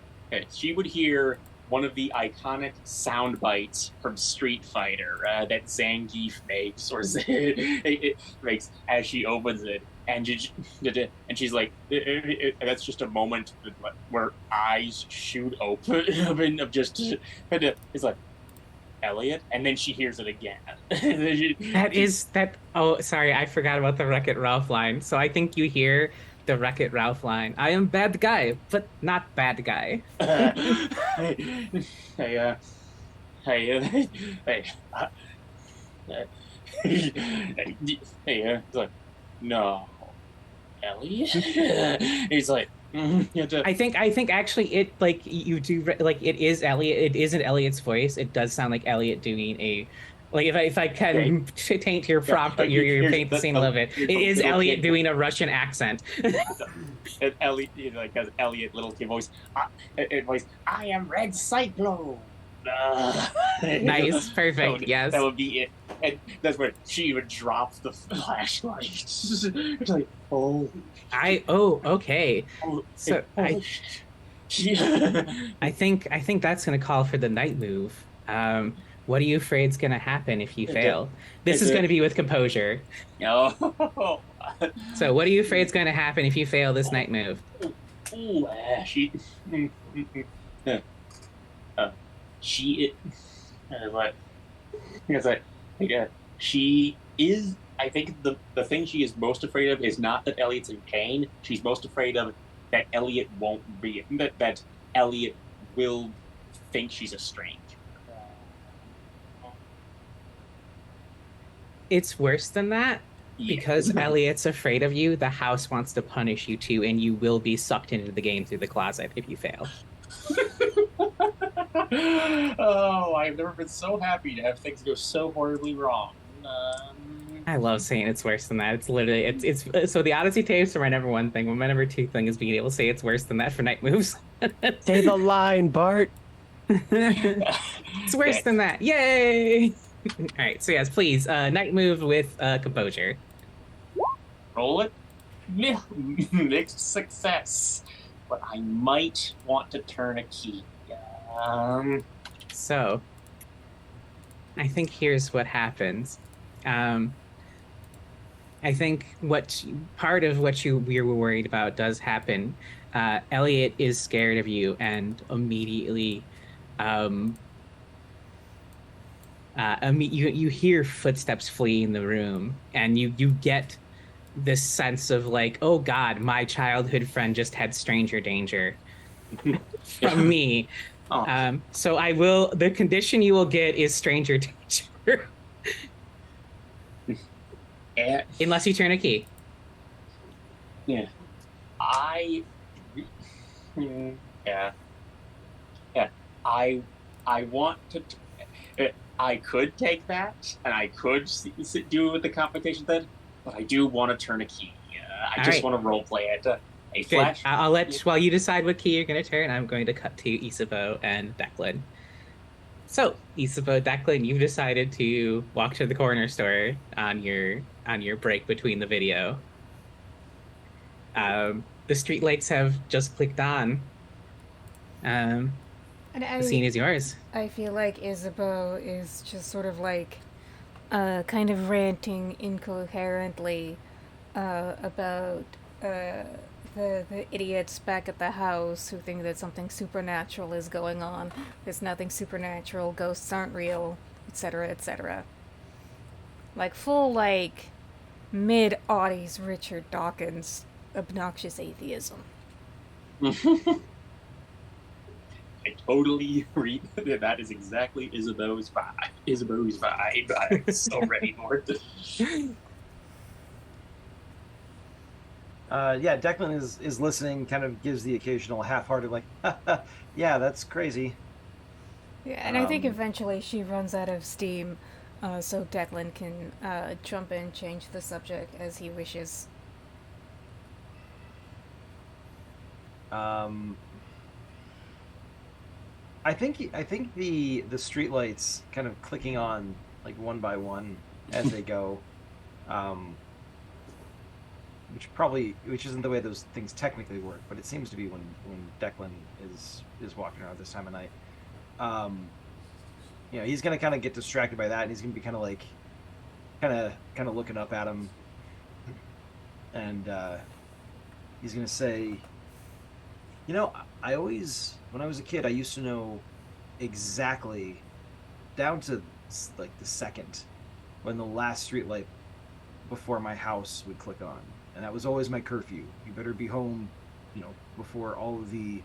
S2: she would hear one of the iconic sound bites from Street Fighter that Zangief makes, or it makes as she opens it, and and she's like, that's just a moment where eyes shoot open of just, it's like Elliot, and then she hears it again.
S1: That is that. Oh, sorry, I forgot about the Wreck-It Ralph line. So I think you hear the Wreck-It Ralph line. I am bad guy, but not bad guy.
S2: Hey, hey, hey, it's like, no, Elliot. He's like,
S1: I think actually it like you do like it is Elliot. It isn't Elliot's voice. It does sound like Elliot doing a like if I can taint your prompt, your paint the scene a little bit. It is Elliot doing a Russian accent.
S2: And Elliot, like has Elliot little kid voice. Voice. I am Red Cyclone.
S1: Nice, perfect. Yes,
S2: that would be it. And that's where she would drop the flashlight. It's like, oh,
S1: okay. So I think that's gonna call for the night move. What are you afraid's gonna happen if you fail? This is gonna be with composure.
S2: No.
S1: So what are you afraid's gonna happen if you fail this night move?
S2: Ooh, she. She. What? It's like, she is. I think the thing she is most afraid of is not that Elliot's in pain. She's most afraid of that Elliot won't be that Elliot will think she's a stranger.
S1: It's worse than that. Because Elliot's afraid of you, the house wants to punish you too, and you will be sucked into the game through the closet if you fail.
S2: Oh, I've never been so happy to have things go so horribly wrong.
S1: I love saying it's worse than that. It's literally it's so the Odyssey tapes are my number one thing. My number two thing is being able to say it's worse than that for night moves.
S5: Say the line, Bart.
S1: It's worse than that. Yay! All right, so yes, please, night move with composure.
S2: Roll it. Mixed success. But I might want to turn a key.
S1: So, I think here's what happens. I think part of what we were worried about does happen. Elliot is scared of you and immediately, you hear footsteps fleeing the room, and you get this sense of like, oh God, my childhood friend just had stranger danger from me.
S2: Oh.
S1: So the condition you will get is stranger danger. Unless you turn a key.
S2: Yeah. Yeah. I want to. I could take that, and I could do it with the complication then, but I do want to turn a key. I just want to roleplay it. A flash.
S1: I'll let while you decide what key you're going to turn. I'm going to cut to Isabeau and Declan. So, Isabeau, Declan, you've decided to walk to the corner store on your break between the video. The streetlights have just clicked on. The scene is yours.
S3: I feel like Isabeau is just sort of like kind of ranting incoherently about the idiots back at the house who think that something supernatural is going on. There's nothing supernatural, ghosts aren't real, etc., etc. Like full, like, mid-aughties Richard Dawkins obnoxious atheism.
S2: I totally agree. That is exactly Isabeau's vibe. I'm so ready for it.
S4: Yeah, Declan is listening, kind of gives the occasional half-hearted, like, yeah, that's crazy.
S3: Yeah, and I think eventually she runs out of steam, so Declan can jump in, change the subject as he wishes.
S4: I think the streetlights kind of clicking on like one by one as they go. Which isn't the way those things technically work, but it seems to be when Declan is walking around this time of night. He's gonna kind of get distracted by that, and he's gonna be kind of looking up at him, and he's gonna say, I always, when I was a kid, I used to know exactly down to like the second when the last street light before my house would click on, and that was always my curfew. You better be home, before all the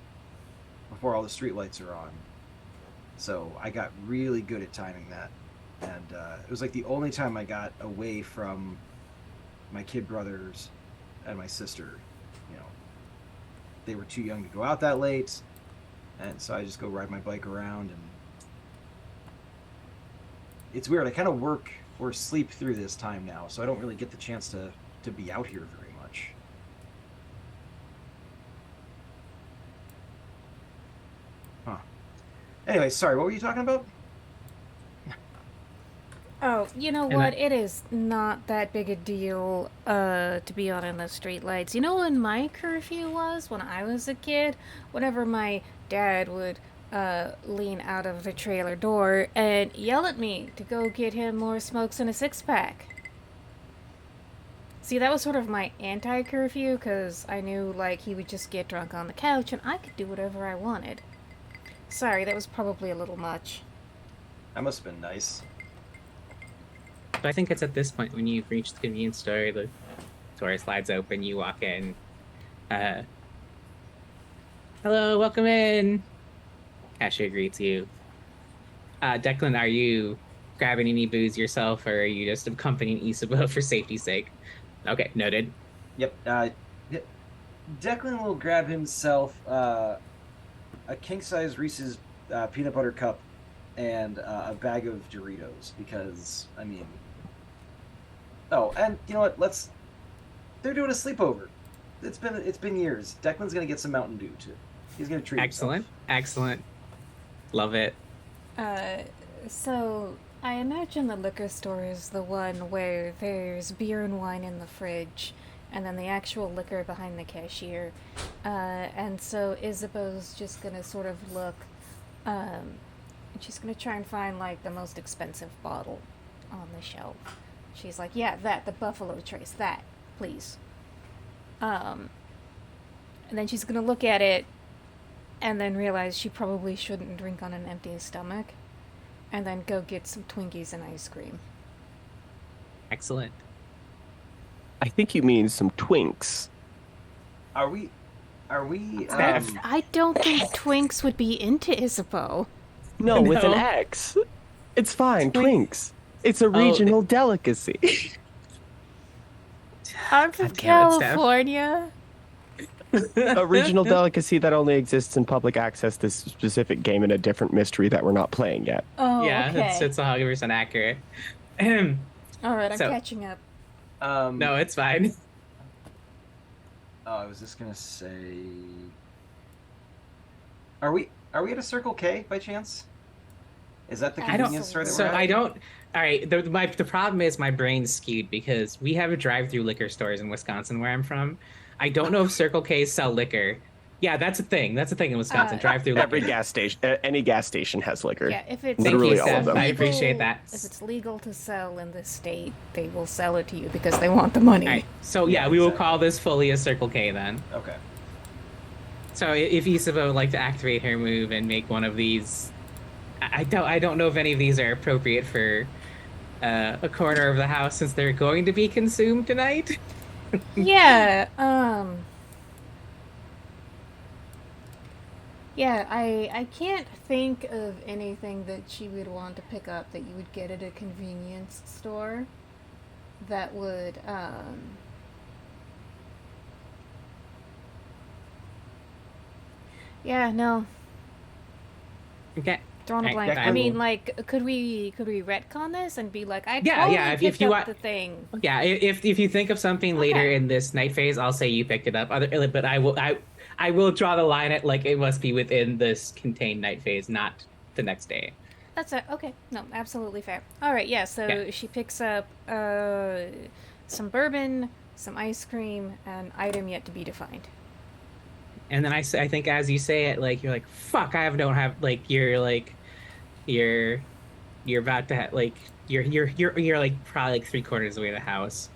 S4: street lights are on. So I got really good at timing that, and it was like the only time I got away from my kid brothers and my sister. They were too young to go out that late, and so I just go ride my bike around, and it's weird. I kind of work or sleep through this time now, so I don't really get the chance to be out here very much. Huh. Anyway, sorry, what were you talking about?
S3: Oh, you know
S1: And
S3: what? It is not that big a deal to be on in the streetlights. You know when my curfew was when I was a kid? Whenever my dad would lean out of the trailer door and yell at me to go get him more smokes and a six-pack. See, that was sort of my anti-curfew, because I knew, like, he would just get drunk on the couch and I could do whatever I wanted. Sorry, that was probably a little much.
S4: That must have been nice.
S1: But I think it's at this point when you've reached the convenience store, the door slides open, you walk in. Hello, welcome in. Cashier greets you. Declan, are you grabbing any booze yourself, or are you just accompanying Isabeau for safety's sake? Okay, noted.
S4: Yep. Declan will grab himself a king-size Reese's peanut butter cup and a bag of Doritos, because, I mean... Oh, and you know what? They're doing a sleepover. It's been years. Declan's gonna get some Mountain Dew too. He's gonna treat
S1: Excellent,
S4: himself.
S1: excellent. Love it.
S3: So I imagine the liquor store is the one where there's beer and wine in the fridge, and then the actual liquor behind the cashier. And so Isabeau's just gonna sort of look, and she's gonna try and find like the most expensive bottle on the shelf. She's like, yeah, the Buffalo Trace, that, please. And then she's gonna look at it and then realize she probably shouldn't drink on an empty stomach, and then go get some Twinkies and ice cream.
S1: Excellent.
S5: I think you mean some twinks.
S4: Are we?
S3: I don't think Twinks would be into Isabeau.
S5: No, with an
S1: No.
S5: X. It's fine,
S1: Twink-
S5: twinks. It's a regional delicacy.
S3: I'm from
S1: God damn it, Steph.
S3: California.
S5: A regional delicacy that only exists in public access, this specific game, in a different mystery that we're not playing yet.
S3: Oh,
S1: Yeah,
S3: okay.
S1: it's 100% accurate.
S3: All right, I'm
S1: so-
S3: catching up.
S1: No, it's fine.
S4: Oh, I was just gonna say. Are we at a Circle K by chance? Is that the
S3: I don't-
S4: convenience store that
S1: So
S4: we're at?
S1: I don't. All right. The problem is my brain's skewed because we have a drive-through liquor stores in Wisconsin where I'm from. I don't know if Circle K's sell liquor. Yeah, that's a thing. That's a thing in Wisconsin. Drive-through
S5: Every
S1: liquor.
S5: gas station, any gas station has liquor.
S3: Yeah, if it's
S1: Thank you,
S5: Literally all of
S1: Steph.
S5: them.
S1: I appreciate that.
S3: If it's legal to sell in this state, they will sell it to you because they want the money.
S1: All right. So yeah,
S4: Yeah,
S1: we will
S4: exactly.
S1: call this fully a Circle K then.
S4: Okay.
S1: So if Isabeau would like to activate her move and make one of these, I don't know if any of these are appropriate for a corner of the house since they're going to be consumed tonight.
S3: Yeah, yeah, I can't think of anything that she would want to pick up that you would get at a convenience store that would, yeah, no,
S1: Okay.
S3: drawing a
S1: Right,
S3: blank.
S1: I
S3: I mean,
S1: will-
S3: like, could we retcon this and be like, I
S1: Yeah,
S3: totally
S1: yeah, if
S3: picked
S1: you
S3: up
S1: want-
S3: the thing.
S1: Yeah, if you think of something later
S3: Okay.
S1: in this night phase, I'll say you picked it up. But I will draw the line at like it must be within this contained night phase, not the next day.
S3: That's it. Okay. No, absolutely fair. All right. Yeah. So
S1: Yeah.
S3: she picks up some bourbon, some ice cream, an item yet to be defined.
S1: And then I think as you say it, like you're like, fuck, I don't have like you're you're about to have like you're like probably like 3/4 of the way to the house,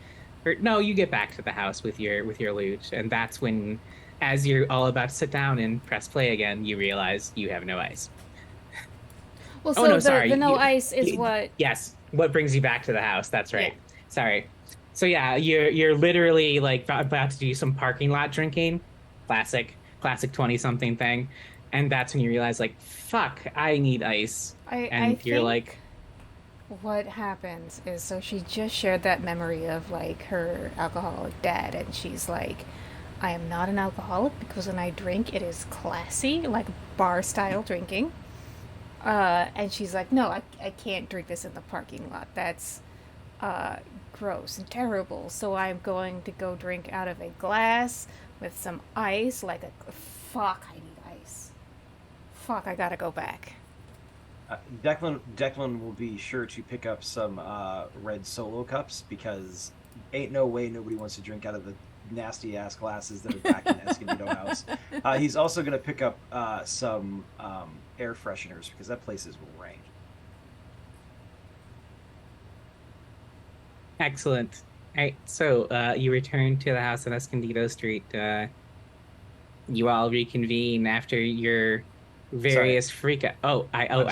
S1: or no, you get back to the house with your loot, and that's when, as you're all about to sit down and press play again, you realize you have no ice.
S3: Well,
S1: Oh
S3: so
S1: no, sorry.
S3: the no ice is what.
S1: Yes, what brings you back to the house? That's right.
S3: Yeah.
S1: Sorry. So yeah, you're literally like about to do some parking lot drinking, classic 20-something thing, and that's when you realize like, fuck, I need ice,
S3: I
S1: and you're
S3: think
S1: like,
S3: what happens is, so she just shared that memory of like her alcoholic dad, and she's like, I am not an alcoholic because when I drink, it is classy, like bar style drinking. And she's like, no, I can't drink this in the parking lot. That's uh, gross and terrible. So I'm going to go drink out of a glass with some ice, like a fuck, I need ice. Fuck, I gotta go back.
S4: Declan will be sure to pick up some red Solo cups because ain't no way nobody wants to drink out of the nasty ass glasses that are back in Escondido House. He's also going to pick up some air fresheners because that place is rank.
S1: excellent. All right, so you return to the house on Escondido Street. You all reconvene after your various freak out. Well,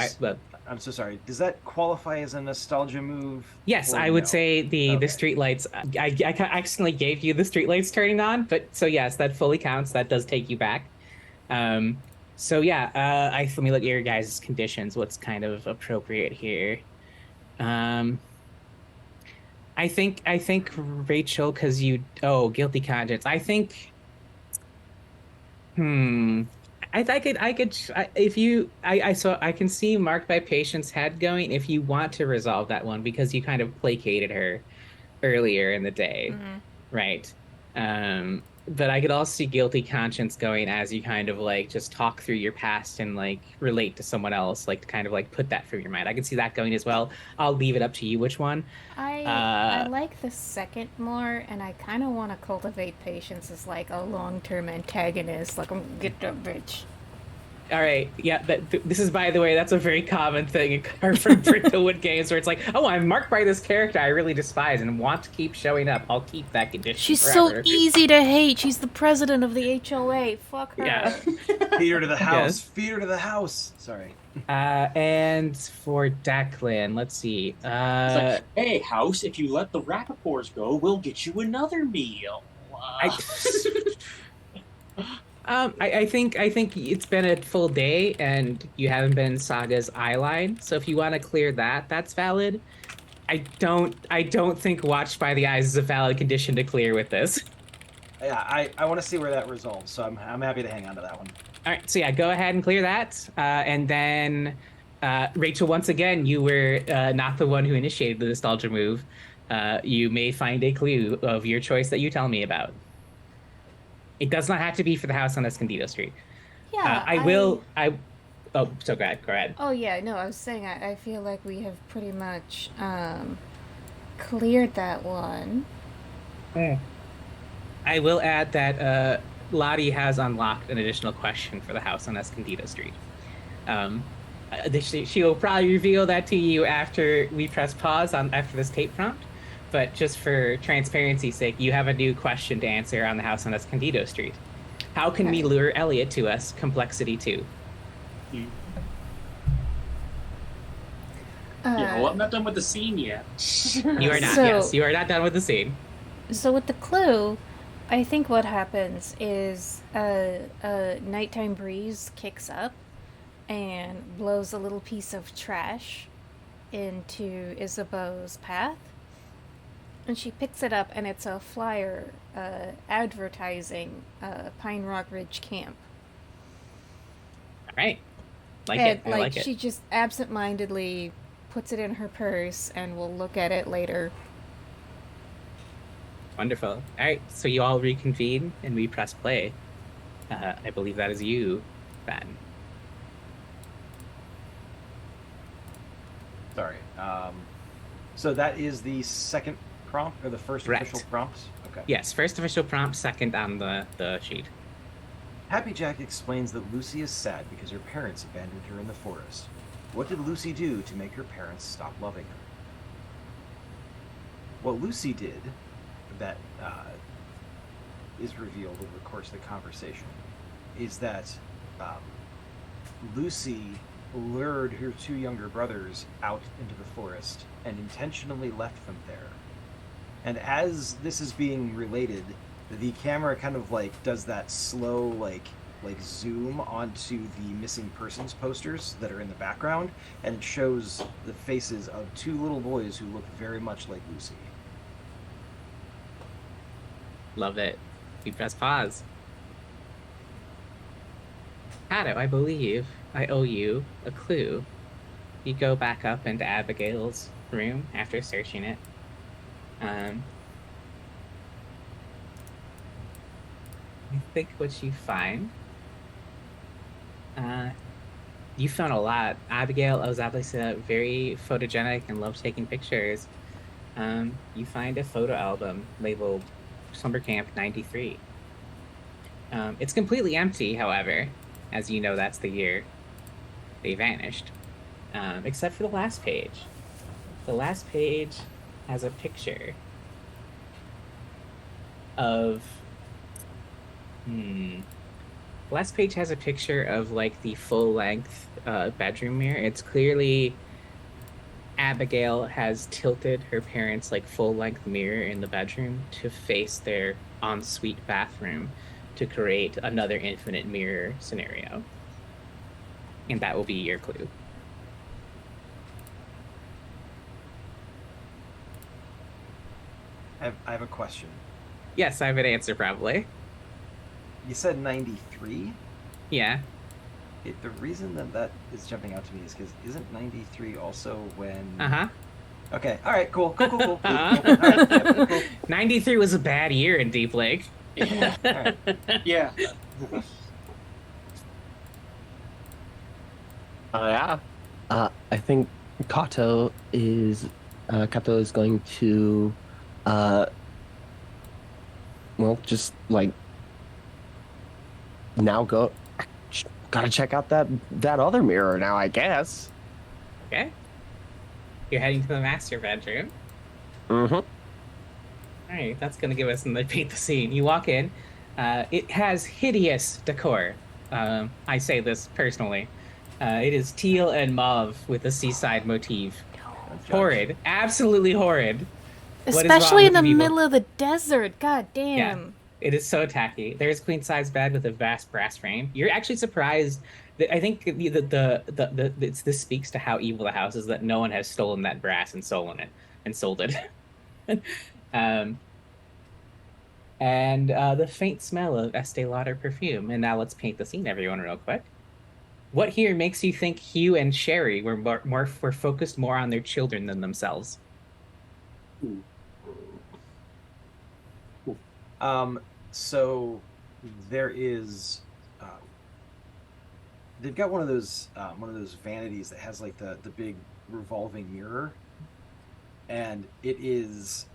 S4: I'm so sorry. Does that qualify as a nostalgia move?
S1: yes,
S4: or
S1: I would
S4: no?
S1: say the
S4: Okay.
S1: streetlights. I accidentally gave you the streetlights turning on, but so yes, that fully counts. That does take you back. Um, so yeah, let me look at your guys' conditions. What's kind of appropriate here? Um, I think Rachel, because guilty conscience. I think. Hmm. If you, so I can see marked by patience head going if you want to resolve that one because you kind of placated her earlier in the day,
S3: Mm.
S1: right? But I could also see guilty conscience going as you kind of like just talk through your past and like relate to someone else, like to kind of like put that through your mind. I can see that going as well. I'll leave it up to you which one.
S3: I
S1: Uh,
S3: like the second more, and I kind of want to cultivate patience as like a long-term antagonist. Like, I'm gonna get that bitch.
S1: All right, yeah. This is, by the way, that's a very common thing in from Bricklewood games, where it's like, oh, I'm marked by this character I really despise and want to keep showing up. I'll keep that condition
S3: She's so
S1: forever.
S3: easy to hate. She's the president of the HOA. Fuck her.
S1: Yeah.
S4: Feed her to the house.
S1: Yes.
S4: Feed her to the house. Sorry.
S1: And for Declan, let's see.
S2: It's like, hey, house, if you let the Rappaports go, we'll get you another meal.
S1: I think it's been a full day and you haven't been in Saga's eye line. So if you want to clear that, that's valid. I don't think watched by the eyes is a valid condition to clear with this.
S4: Yeah, I want to see where that resolves, so I'm happy to hang on to that one.
S1: All right, so yeah, go ahead and clear that, and then Rachel, once again, you were not the one who initiated the nostalgia move. You may find a clue of your choice that you tell me about. It does not have to be for the house on Escondido Street.
S3: Yeah,
S1: I will. Oh, so go ahead. Go ahead.
S3: Oh yeah, no, I was saying I feel like we have pretty much cleared that one.
S1: I will add that Lottie has unlocked an additional question for the house on Escondido Street. She will probably reveal that to you after we press pause after this tape prompt. But just for transparency's sake, you have a new question to answer on the house on Escondido Street. How can we
S3: Okay.
S1: lure Elliot to us? Complexity 2.
S2: Well, I'm not done with the scene yet.
S1: You are not.
S3: So-
S1: Yes, you are not done with the scene.
S3: So with the clue, I think what happens is a nighttime breeze kicks up and blows a little piece of trash into Isabeau's path. And she picks it up, and it's a flyer advertising Pine Rock Ridge Camp.
S1: All right. Like
S3: And
S1: it. I like it.
S3: she just absentmindedly puts it in her purse, and we'll look at it later.
S1: Wonderful. All right. So you all reconvene and we press play. I believe that is you, Ben.
S4: So that is the second prompt, or the first
S1: Correct.
S4: official prompt? Okay.
S1: Yes, first official prompt, second on the sheet.
S4: Happy Jack explains that Lucy is sad because her parents abandoned her in the forest. What did Lucy do to make her parents stop loving her? What Lucy did that is revealed over the course of the conversation is that Lucy lured her two younger brothers out into the forest and intentionally left them there. And as this is being related, the camera kind of like does that slow like zoom onto the missing persons posters that are in the background, and it shows the faces of two little boys who look very much like Lucy.
S1: Love it. We press pause. Hadow, I believe I owe you a clue. You go back up into Abigail's room after searching it. I think what you find. You found a lot. Abigail was obviously very photogenic and loved taking pictures. You find a photo album labeled Summer Camp 93. It's completely empty, however, as you know that's the year they vanished. Except for the last page. The last page has a picture of last page has a picture of like the full-length bedroom mirror. It's clearly Abigail has tilted her parents' like full-length mirror in the bedroom to face their ensuite bathroom to create another infinite mirror scenario. And that will be your clue.
S4: I have a question.
S1: Yes, I have an answer probably.
S4: You said 93?
S1: Yeah.
S4: The reason that is jumping out to me is because isn't 93 also when...
S1: Uh-huh.
S4: Okay, alright, cool. All
S1: Uh-huh.
S4: right, yeah, cool.
S1: 93 was a bad year in Deep Lake.
S2: Yeah.
S4: Alright.
S2: Yeah.
S5: Yeah. I think Kato is going to well, just like now gotta check out that other mirror now, I guess.
S1: Okay. You're heading to the master bedroom.
S5: Mm-hmm.
S1: All right, that's going to give us another paint the scene. You walk in. It has hideous decor. I say this personally. It is teal and mauve with a seaside motif.
S4: Don't judge.
S1: Horrid. Absolutely horrid. What is wrong
S3: Especially in
S1: with
S3: the
S1: you people?
S3: middle of the desert. God damn.
S1: It is so tacky. There's queen size bed with a vast brass frame. You're actually surprised. I think this speaks to how evil the house is that no one has stolen that brass and sold it. And the faint smell of Estee Lauder perfume. And now let's paint the scene, everyone, real quick. What here makes you think Hugh and Sherry were focused more on their children than themselves?
S4: So there is they've got one of those vanities that has like the big revolving mirror, and it is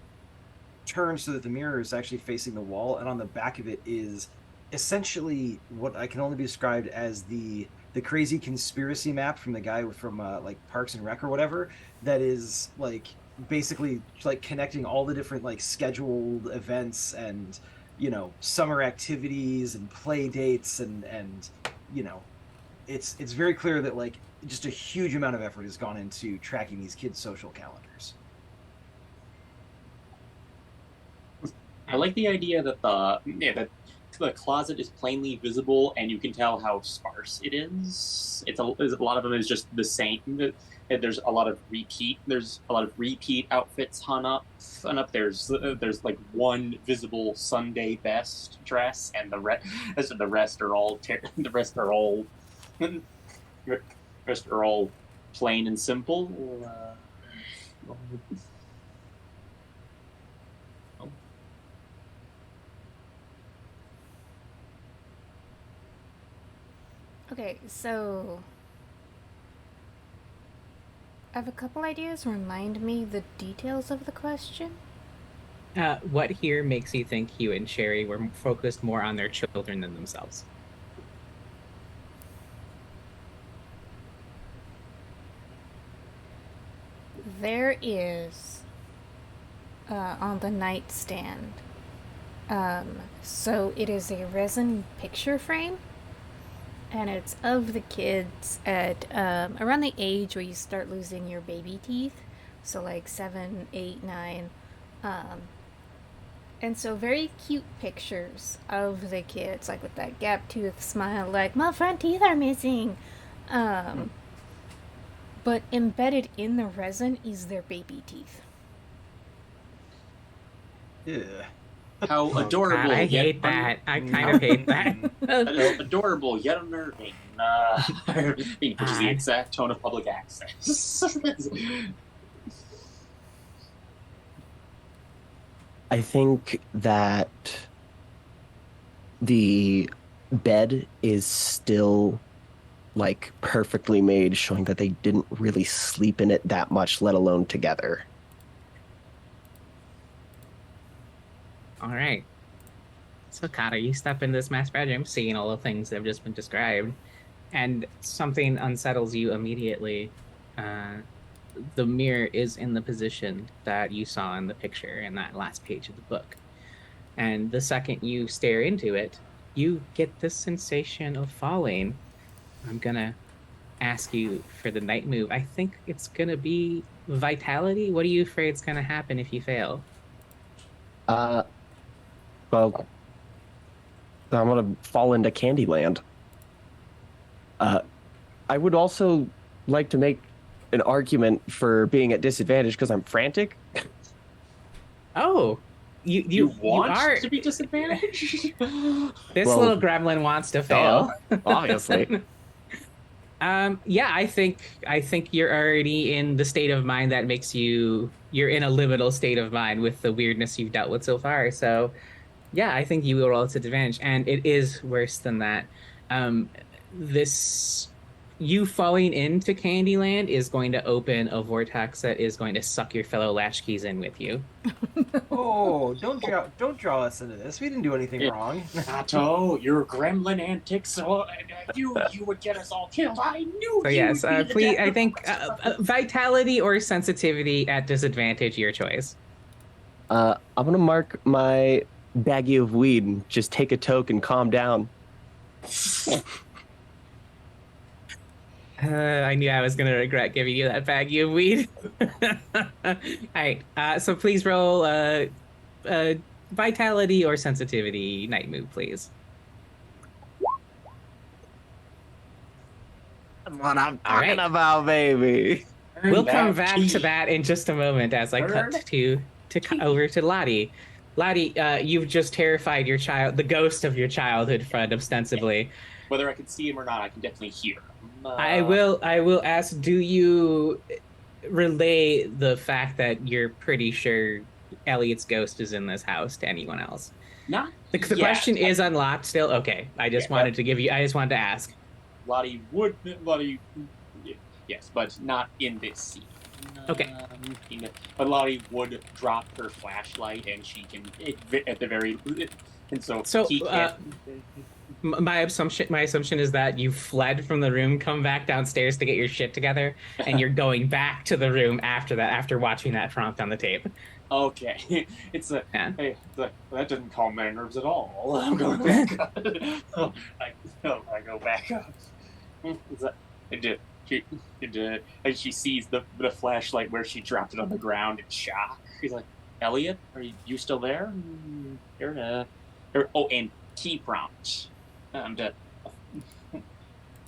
S4: turned so that the mirror is actually facing the wall, and on the back of it is essentially what I can only be described as the crazy conspiracy map from the guy from like Parks and Rec or whatever, that is like basically like connecting all the different like scheduled events and, you know, summer activities and play dates and you know, it's very clear that like just a huge amount of effort has gone into tracking these kids' social calendars.
S2: I like the idea that the closet is plainly visible and you can tell how sparse it is. A lot of them is just the same. There's a lot of repeat. There's a lot of repeat outfits hung up. There's like one visible Sunday best dress, and the rest are all plain and simple.
S3: Okay, so I have a couple ideas. Remind me the details of the question.
S1: What here makes you think Hugh and Sherry were focused more on their children than themselves?
S3: There is on the nightstand. So it is a resin picture frame, and it's of the kids at around the age where you start losing your baby teeth. So like 7, 8, 9. And so very cute pictures of the kids, like with that gap tooth smile, like my front teeth are missing. But embedded in the resin is their baby teeth.
S4: Yeah.
S2: How adorable!
S1: God, I
S2: yet
S1: hate that. I kind of hate that.
S2: adorable yet unnerving. Which is the exact tone of public access.
S5: I think that the bed is still like perfectly made, showing that they didn't really sleep in it that much, let alone together.
S1: All right. So, Kata, you step in this master bedroom, seeing all the things that have just been described, and something unsettles you immediately. The mirror is in the position that you saw in the picture in that last page of the book. And the second you stare into it, you get this sensation of falling. I'm going to ask you for the night move. I think it's going to be vitality. What are you afraid is going to happen if you fail?
S5: Well, I'm gonna fall into Candyland. I would also like to make an argument for being at disadvantage because I'm frantic.
S1: Oh, you
S2: want
S1: are
S2: to be disadvantaged?
S1: This
S5: Well,
S1: little gremlin wants to fail.
S5: Obviously.
S1: Yeah, I think you're already in the state of mind that makes you're in a liminal state of mind with the weirdness you've dealt with so far. So yeah, I think you will roll to advantage, and it is worse than that. This you falling into Candyland is going to open a vortex that is going to suck your fellow latchkeys in with you.
S4: Oh, don't draw us into this. We didn't do anything wrong.
S2: Kato, your gremlin antics, you would get us all killed. I knew
S1: So
S2: you
S1: yes,
S2: would be the
S1: please.
S2: death
S1: I think
S2: of us.
S1: vitality or sensitivity at disadvantage, your choice.
S5: I'm gonna mark my baggie of weed and just take a toke and calm down.
S1: I knew I was going to regret giving you that baggie of weed. All right. So please roll vitality or sensitivity night move, please.
S5: That's what I'm
S1: All right.
S5: talking about, baby.
S1: We'll come back to that in just a moment as I cut to over to Lottie. Lottie, you've just terrified your child, the ghost of your childhood friend, ostensibly.
S2: Whether I can see him or not, I can definitely hear him.
S1: I will ask, do you relay the fact that you're pretty sure Elliot's ghost is in this house to anyone else?
S2: Not
S1: The question is unlocked still? Okay. I just wanted to ask.
S2: Lottie, yes, but not in this scene.
S1: Okay.
S2: But Lottie would drop her flashlight, and she can at the very, and so he can't.
S1: My assumption is that you fled from the room, come back downstairs to get your shit together, and you're going back to the room after watching that prompt on the tape.
S2: Okay,
S1: Yeah.
S2: Hey, that didn't calm my nerves at all. I'm going back up. I go back up. And she sees the flashlight where she dropped it on the ground in shock. She's like, Elliot, are you still there? And key prompt.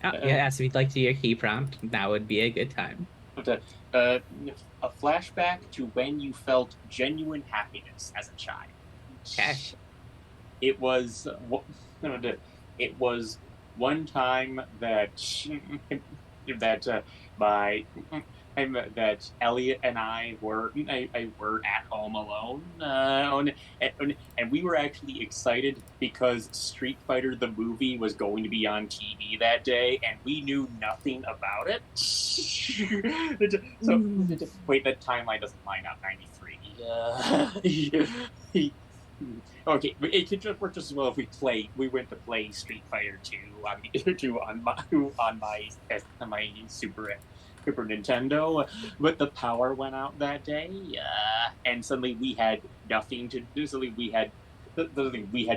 S1: Yes, if you'd like to do your key prompt, that would be a good time.
S2: A flashback to when you felt genuine happiness as a child.
S1: Okay.
S2: It was one time that that Elliot and I were at home alone, and we were actually excited because Street Fighter the movie was going to be on TV that day, and we knew nothing about it. So wait, that timeline doesn't line up. 93. Okay, it could just work just as well if we went to play Street Fighter 2 on my Super Nintendo, but the power went out that day, and suddenly we had nothing to do. Suddenly we had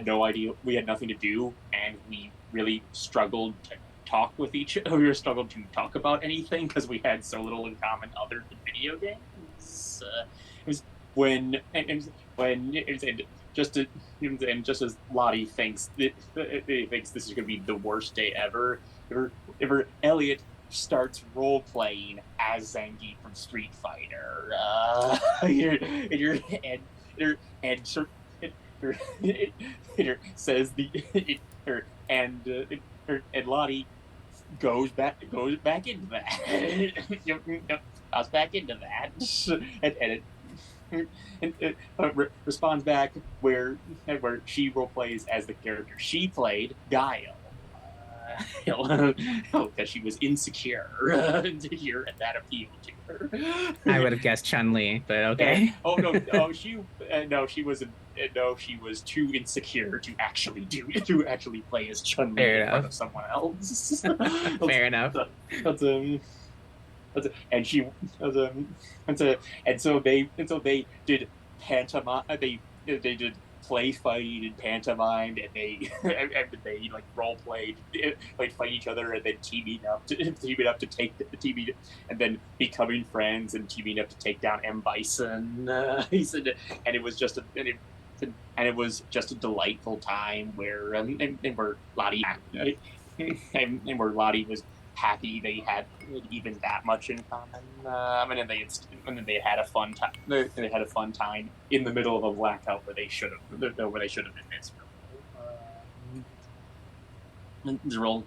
S2: no idea, we had nothing to do, and we really struggled to talk with each other. We struggled to talk about anything because we had so little in common other than video games. It was when just to, and just as Lottie thinks thinks this is going to be the worst day ever, Elliot starts role playing as Zangief from Street Fighter, says and Lottie goes back into that. Goes back into that, and responds back where she role plays as the character she played, Guile. Because she was insecure and that appealed to her.
S1: I would have guessed Chun-Li, but okay.
S2: She was too insecure to actually play as Chun-Li in front of someone else.
S1: Fair enough.
S2: And so they did pantomime. They did play fight and pantomime, and they like role played, like fight each other, and then teaming up to take the teaming, and then becoming friends and teaming up to take down M. Bison. He said, and it was just a delightful time where where Lottie was happy they had even that much in common, and then they had a fun time. They had a fun time in the middle of a blackout where they should have been miserable.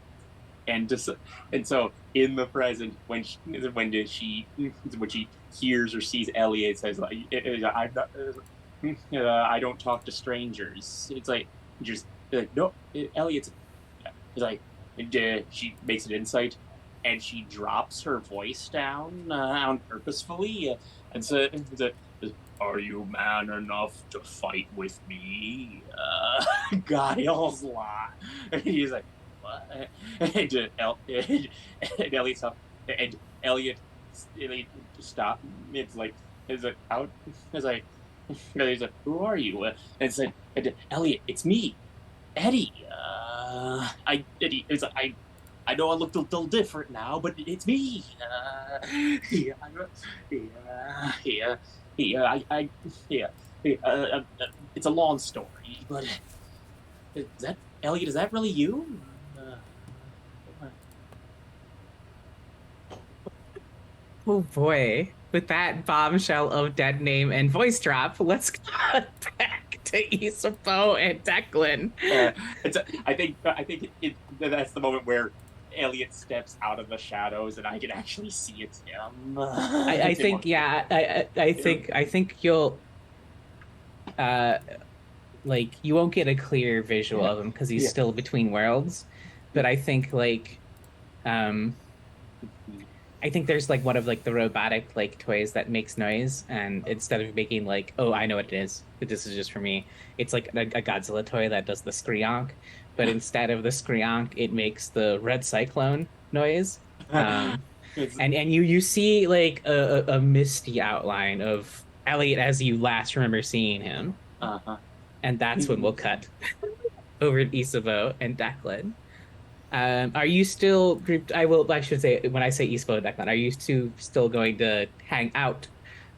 S2: And so in the present, when she hears or sees Elliot, says, I don't talk to strangers. It's like just like, no, Elliot's. It's like. She makes an insight, and she drops her voice down purposefully, and says, "Are you man enough to fight with me?" Guile's lie. And he's like, "What?" And Elliot stopped. And Elliot stopped. It's like, "Who are you?" And said, "Elliot, it's me, Eddie. Eddie, I know I look a little different now, but it's me. It's a long story, but is that Elliot? Is that really you?"
S1: Oh boy. With that bombshell of dead name and voice drop, let's cut back to Isabeau and Declan.
S2: I think that's the moment where Elliot steps out of the shadows and I can actually see it's him.
S1: I think you'll like you won't get a clear visual of him because he's still between worlds, but I think I think there's like one of like the robotic like toys that makes noise, and instead of making like, oh, I know what it is, but this is just for me, it's like a Godzilla toy that does the screonk, but instead of the screonk, it makes the red cyclone noise. And you see like a misty outline of Elliot as you last remember seeing him. And that's when we'll cut over to Isabeau and Declan. Are you still grouped? I should say, when I say Isabeau and Declan, are you two still going to hang out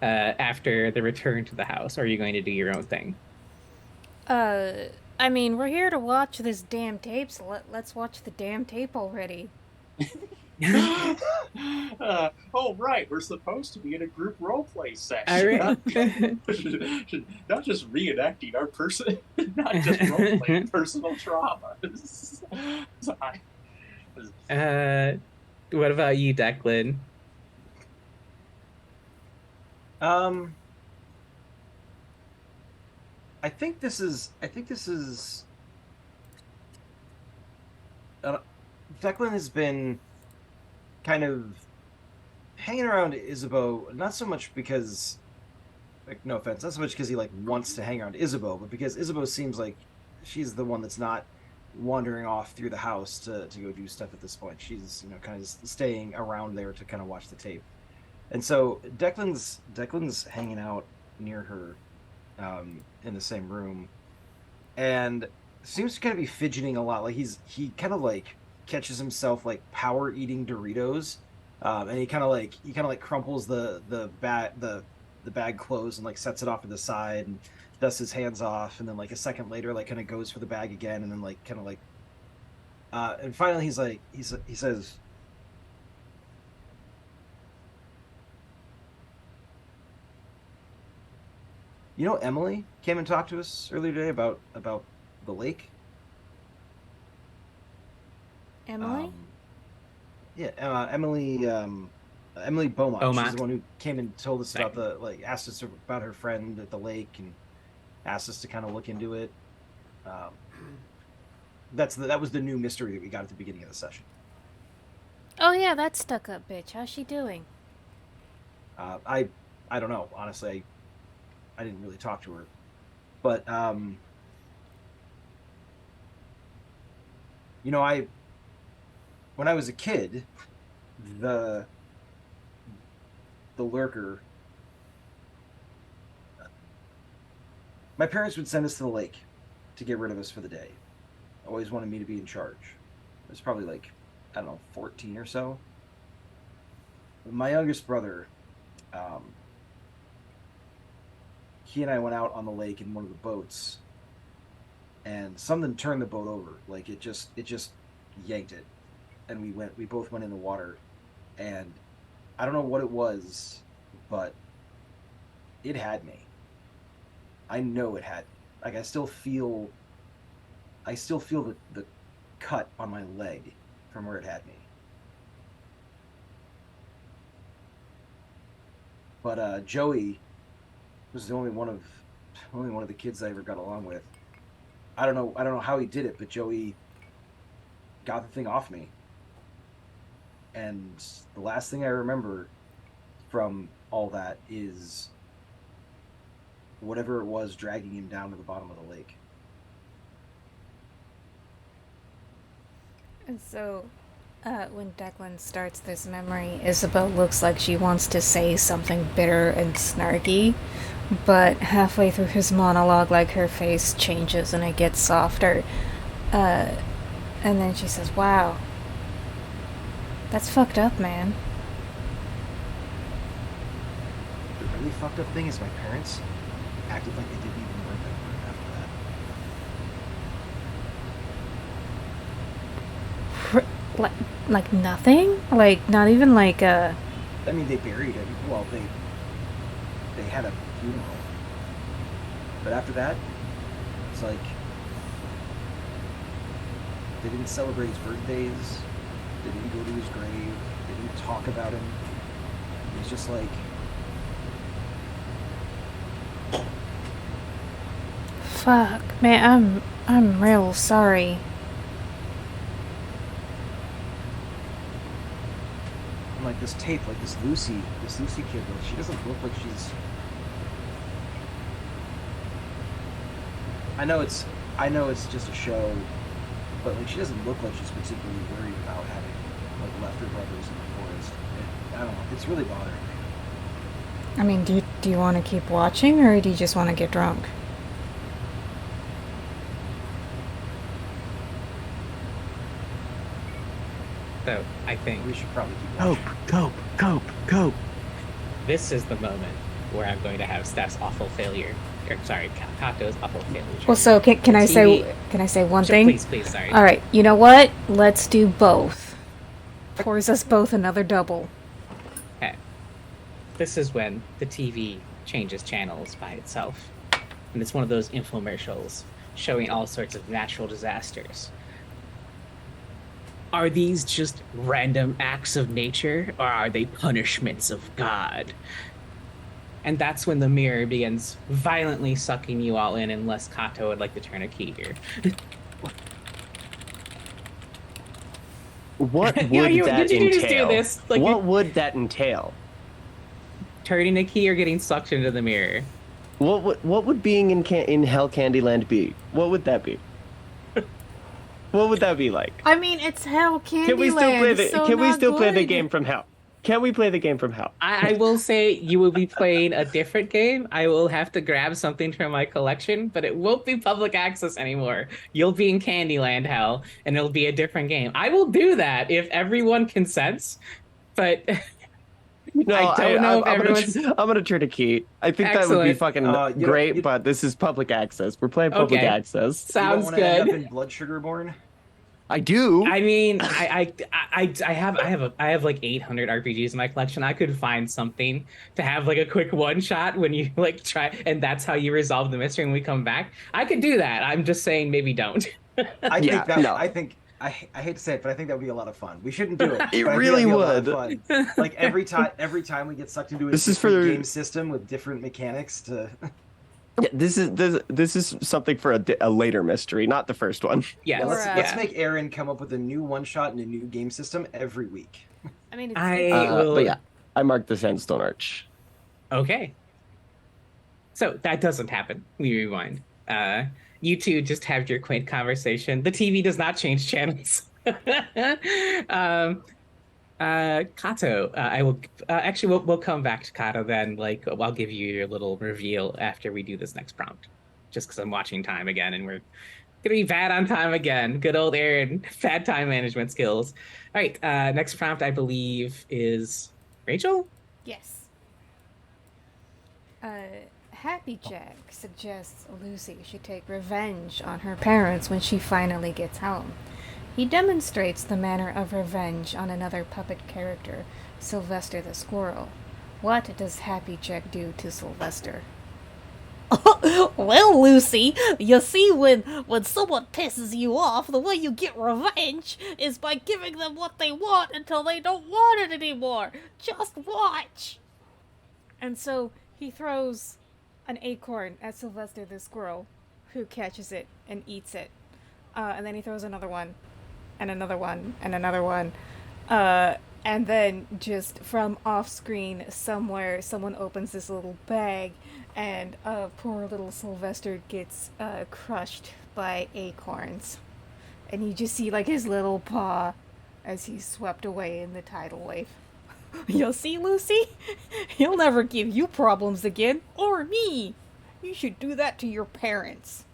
S1: after the return to the house, or are you going to do your own thing?
S3: I mean, we're here to watch this damn tape, so let's watch the damn tape already.
S2: Oh, right. We're supposed to be in a group roleplay session.
S1: All right.
S2: Not just reenacting our not just roleplaying personal traumas.
S1: What about you, Declan?
S4: Um, I think this is. Uh, Declan has been kind of hanging around Isabeau, not so much because, like, no offense, not so much because he like wants to hang around Isabeau, but because Isabeau seems like she's the one that's not wandering off through the house to go do stuff at this point. She's, kind of staying around there to kind of watch the tape. And so Declan's hanging out near her, in the same room, and seems to kind of be fidgeting a lot. Like he kind of like catches himself like power eating Doritos, and he kind of like crumples the bag closed and like sets it off to the side and dusts his hands off, and then like a second later like kind of goes for the bag again, and then like kind of like and finally he says, Emily came and talked to us earlier today about the lake.
S3: Emily?
S4: Yeah, Emily Beaumont. She's
S1: Beaumont.
S4: the one who came and told us
S1: Right.
S4: about asked us about her friend at the lake and asked us to kind of look into it. Um, that was the new mystery that we got at the beginning of the session.
S3: Oh yeah, that stuck-up bitch. How's she doing?
S4: I don't know, honestly. I didn't really talk to her, but I when I was a kid, the lurker. My parents would send us to the lake to get rid of us for the day. Always wanted me to be in charge. I was probably like, I don't know, 14 or so. My youngest brother, he and I went out on the lake in one of the boats, and something turned the boat over. Like it just yanked it, and we both went in the water, and I don't know what it was, but it had me. I know it had me. Like I still feel the cut on my leg from where it had me. But Joey was the only one of the kids I ever got along with. I don't know how he did it, but Joey got the thing off me. And the last thing I remember from all that is whatever it was dragging him down to the bottom of the lake.
S3: And so, when Declan starts this memory, Isabel looks like she wants to say something bitter and snarky, but halfway through his monologue, like her face changes and it gets softer. And then she says, "Wow, that's fucked up, man."
S4: The really fucked up thing is my parents acted like they didn't even remember after that.
S3: Like nothing? Like, not even like,
S4: I mean, they buried him. Well, they had a funeral, but after that, it's like they didn't celebrate his birthdays. They didn't go to his grave. They didn't talk about him. It was just like,
S3: fuck, man, I'm real sorry.
S4: like this tape, like this Lucy kid. Like, she doesn't look like she's. I know it's just a show, but like she doesn't look like she's particularly worried about having like left her brothers in the forest. I don't know. It's really bothering me.
S3: I mean, do you want to keep watching, or do you just want to get drunk?
S1: So I think
S4: We should probably keep watching.
S5: Cope.
S1: this is the moment where I'm going to have Steph's awful failure. Or, sorry, Kato's awful failure.
S3: Well, so can I
S1: TV.
S3: say one
S1: Sure,
S3: thing?
S1: Please, sorry.
S3: All right, you know what? Let's do both. Pours us both another double.
S1: Okay. This is when the TV changes channels by itself. And it's one of those infomercials showing all sorts of natural disasters. Are these just random acts of nature, or are they punishments of God? And that's when the mirror begins violently sucking you all in, unless Kato would like to turn a key here.
S5: What would
S1: Yeah,
S5: that
S1: did you
S5: entail?
S1: just do this? Like,
S5: what would that entail?
S1: turning a key or getting sucked into the mirror?
S5: What would being in Hell Candyland be? What would that be? What would that be like?
S3: I mean, it's Hell Candyland.
S5: Can we still play the
S3: so
S5: Can we
S3: not
S5: still play the
S3: good.
S5: game from hell? Can we play the game from hell?
S1: I will say you will be playing a different game. I will have to grab something from my collection, but it won't be public access anymore. You'll be in Candyland Hell, and it'll be a different game. I will do that if everyone consents, but
S5: No,
S1: I don't know if everyone's...
S5: I'm gonna turn a key. I think that would be
S1: Excellent.
S5: fucking
S4: You
S5: great,
S4: know,
S5: but this is public access. We're playing public
S1: Okay.
S5: access.
S4: You don't
S1: Sounds
S4: want to end up
S1: good.
S4: in Blood Sugarborn?
S5: I do.
S1: I mean, I have like 800 RPGs in my collection. I could find something to have like a quick one shot when you like try, and that's how you resolve the mystery when we come back. I could do that. I'm just saying, maybe don't.
S4: I
S5: Yeah,
S4: think that.
S5: no.
S4: I hate to say it, but I think that would be a lot of fun. We shouldn't do it.
S5: It
S4: but I think
S5: really
S4: that'd be a lot of
S5: would.
S4: fun. Like every time we get sucked into a
S5: This is
S4: different
S5: for-
S4: game system with different mechanics to.
S5: Yeah, this is something for a later mystery, not the first one.
S1: Yes.
S4: Yeah, let's
S3: Or,
S4: let's make Aaron come up with a new one shot and a new game system every week.
S3: I mean,
S5: But yeah, I marked the Sandstone Arch.
S1: Okay. So that doesn't happen. We rewind. You two just have your quaint conversation. The TV does not change channels. Kato, I will actually we'll come back to Kato then. Like I'll give you your little reveal after we do this next prompt, just because I'm watching time again and we're gonna be bad on time again. Good old Aaron, bad time management skills. All right, next prompt I believe is Rachel.
S3: Yes. Happy Jack suggests Lucy should take revenge on her parents when she finally gets home. He demonstrates the manner of revenge on another puppet character, Sylvester the Squirrel. What does Happy Jack do to Sylvester?
S6: Well, Lucy, you see, when someone pisses you off, the way you get revenge is by giving them what they want until they don't want it anymore. Just watch.
S3: And so he throws an acorn at Sylvester the Squirrel, who catches it and eats it. And then he throws another one, and another one, and another one. And then just from off screen somewhere, someone opens this little bag, and poor little Sylvester gets crushed by acorns. And you just see like his little paw as he's swept away in the tidal wave.
S6: You see, Lucy? He'll never give you problems again, or me. You should do that to your parents.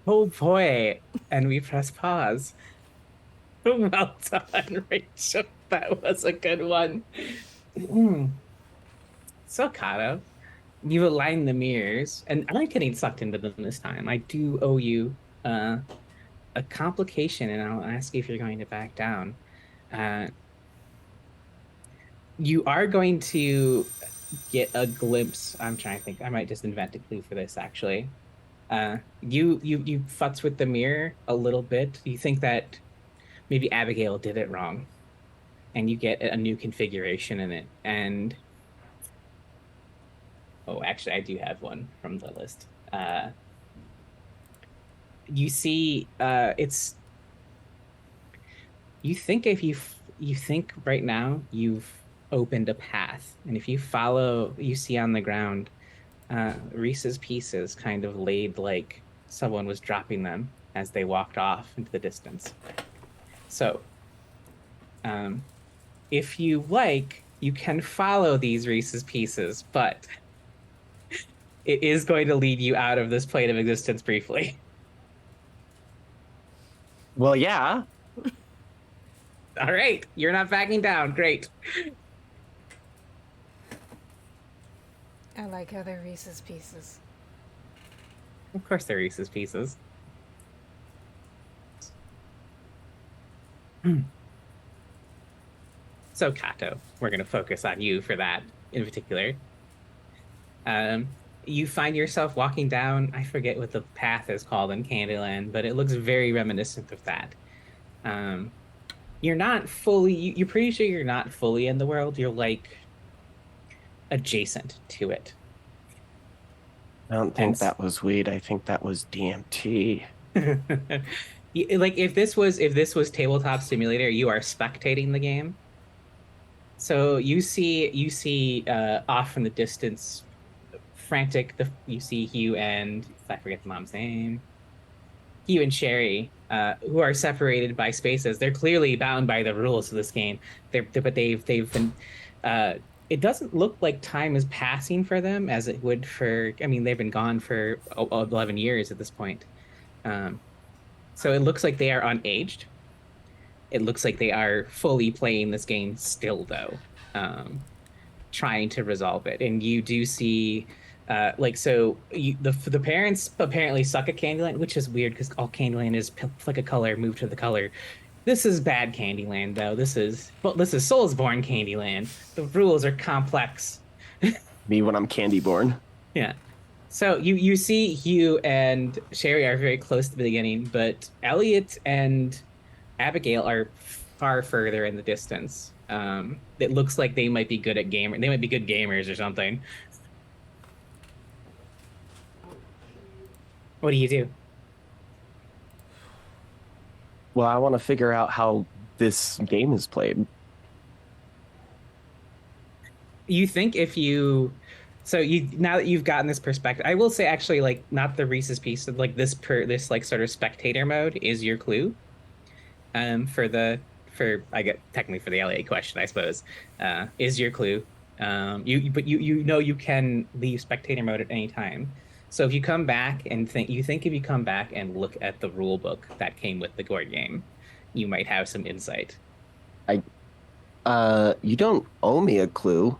S1: Oh boy. And we press pause. Well done, Rachel. That was a good one. So, Kato, you aligned the mirrors, and I'm not getting sucked into them this time. I do owe you a complication, and I'll ask you if you're going to back down. You are going to get a glimpse. I'm trying to think. I might just invent a clue for this, actually. You futz with the mirror a little bit. You think that maybe Abigail did it wrong, and you get a new configuration in it. And oh, actually, I do have one from the list. You see, it's. You think if you think right now you've opened a path, and if you follow, you see on the ground Reese's Pieces kind of laid like someone was dropping them as they walked off into the distance. So, if you like, you can follow these Reese's Pieces, but it is going to lead you out of this plane of existence briefly.
S5: Well, yeah.
S1: All right, you're not backing down. Great.
S3: I like how they're Reese's Pieces.
S1: Of course, they're Reese's Pieces. So, Kato, we're going to focus on you for that in particular. You find yourself walking down, I forget what the path is called in Candyland, but it looks very reminiscent of that. you're not fully. You're pretty sure you're not fully in the world. You're like adjacent to it.
S5: I don't think
S1: And-
S5: that was weed. I think that was DMT.
S1: Like if this was tabletop simulator, you are spectating the game. So you see off in the distance, frantic. You see Hugh and I forget the mom's name. Hugh and Sherry, who are separated by spaces. They're clearly bound by the rules of this game. But they've been. It doesn't look like time is passing for them as it would for. I mean, they've been gone for 11 years at this point. So it looks like they are unaged. It looks like they are fully playing this game still, though, trying to resolve it. And you do see, the parents apparently suck at Candyland, which is weird because all Candyland is flick a color, move to the color. This is bad Candyland, though. This is Soulsborne Candyland. The rules are complex.
S5: Me when I'm Candyborn.
S1: Yeah. So you see Hugh and Sherry are very close to the beginning, but Elliot and Abigail are far further in the distance. It looks like they might be good at They might be good gamers or something. What do you do?
S5: Well, I want to figure out how this game is played.
S1: You think if you now that you've gotten this perspective, I will say actually like not the Reese's piece, like this like sort of spectator mode is your clue. I get technically for the Elliot question, I suppose, is your clue. You know you can leave spectator mode at any time. So if you come back and if you come back and look at the rule book that came with the board game, you might have some insight.
S5: You don't owe me a clue.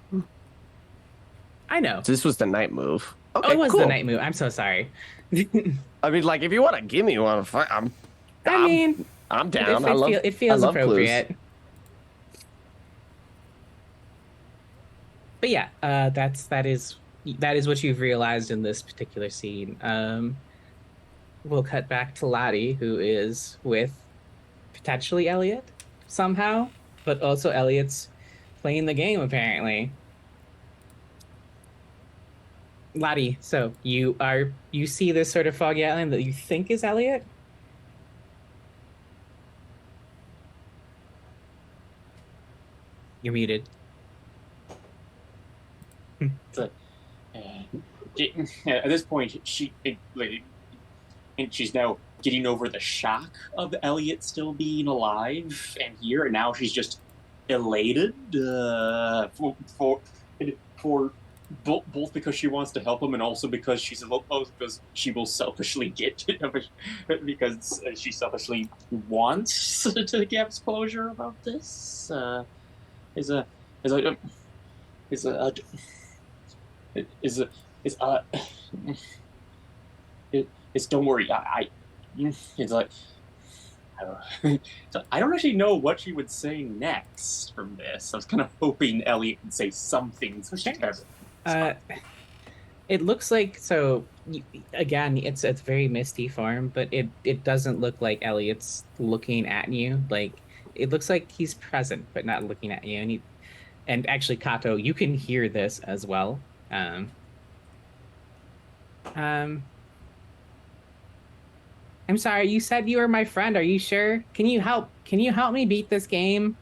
S1: I know.
S5: This was the night move. Okay,
S1: Oh, it was
S5: cool.
S1: the night move. I'm so sorry.
S5: I mean, like, if you want to give me one, I'm down.
S1: It feels
S5: I love
S1: appropriate.
S5: clues.
S1: But yeah, that is what you've realized in this particular scene. We'll cut back to Lottie, who is with potentially Elliot somehow, but also Elliot's playing the game apparently. Lottie, so you see this sort of foggy island that you think is Elliot? You're muted.
S2: At this point, and she's now getting over the shock of Elliot still being alive and here, and now she's just elated for both because she wants to help him and also because because she will selfishly get because she selfishly wants to get exposure about this. Don't worry. It's like I don't actually know what she would say next from this. I was kind of hoping Elliot would say something. So she
S1: it looks like again, it's very misty farm, but it doesn't look like Elliot's looking at you. Like it looks like he's present but not looking at you. And actually, Kato, you can hear this as well. I'm sorry, you said you were my friend. Are you sure? Can you help me beat this game?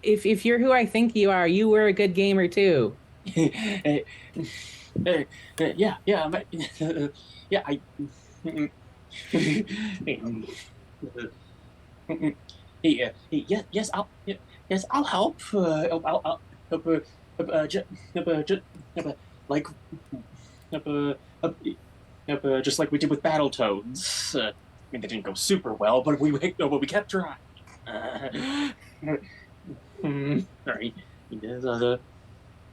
S1: If you're who I think you are, you were a good gamer too.
S2: Yeah. Yes, I'll help. I'll help. Just like we did with Battletoads. I mean, they didn't go super well, but we kept trying.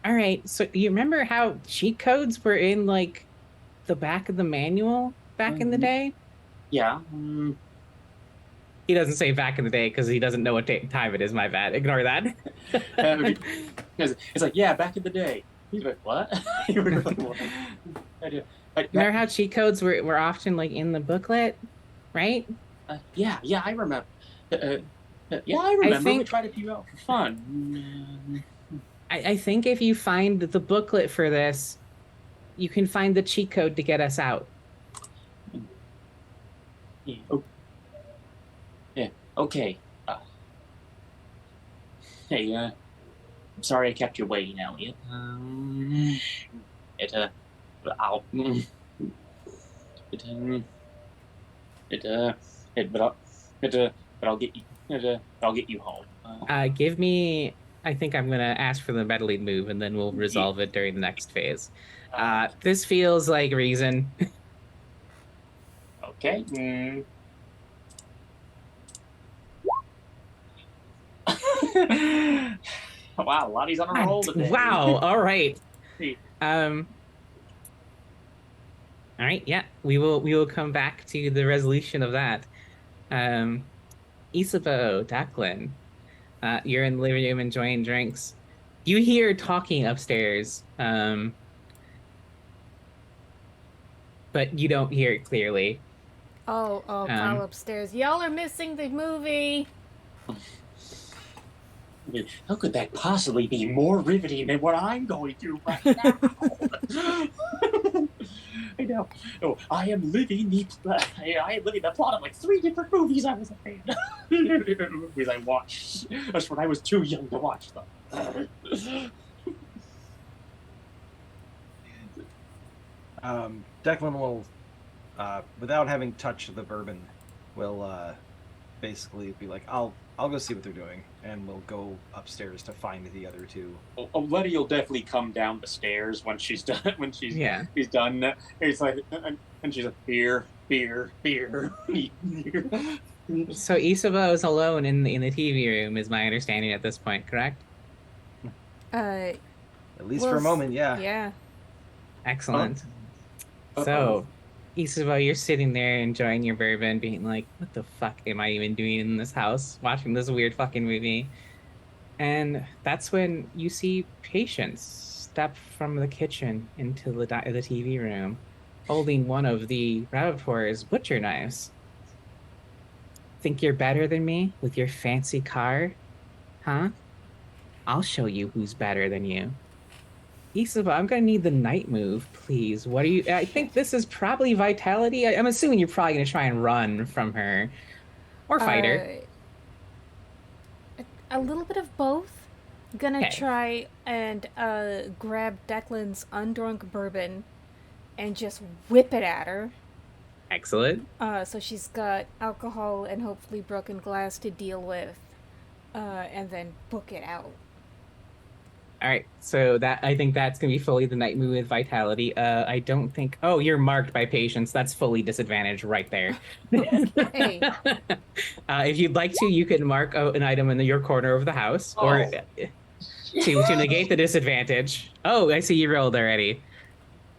S1: All right. So you remember how cheat codes were in like the back of the manual back in the day?
S2: Yeah.
S1: He doesn't say back in the day because he doesn't know what time it is. My bad. Ignore that.
S2: It's like, yeah, back in the day. He's like, what? You were like, what?
S1: Remember how cheat codes were often like in the booklet, right?
S2: Yeah, I remember. Yeah, I remember. We
S1: think-
S2: tried a few out for fun.
S1: I think if you find the booklet for this, you can find the cheat code to get us out.
S2: Yeah. Oh. Yeah. Okay. Hey, I'm sorry I kept you waiting, Elliot. I'll. But I'll get you. I'll get you home.
S1: Give me. I think I'm gonna ask for the meddling move, and then we'll resolve it during the next phase. This feels like reason.
S2: Okay. Wow, Lottie's on a roll today.
S1: Wow. All right.
S2: See.
S1: All right. Yeah, we will come back to the resolution of that. Isabeau, Declan, you're in the living room enjoying drinks. You hear talking upstairs, but you don't hear it clearly.
S3: Oh, Kyle upstairs. Y'all are missing the movie.
S2: How could that possibly be more riveting than what I'm going through right now? I know. Oh, I am living the plot of like 3 different movies I was a fan of. Movies I watched. That's when I was too young to watch them.
S4: Declan will, without having touched the bourbon, will basically be like, I'll go see what they're doing, and we'll go upstairs to find the other two.
S2: Letty will definitely come down the stairs when she's done. She's done. It's like, and she's like, beer.
S1: So Isabeau is alone in the TV room, is my understanding at this point, correct?
S4: At least for a moment, yeah.
S3: Yeah.
S1: Excellent. So, Isabeau, you're sitting there enjoying your bourbon, being like, what the fuck am I even doing in this house, watching this weird fucking movie? And that's when you see Patience step from the kitchen into the TV room, holding one of the Rappaport's butcher knives. Think you're better than me with your fancy car? Huh? I'll show you who's better than you. Isabeau, I'm gonna need the night move, please. What are you? I think this is probably vitality. I'm assuming you're probably gonna try and run from her, or fight her.
S3: A little bit of both. Gonna
S1: Okay.
S3: try and grab Declan's undrunk bourbon and just whip it at her.
S1: Excellent.
S3: So she's got alcohol and hopefully broken glass to deal with, and then book it out.
S1: All right, so that I think that's gonna be fully the night move with vitality. I don't think. Oh, you're marked by patience. That's fully disadvantage right there.
S3: Okay.
S1: If you'd like to, you can mark an item in your corner of the house, or to negate the disadvantage. Oh, I see you rolled already.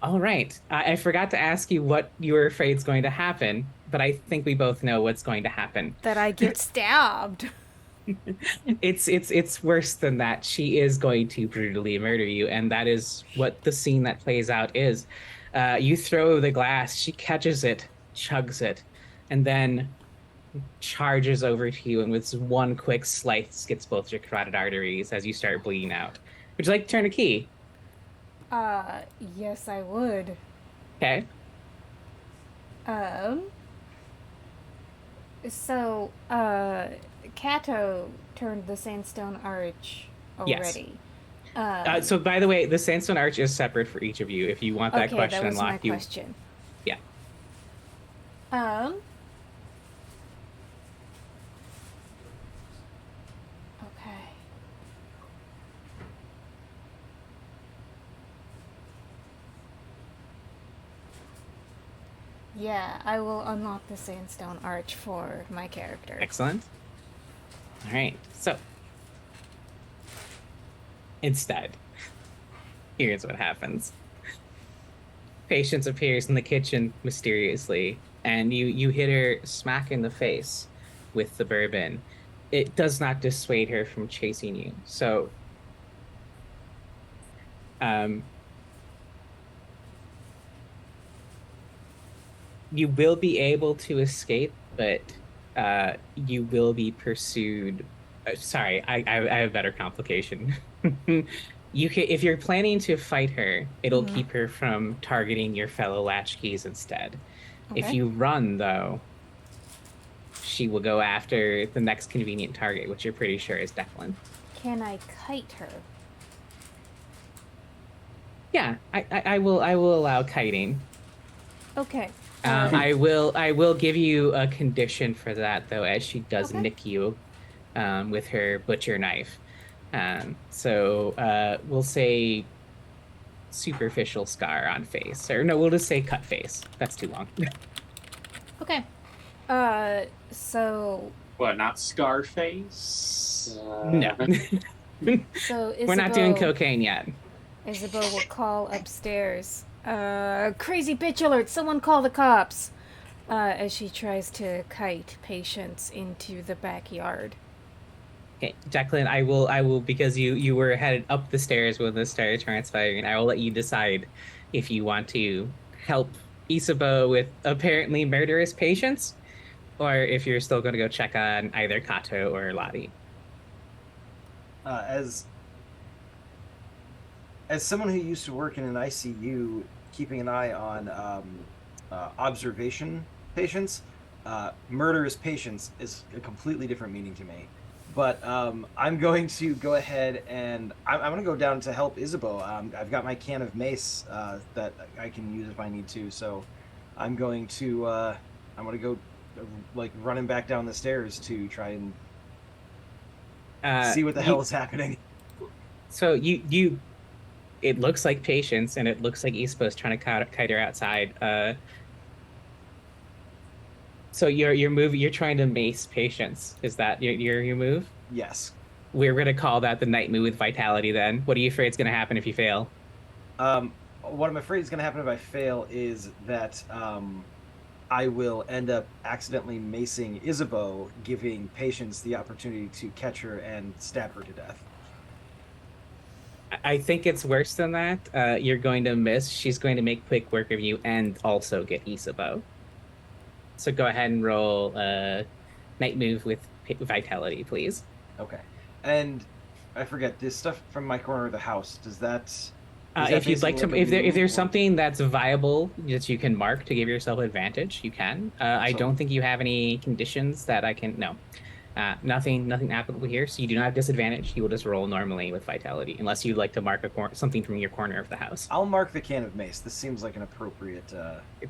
S1: All right, I forgot to ask you what you were afraid is going to happen, but I think we both know what's going to happen.
S3: That I get stabbed.
S1: It's worse than that. She is going to brutally murder you, and that is what the scene that plays out is. You throw the glass, she catches it, chugs it, and then charges over to you, and with one quick slice gets both your carotid arteries as you start bleeding out. Would you like to turn a key?
S3: Yes, I would.
S1: Okay.
S3: So, Kato turned the sandstone arch already.
S1: Yes. So, by the way, the sandstone arch is separate for each of you. If you want that
S3: Okay,
S1: question
S3: that was
S1: unlocked,
S3: my question.
S1: Yeah.
S3: Okay. Yeah, I will unlock the sandstone arch for my character.
S1: Excellent. All right. So, instead, here's what happens. Patience appears in the kitchen mysteriously, and you hit her smack in the face with the bourbon. It does not dissuade her from chasing you. So, you will be able to escape, but you will be pursued. Sorry, I have a better complication. You can, if you're planning to fight her, it'll
S3: Mhm.
S1: keep her from targeting your fellow latchkeys instead. If
S3: Okay.
S1: you run, though, she will go after the next convenient target, which you're pretty sure is Declan.
S3: Can I kite her?
S1: Yeah, I will allow kiting.
S3: Okay.
S1: I will give you a condition for that though, as she does
S3: Okay.
S1: nick you with her butcher knife. We'll say superficial scar on face, or no, we'll just say cut face. That's too long.
S3: Okay. So
S2: What, not Scarface?
S1: No,
S3: so
S1: we're not doing
S3: Isabeau-
S1: cocaine yet.
S3: Isabeau will call upstairs. Crazy bitch alert! Someone call the cops! As she tries to kite Patience into the backyard.
S1: Okay, Jacqueline, I will because you were headed up the stairs when this started transpiring. I will let you decide if you want to help Isabeau with apparently murderous Patience, or if you're still going to go check on either Kato or Lottie.
S4: As someone who used to work in an ICU, keeping an eye on observation patients, murderous patients is a completely different meaning to me. But I'm going to go ahead and I'm going to go down to help Isabeau. I've got my can of mace that I can use if I need to. So I'm going to go like running back down the stairs to try and see what the hell is happening.
S1: So you it looks like Patience, and it looks like Isabeau's trying to kite her outside. So your move, you're trying to mace Patience. Is that your move?
S4: Yes.
S1: We're gonna call that the night move with Vitality. Then, what are you afraid is gonna happen if you fail?
S4: What I'm afraid is going to happen if I fail is that I will end up accidentally macing Isabeau, giving Patience the opportunity to catch her and stab her to death.
S1: I think it's worse than that. You're going to miss. She's going to make quick work of you and also get Isabeau. So go ahead and roll night move with Vitality, please.
S4: Okay. And I forget, this stuff from my corner of the house, does that...
S1: If you'd like to,
S4: basically
S1: if
S4: move
S1: there's
S4: or-
S1: something that's viable that you can mark to give yourself advantage, you can. I
S4: So-
S1: don't think you have any conditions that I can. No, nothing applicable here. So you do not have disadvantage. You will just roll normally with Vitality, unless you'd like to mark something from your corner of the house.
S4: I'll mark the can of mace. This seems like an appropriate...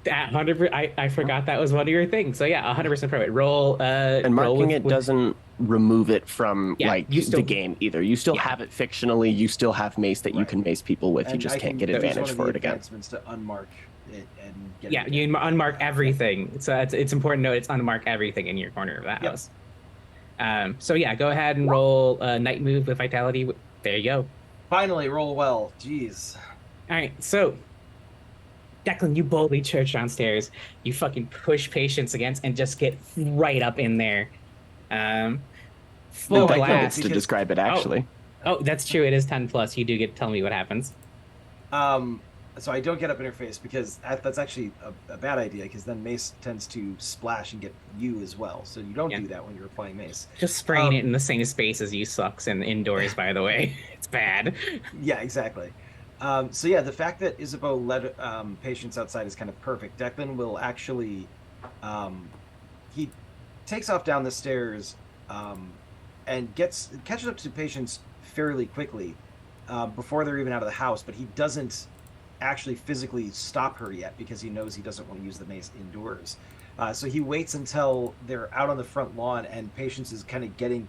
S1: That 100%. I forgot that was one of your things. So yeah, 100% appropriate. Roll.
S5: And
S1: roll
S5: marking
S1: with-
S5: it
S1: with-
S5: doesn't remove it from
S1: Yeah,
S5: like
S1: you still-
S5: the game either. You still
S1: Yeah.
S5: have it fictionally. You still have mace that you
S4: Right.
S5: can mace people with. You
S4: and
S5: just
S4: I
S5: can't
S4: can
S5: get
S4: use
S5: advantage
S4: one of
S5: for
S4: the
S5: it again.
S4: advancements to unmark it and get
S1: Yeah,
S4: it
S1: you
S4: again.
S1: unmark everything. So it's important to note it's unmark everything in your corner of the
S4: Yep.
S1: house. So yeah, go ahead and roll night move with Vitality. There you go.
S4: Finally, roll well. Jeez.
S1: All right, so Declan, you boldly charge downstairs. You fucking push Patience against and just get right up in there. Full
S4: No,
S5: Declan
S1: blast.
S5: gets to
S4: because-
S5: describe it actually.
S1: Oh, that's true. It is 10 plus. You do get to tell me what happens.
S4: So I don't get up in her face because that's actually a bad idea because then mace tends to splash and get you as well. So you don't
S1: Yeah.
S4: do that when you're applying mace.
S1: Just spraying it in the same space as you sucks and indoors, by the way. It's bad.
S4: Yeah, exactly. So yeah, the fact that Isabeau led Patience outside is kind of perfect. Declan will actually, he takes off down the stairs and catches up to Patience fairly quickly before they're even out of the house, but he doesn't actually physically stop her yet because he knows he doesn't want to use the mace indoors. So he waits until they're out on the front lawn and Patience is kind of getting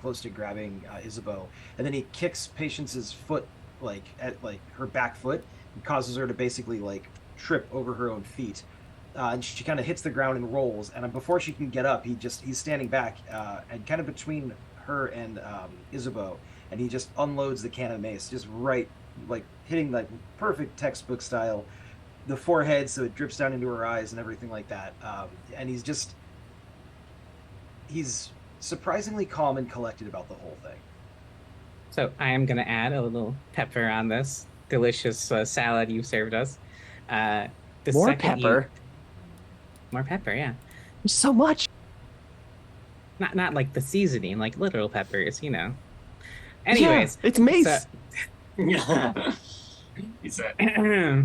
S4: close to grabbing Isabeau, and then he kicks Patience's foot at her back foot and causes her to basically trip over her own feet, and she kind of hits the ground and rolls. And before she can get up, he's standing back and kind of between her and Isabeau, and he just unloads the can of mace, just right hitting perfect textbook style, the forehead so it drips down into her eyes and everything like that. And he's surprisingly calm and collected about the whole thing.
S1: So I am going to add a little pepper on this delicious salad you served us.
S5: More pepper.
S1: More pepper, yeah.
S5: There's so much.
S1: not like the seasoning, like literal peppers, you know. Anyways,
S5: yeah, it's mace.
S2: He said,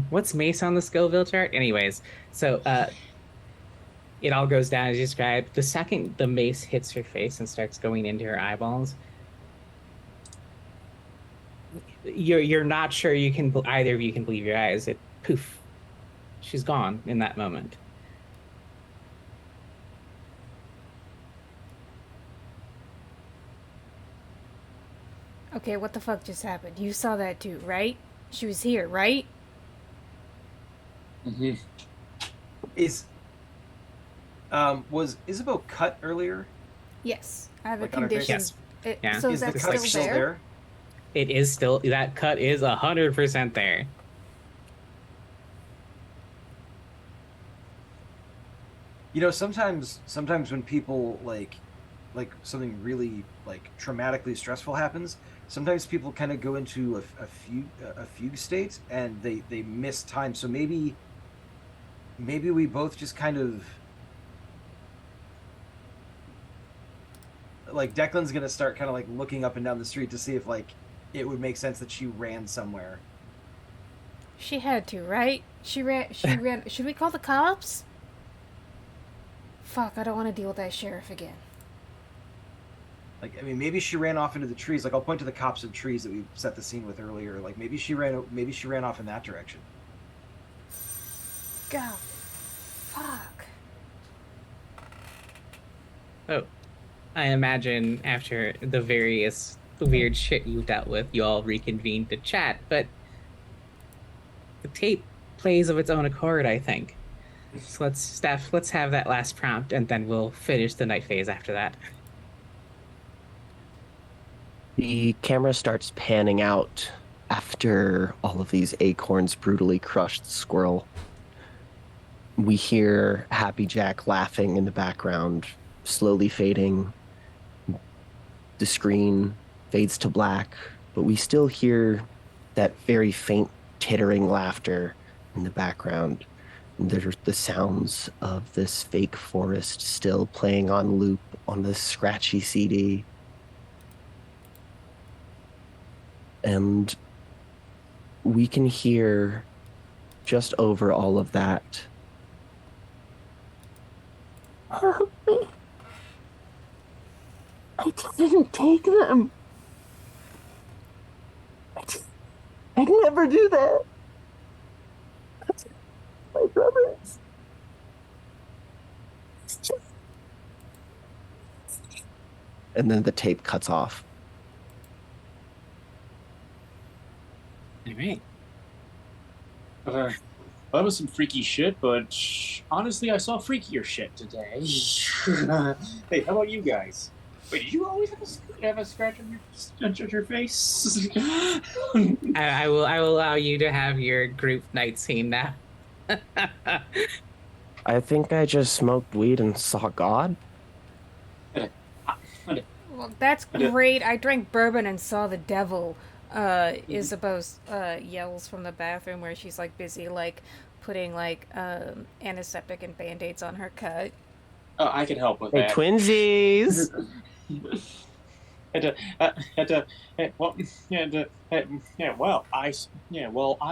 S1: what's mace on the Scoville chart? Anyways, so it all goes down as you described. The second the mace hits her face and starts going into her eyeballs, you're not sure you can either of you can believe your eyes. It poof, she's gone in that moment.
S3: Okay, what the fuck just happened? You saw that too, right? She was here, right?
S2: mm-hmm.
S4: Was Isabeau cut earlier?
S3: Yes, I have
S4: Like
S3: a
S4: on her face?
S3: condition.
S1: Yes. Yeah.
S3: So
S4: Is
S3: is
S4: the
S3: that
S4: cut
S3: still there?
S1: It is still, that cut is 100% there.
S4: You know, sometimes when people like something really like traumatically stressful happens, sometimes people kind of go into a fugue state and they miss time. So maybe we both just kind of like Declan's gonna start kind of like looking up and down the street to see if like it would make sense that she ran somewhere.
S3: She had to, right? She ran. Should we call the cops? Fuck, I don't want to deal with that sheriff again.
S4: Like, I mean, maybe she ran off into the trees. Like, I'll point to the copse of trees that we set the scene with earlier. Like, maybe she ran off in that direction.
S3: God, fuck.
S1: Oh, I imagine after the various weird shit you dealt with, you all reconvened to chat, but the tape plays of its own accord, I think. So let's have that last prompt, and then we'll finish the night phase after that.
S5: The camera starts panning out after all of these acorns brutally crushed the squirrel. We hear Happy Jack laughing in the background, slowly fading. The screen fades to black, but we still hear that very faint tittering laughter in the background. And there's the sounds of this fake forest still playing on loop on this scratchy CD. And we can hear just over all of that. Help me. I didn't take them. I'd never do that. That's my brothers. It's just... And then the tape cuts off.
S1: All right.
S2: That was some freaky shit, but honestly, I saw freakier shit today. Hey, how about you guys? Wait, did you always have a scratch on your face?
S1: I will allow you to have your group night scene now.
S5: I think I just smoked weed and saw God.
S3: Well, that's great. I drank bourbon and saw the devil. Isabeau's yells from the bathroom where she's like busy like putting like antiseptic and band-aids on her cut.
S2: Oh, I can help with
S5: Hey,
S2: that.
S5: twinsies!
S2: I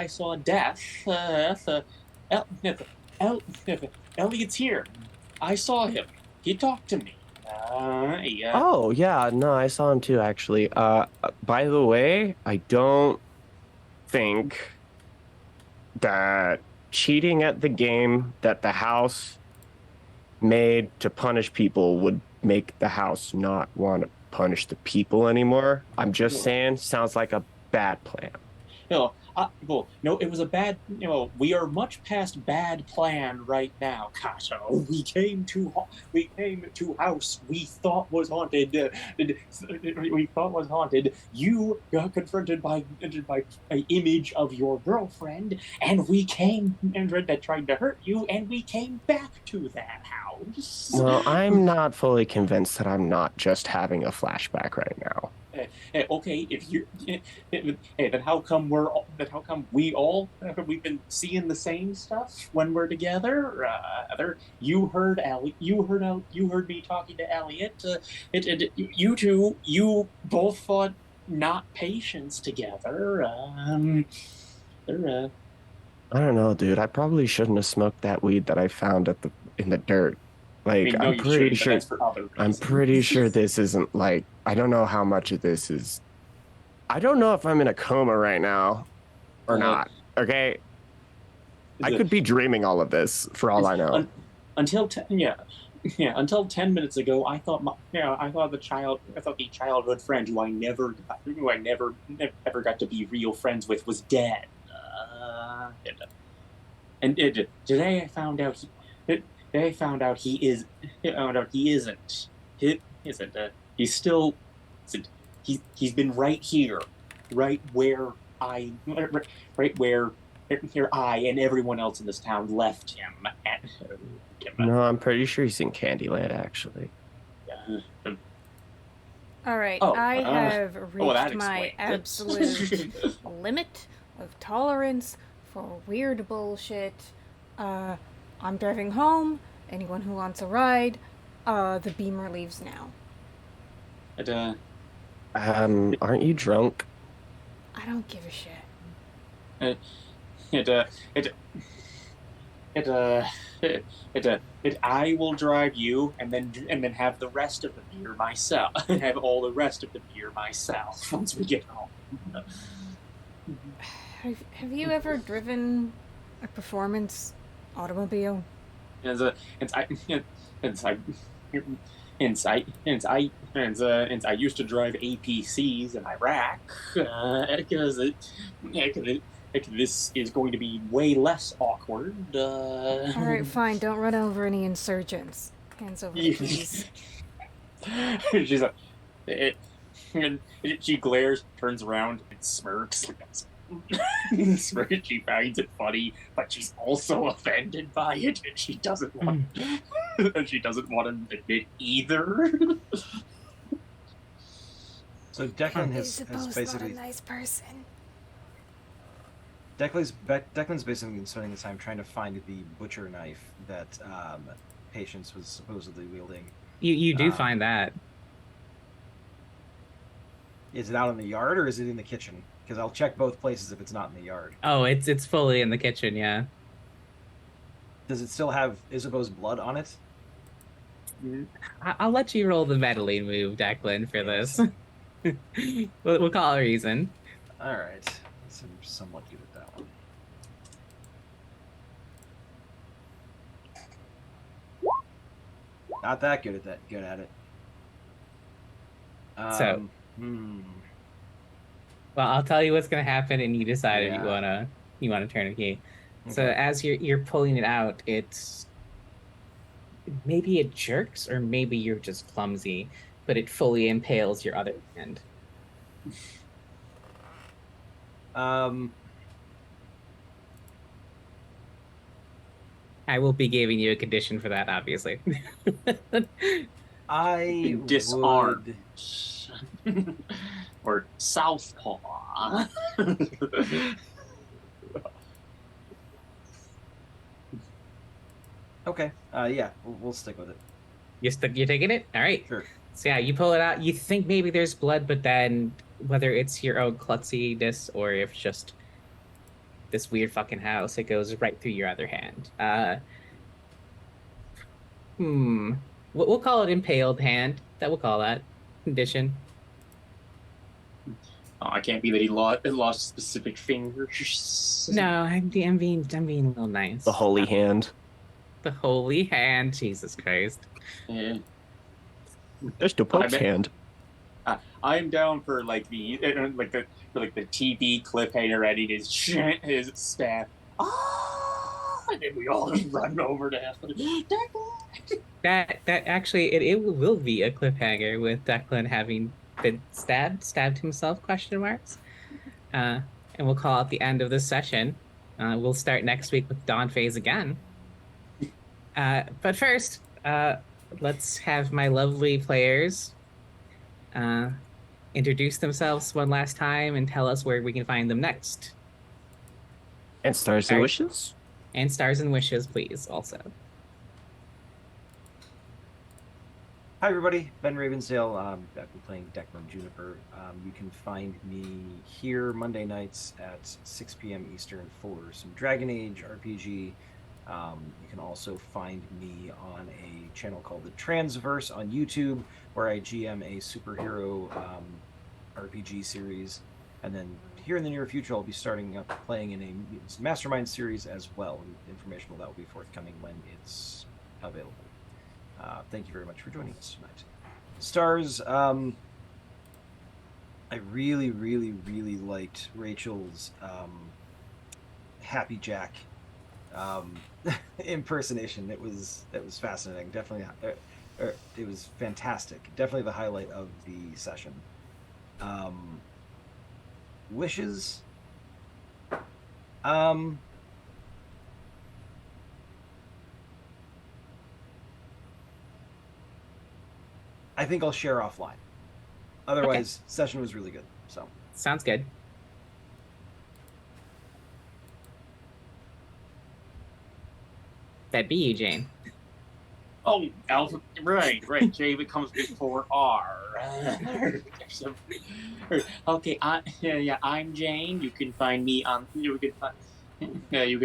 S2: saw death. Elliot's here. I saw him. He talked to me. Yeah.
S5: Oh, yeah, no, I saw him too, actually. By the way, I don't think that cheating at the game that the house made to punish people would make the house not want to punish the people anymore. I'm just saying, sounds like a bad plan.
S2: No, it was a bad. We are much past bad plan right now, Kato. We came to house we thought was haunted. You got confronted by an image of your girlfriend, and we came and that tried to hurt you, and we came back to that house.
S5: Well, I'm not fully convinced that I'm not just having a flashback right now.
S2: Okay, if you, then how come we've been seeing the same stuff when we're together? You heard me talking to Elliot. You two, you both fought not patients together. They're,
S5: I don't know, dude. I probably shouldn't have smoked that weed that I found in the dirt.
S2: I
S5: Like,
S2: mean, no, you shouldn't, but that's for other
S5: I'm
S2: reasons.
S5: pretty sure this isn't like, I don't know how much of this is. I don't know if I'm in a coma right now or not. Okay. I could be dreaming all of this for all I know.
S2: Until 10 minutes ago, I thought the childhood friend who I never got to be real friends with was dead. Today I found out he is. He isn't. He isn't. He's still. He's been right here, right where I and everyone else in this town left him.
S5: No, I'm pretty sure he's in Candyland, actually.
S3: Alright,
S2: Oh,
S3: I have
S2: that
S3: reached my
S2: explains it.
S3: absolute limit of tolerance for weird bullshit. I'm driving home. Anyone who wants a ride, the Beamer leaves now.
S5: Aren't you drunk?
S3: I don't give a shit.
S2: I will drive you, and then have the rest of the beer myself. Have all the rest of the beer myself once we get home.
S3: Have you ever driven a performance automobile?
S2: And I used to drive APCs in Iraq because this is going to be way less awkward.
S3: Alright, fine. Don't run over any insurgents. Hands over the keys.
S2: She's like, and she glares, turns around, and smirks. She finds it funny, but she's also offended by it, and she doesn't want to admit either.
S4: So Declan has basically.
S3: Not a nice person.
S4: Declan's basically been spending the time trying to find the butcher knife that Patience was supposedly wielding.
S1: You do find that.
S4: Is it out in the yard or is it in the kitchen? Because I'll check both places if it's not in the yard.
S1: Oh, it's fully in the kitchen, yeah.
S4: Does it still have Isabeau's blood on it?
S1: I'll let you roll the meddling move, Declan, for this. we'll call it a reason.
S4: All right. So I'm somewhat good at that one. Not that good at that. Good at it.
S1: Well, I'll tell you what's gonna happen, and you decide if
S4: Yeah.
S1: you wanna turn a key. So
S4: Okay.
S1: as you're pulling it out, maybe it jerks, or maybe you're just clumsy, but it fully impales your other hand. I will be giving you a condition for that, obviously.
S4: I
S2: Disarmed.
S4: would...
S2: Or southpaw.
S4: Okay. Yeah, we'll stick with it.
S1: You're taking it? All right.
S4: Sure.
S1: So yeah, you pull it out. You think maybe there's blood, but then whether it's your own klutziness or if it's just this weird fucking house, it goes right through your other hand. We'll call it impaled hand. That we'll call that condition.
S2: Oh, it can't be that he lost specific fingers.
S1: No, I'm being a little nice.
S5: The holy hand.
S1: The holy hand, Jesus Christ.
S2: Yeah.
S5: There's the Pope's hand.
S2: I'm down for the TV cliffhanger ending his staff. And then we all just run over to him.
S1: That actually it will be a cliffhanger with Declan having been stabbed himself, question marks. And we'll call it the end of this session. We'll start next week with Dawn Phase again. But first, let's have my lovely players introduce themselves one last time and tell us where we can find them next.
S5: And stars and
S1: Alright.
S5: wishes.
S1: And stars and wishes, please, also.
S4: Hi everybody, Ben Ravensdale. I've been playing Declan Juniper. You can find me here Monday nights at 6 p.m. Eastern for some Dragon Age RPG. You can also find me on a channel called the Transverse on YouTube, where I GM a superhero RPG series. And then here in the near future, I'll be starting up playing in a Mastermind series as well. And information that will be forthcoming when it's available. Thank you very much for joining us tonight. Stars, I really, really, really liked Rachel's Happy Jack impersonation. It was fascinating. Definitely, it was fantastic. Definitely the highlight of the session. Wishes. I think I'll share offline. Otherwise, session was really good. So
S1: Sounds good. That'd be you, Jane.
S2: Oh, Alpha, right. J comes before R. Okay, I'm Jane. You can find me on. You can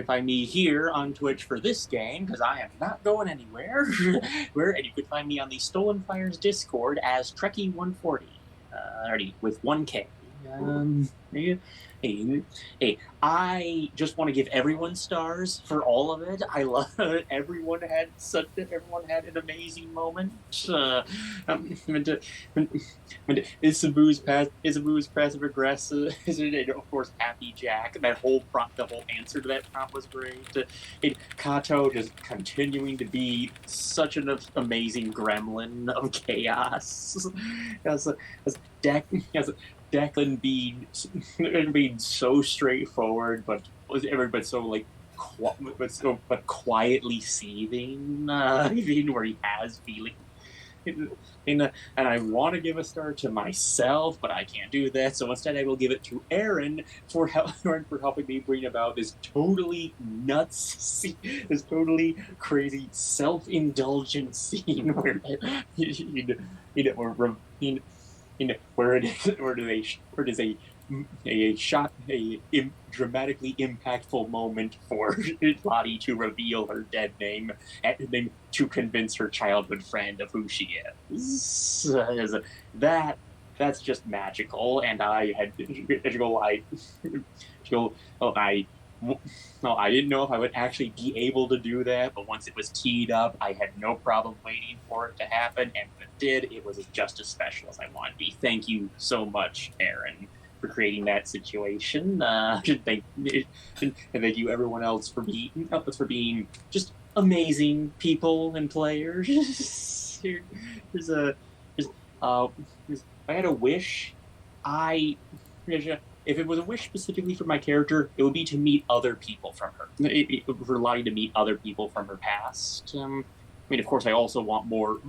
S2: find me here on Twitch for this game because I am not going anywhere. And you can find me on the Stolen Fires Discord as Trekkie140, with 1K. Hey, I just want to give everyone stars for all of it. I love it. Everyone had an amazing moment. Isabu's passive aggressive, and of course Happy Jack. The whole answer to that prompt was great. Kato just continuing to be such an amazing gremlin of chaos. Declan being so straightforward, but quietly seething, where he has feeling. And I want to give a star to myself, but I can't do that. So instead, I will give it to Aaron for helping me bring about this totally nuts, this totally crazy self-indulgent scene where where it is a dramatically impactful moment for Lottie to reveal her dead name and to convince her childhood friend of who she is. That's just magical, and I didn't know if I would actually be able to do that, but once it was teed up, I had no problem waiting for it to happen, and when it did, it was just as special as I wanted to be. Thank you so much, Aaron, for creating that situation. And thank you everyone else for being just amazing people and players. I had a wish. If it was a wish specifically for my character, it would be to meet other people from her. For Lottie to meet other people from her past. Of course, I also want more.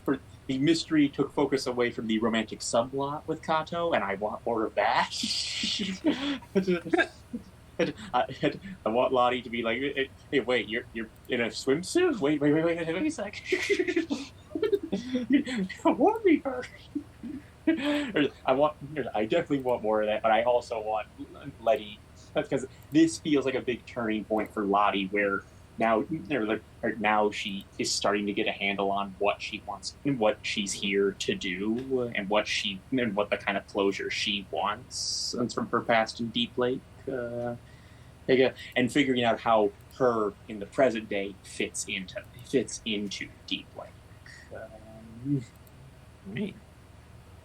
S2: For the mystery took focus away from the romantic subplot with Kato, and I want more of that. I want Lottie to be like, hey, wait, you're in a swimsuit? Wait a sec. Warn me first. I definitely want more of that, but I also want Letty, because this feels like a big turning point for Lottie, where now she is starting to get a handle on what she wants and what she's here to do, and what the kind of closure she wants from her past in Deep Lake, and figuring out how her in the present day fits into Deep Lake.
S1: Right.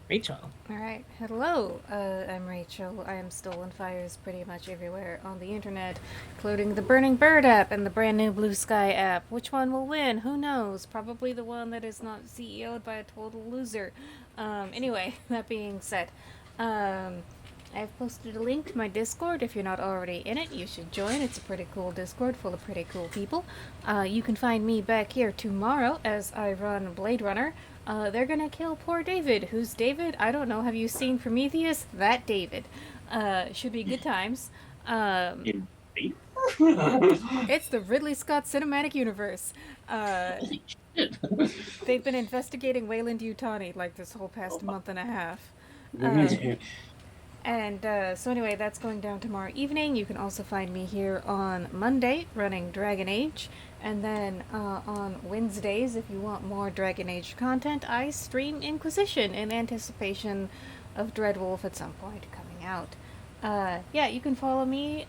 S1: Rachel.
S3: Alright, hello, I'm Rachel. I am Stolen Fires pretty much everywhere on the internet, including the Burning Bird app and the brand new Blue Sky app. Which one will win? Who knows? Probably the one that is not CEO'd by a total loser. Anyway, that being said, I've posted a link to my Discord. If you're not already in it, you should join. It's a pretty cool Discord full of pretty cool people. You can find me back here tomorrow as I run Blade Runner. They're gonna kill poor David. Who's David? I don't know. Have you seen Prometheus? That David. Should be good times. It's the Ridley Scott cinematic universe.
S2: Holy shit.
S3: They've been investigating Wayland Yutani like this whole past month and a half. So anyway, that's going down tomorrow evening. You can also find me here on Monday running Dragon Age. And then on Wednesdays, if you want more Dragon Age content, I stream Inquisition in anticipation of Dreadwolf at some point coming out. Yeah, you can follow me,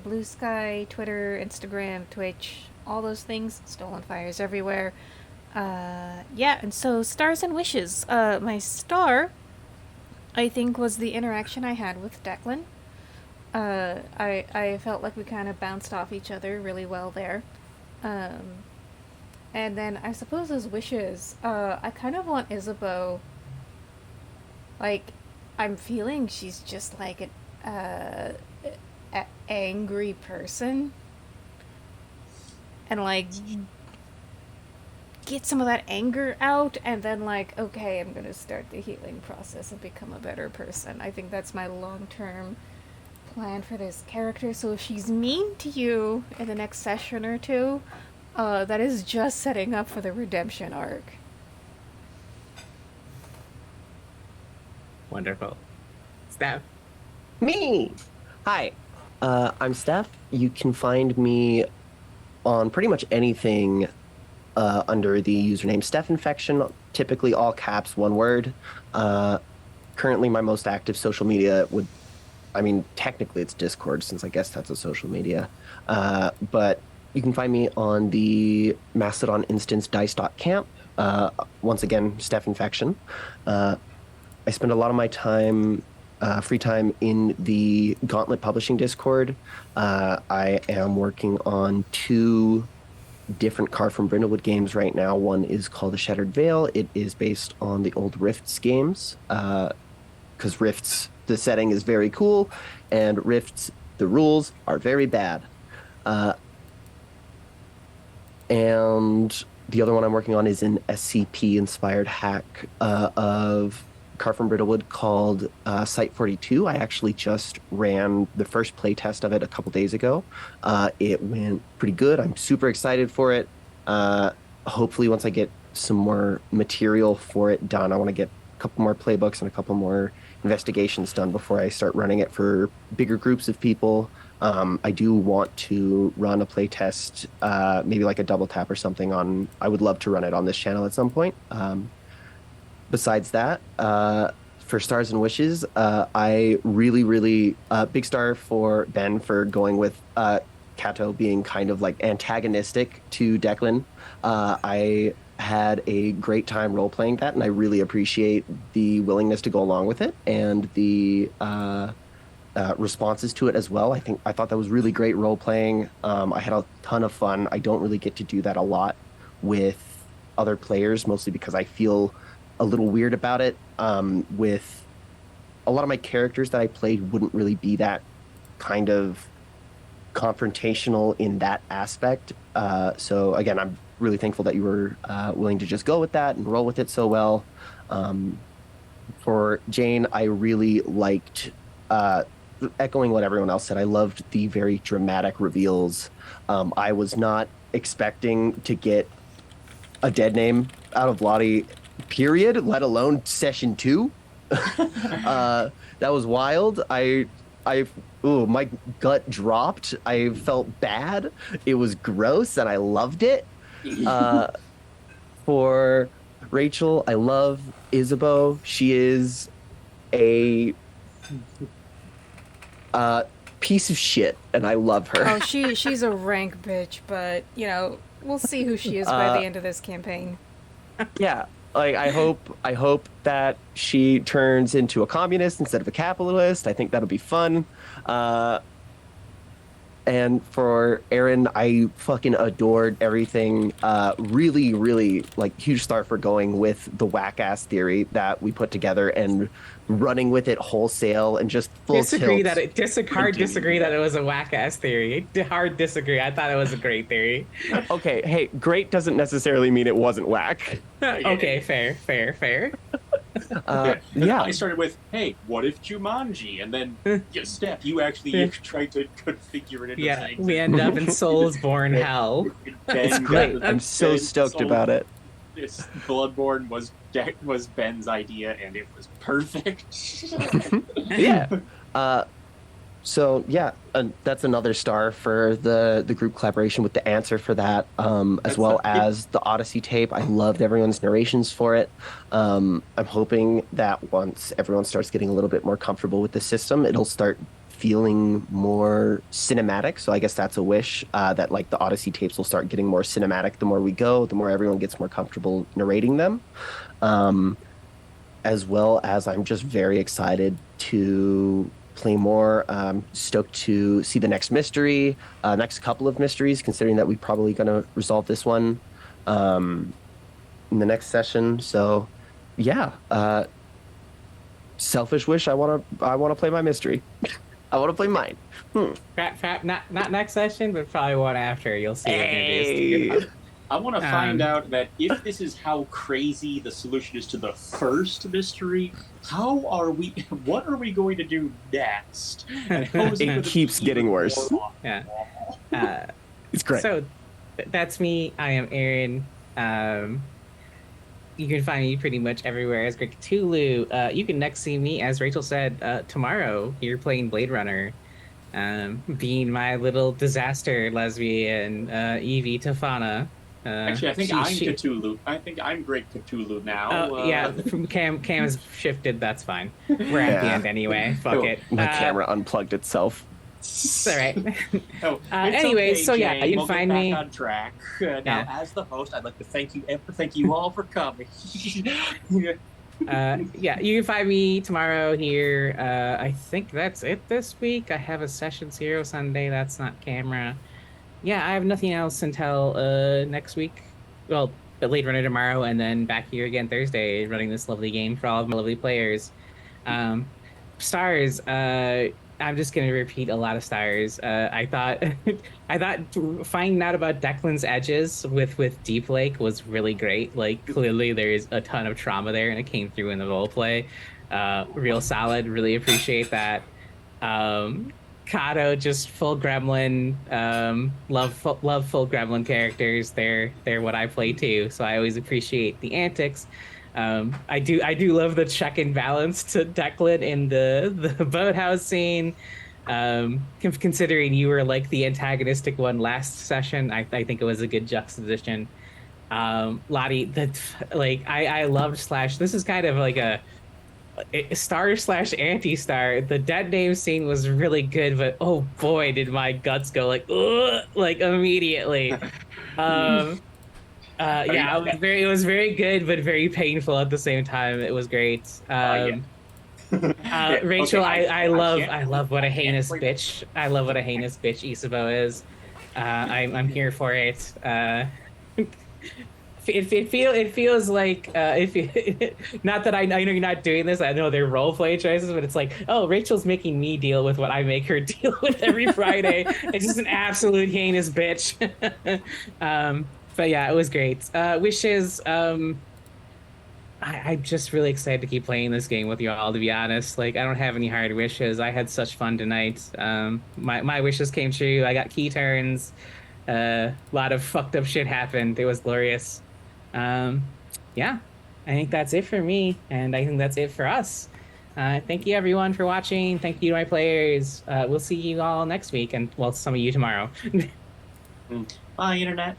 S3: Blue Sky, Twitter, Instagram, Twitch, all those things. Stolen Fires everywhere. Yeah, and so Stars and Wishes. My star, I think, was the interaction I had with Declan. I felt like we kind of bounced off each other really well there. And then I suppose as wishes, I kind of want Isabeau. Like, I'm feeling she's just like an angry person. And like, get some of that anger out, and then like, okay, I'm gonna start the healing process and become a better person. I think that's my long-term plan for this character. So if she's mean to you in the next session or two, that is just setting up for the redemption arc.
S1: Wonderful. Steph.
S5: Me! Hi, I'm Steph. You can find me on pretty much anything under the username Steph Infection, typically all caps, one word. Currently, my most active social media technically it's Discord, since I guess that's a social media. But you can find me on the Mastodon instance dice.camp. Once again, Steph Infection. I spend a lot of my time, free time, in the Gauntlet Publishing Discord. I am working on 2 different Carved from Brindlewood games right now. One is called The Shattered Veil. It is based on the old Rifts games, because Rifts, the setting is very cool, and Rifts, the rules are very bad. And the other one I'm working on is an SCP-inspired hack of Carved from Brindlewood called Site 42. I actually just ran the first playtest of it a couple days ago. It went pretty good. I'm super excited for it. Hopefully, once I get some more material for it done, I want to get a couple more playbooks and a couple more investigations done before I start running it for bigger groups of people. I do want to run a playtest, maybe like a double tap or something on. I would love to run it on this channel at some point. Besides that, for Stars and Wishes, I really big star for Ben for going with Kato being kind of like antagonistic to Declan. I had a great time role-playing that, and I really appreciate the willingness to go along with it and the responses to it as well. I thought that was really great role-playing. I had a ton of fun. I don't really get to do that a lot with other players, mostly because I feel a little weird about it. With a lot of my characters that I played wouldn't really be that kind of confrontational in that aspect. So again, I'm really thankful that you were willing to just go with that and roll with it so well. For Jane, I really liked, echoing what everyone else said, I loved the very dramatic reveals. I was not expecting to get a dead name out of Lottie, period, let alone session 2. That was wild. My gut dropped. I felt bad. It was gross, and I loved it. For Rachel, I love Isabeau. She is a piece of shit, and I love her.
S3: Oh, she's a rank bitch, but we'll see who she is by the end of this campaign.
S5: Yeah. Like, I hope that she turns into a communist instead of a capitalist. I think that'll be fun. And for Aaron, I fucking adored everything. Really, really, like, huge star for going with the whack ass theory that we put together and running with it wholesale and just full
S1: Disagree
S5: tilt.
S1: that hard
S5: Continue.
S1: disagree that it was a whack ass theory. Hard disagree. I thought it was a great theory.
S5: Okay, hey, great doesn't necessarily mean it wasn't whack.
S1: Okay, fair.
S5: Yeah.
S2: I started with, hey, what if Jumanji? And then, Steph, you actually tried to configure it into
S1: Yeah,
S2: things.
S1: we end up in Soulsborne hell.
S5: It's great. I'm so stoked about it.
S2: This Bloodborne was Ben's idea, and it was perfect.
S5: Yeah. So yeah, that's another star for the group collaboration with the answer for that, as well as the Odyssey tape. I loved everyone's narrations for it. I'm hoping that once everyone starts getting a little bit more comfortable with the system, it'll start feeling more cinematic. So I guess that's a wish, that like the Odyssey tapes will start getting more cinematic the more we go, the more everyone gets more comfortable narrating them. As well as I'm just very excited to play more. Stoked to see the next mystery, next couple of mysteries, considering that we're probably going to resolve this one in the next session. So yeah, selfish wish. I want to play my mystery. I want to play mine.
S1: Not next session, but probably one after. You'll see.
S5: Hey.
S2: I want to find out that if this is how crazy the solution is to the first mystery, what are we going to do next? And how is
S5: It
S2: gonna
S5: keeps
S2: be
S5: getting
S2: even
S5: worse.
S2: more
S1: Yeah.
S2: awful?
S5: It's great.
S1: So that's me. I am Aaron. You can find me pretty much everywhere as Greg Cthulhu. You can next see me, as Rachel said, tomorrow here playing Blade Runner, being my little disaster lesbian, Evie Tofana.
S2: Actually, I think I'm Cthulhu. I think I'm Greg Cthulhu now.
S1: Oh, yeah, from Cam has shifted. That's fine. We're at the
S5: Yeah.
S1: end anyway. Fuck it.
S5: My camera unplugged itself.
S1: It's all right.
S2: Oh, it's
S1: anyway,
S2: okay,
S1: so yeah,
S2: Jay.
S1: you can
S2: We'll
S1: find
S2: get back
S1: me.
S2: on track. Now,
S1: Yeah.
S2: as the host, I'd like to thank you all for coming.
S1: Yeah, you can find me tomorrow here. I think that's it this week. I have a session 0 Sunday. That's not camera. Yeah, I have nothing else until next week. Well, Blade Runner tomorrow, and then back here again Thursday, running this lovely game for all of my lovely players. Stars. I'm just gonna repeat a lot of stars. I thought finding out about Declan's edges with Deep Lake was really great. Like, clearly there's a ton of trauma there, and it came through in the role play. Real solid. Really appreciate that. Kato, just full gremlin. Love full gremlin characters. They're what I play too. So I always appreciate the antics. I do love the check and balance to Declan in the boathouse scene. Considering you were like the antagonistic one last session, I think it was a good juxtaposition. Lottie, I loved Slash. This is kind of like a star / anti-star. The dead name scene was really good, but oh boy, did my guts go like, ugh, like immediately. Yeah, it was very good, but very painful at the same time. It was great. Rachel,
S2: Okay,
S1: I love what a heinous bitch. I love what a heinous bitch Isabeau is. I'm here for it. It feels like not that I know you're not doing this. I know they're role play choices, but it's like, oh, Rachel's making me deal with what I make her deal with every Friday. It's just an absolute heinous bitch. But yeah, it was great. Wishes. I'm just really excited to keep playing this game with you all. To be honest, like, I don't have any hard wishes. I had such fun tonight. My wishes came true. I got key turns. A lot of fucked up shit happened. It was glorious. Yeah, I think that's it for me, and I think that's it for us. Thank you everyone for watching. Thank you to my players. We'll see you all next week, and well, some of you tomorrow.
S2: Bye, Internet.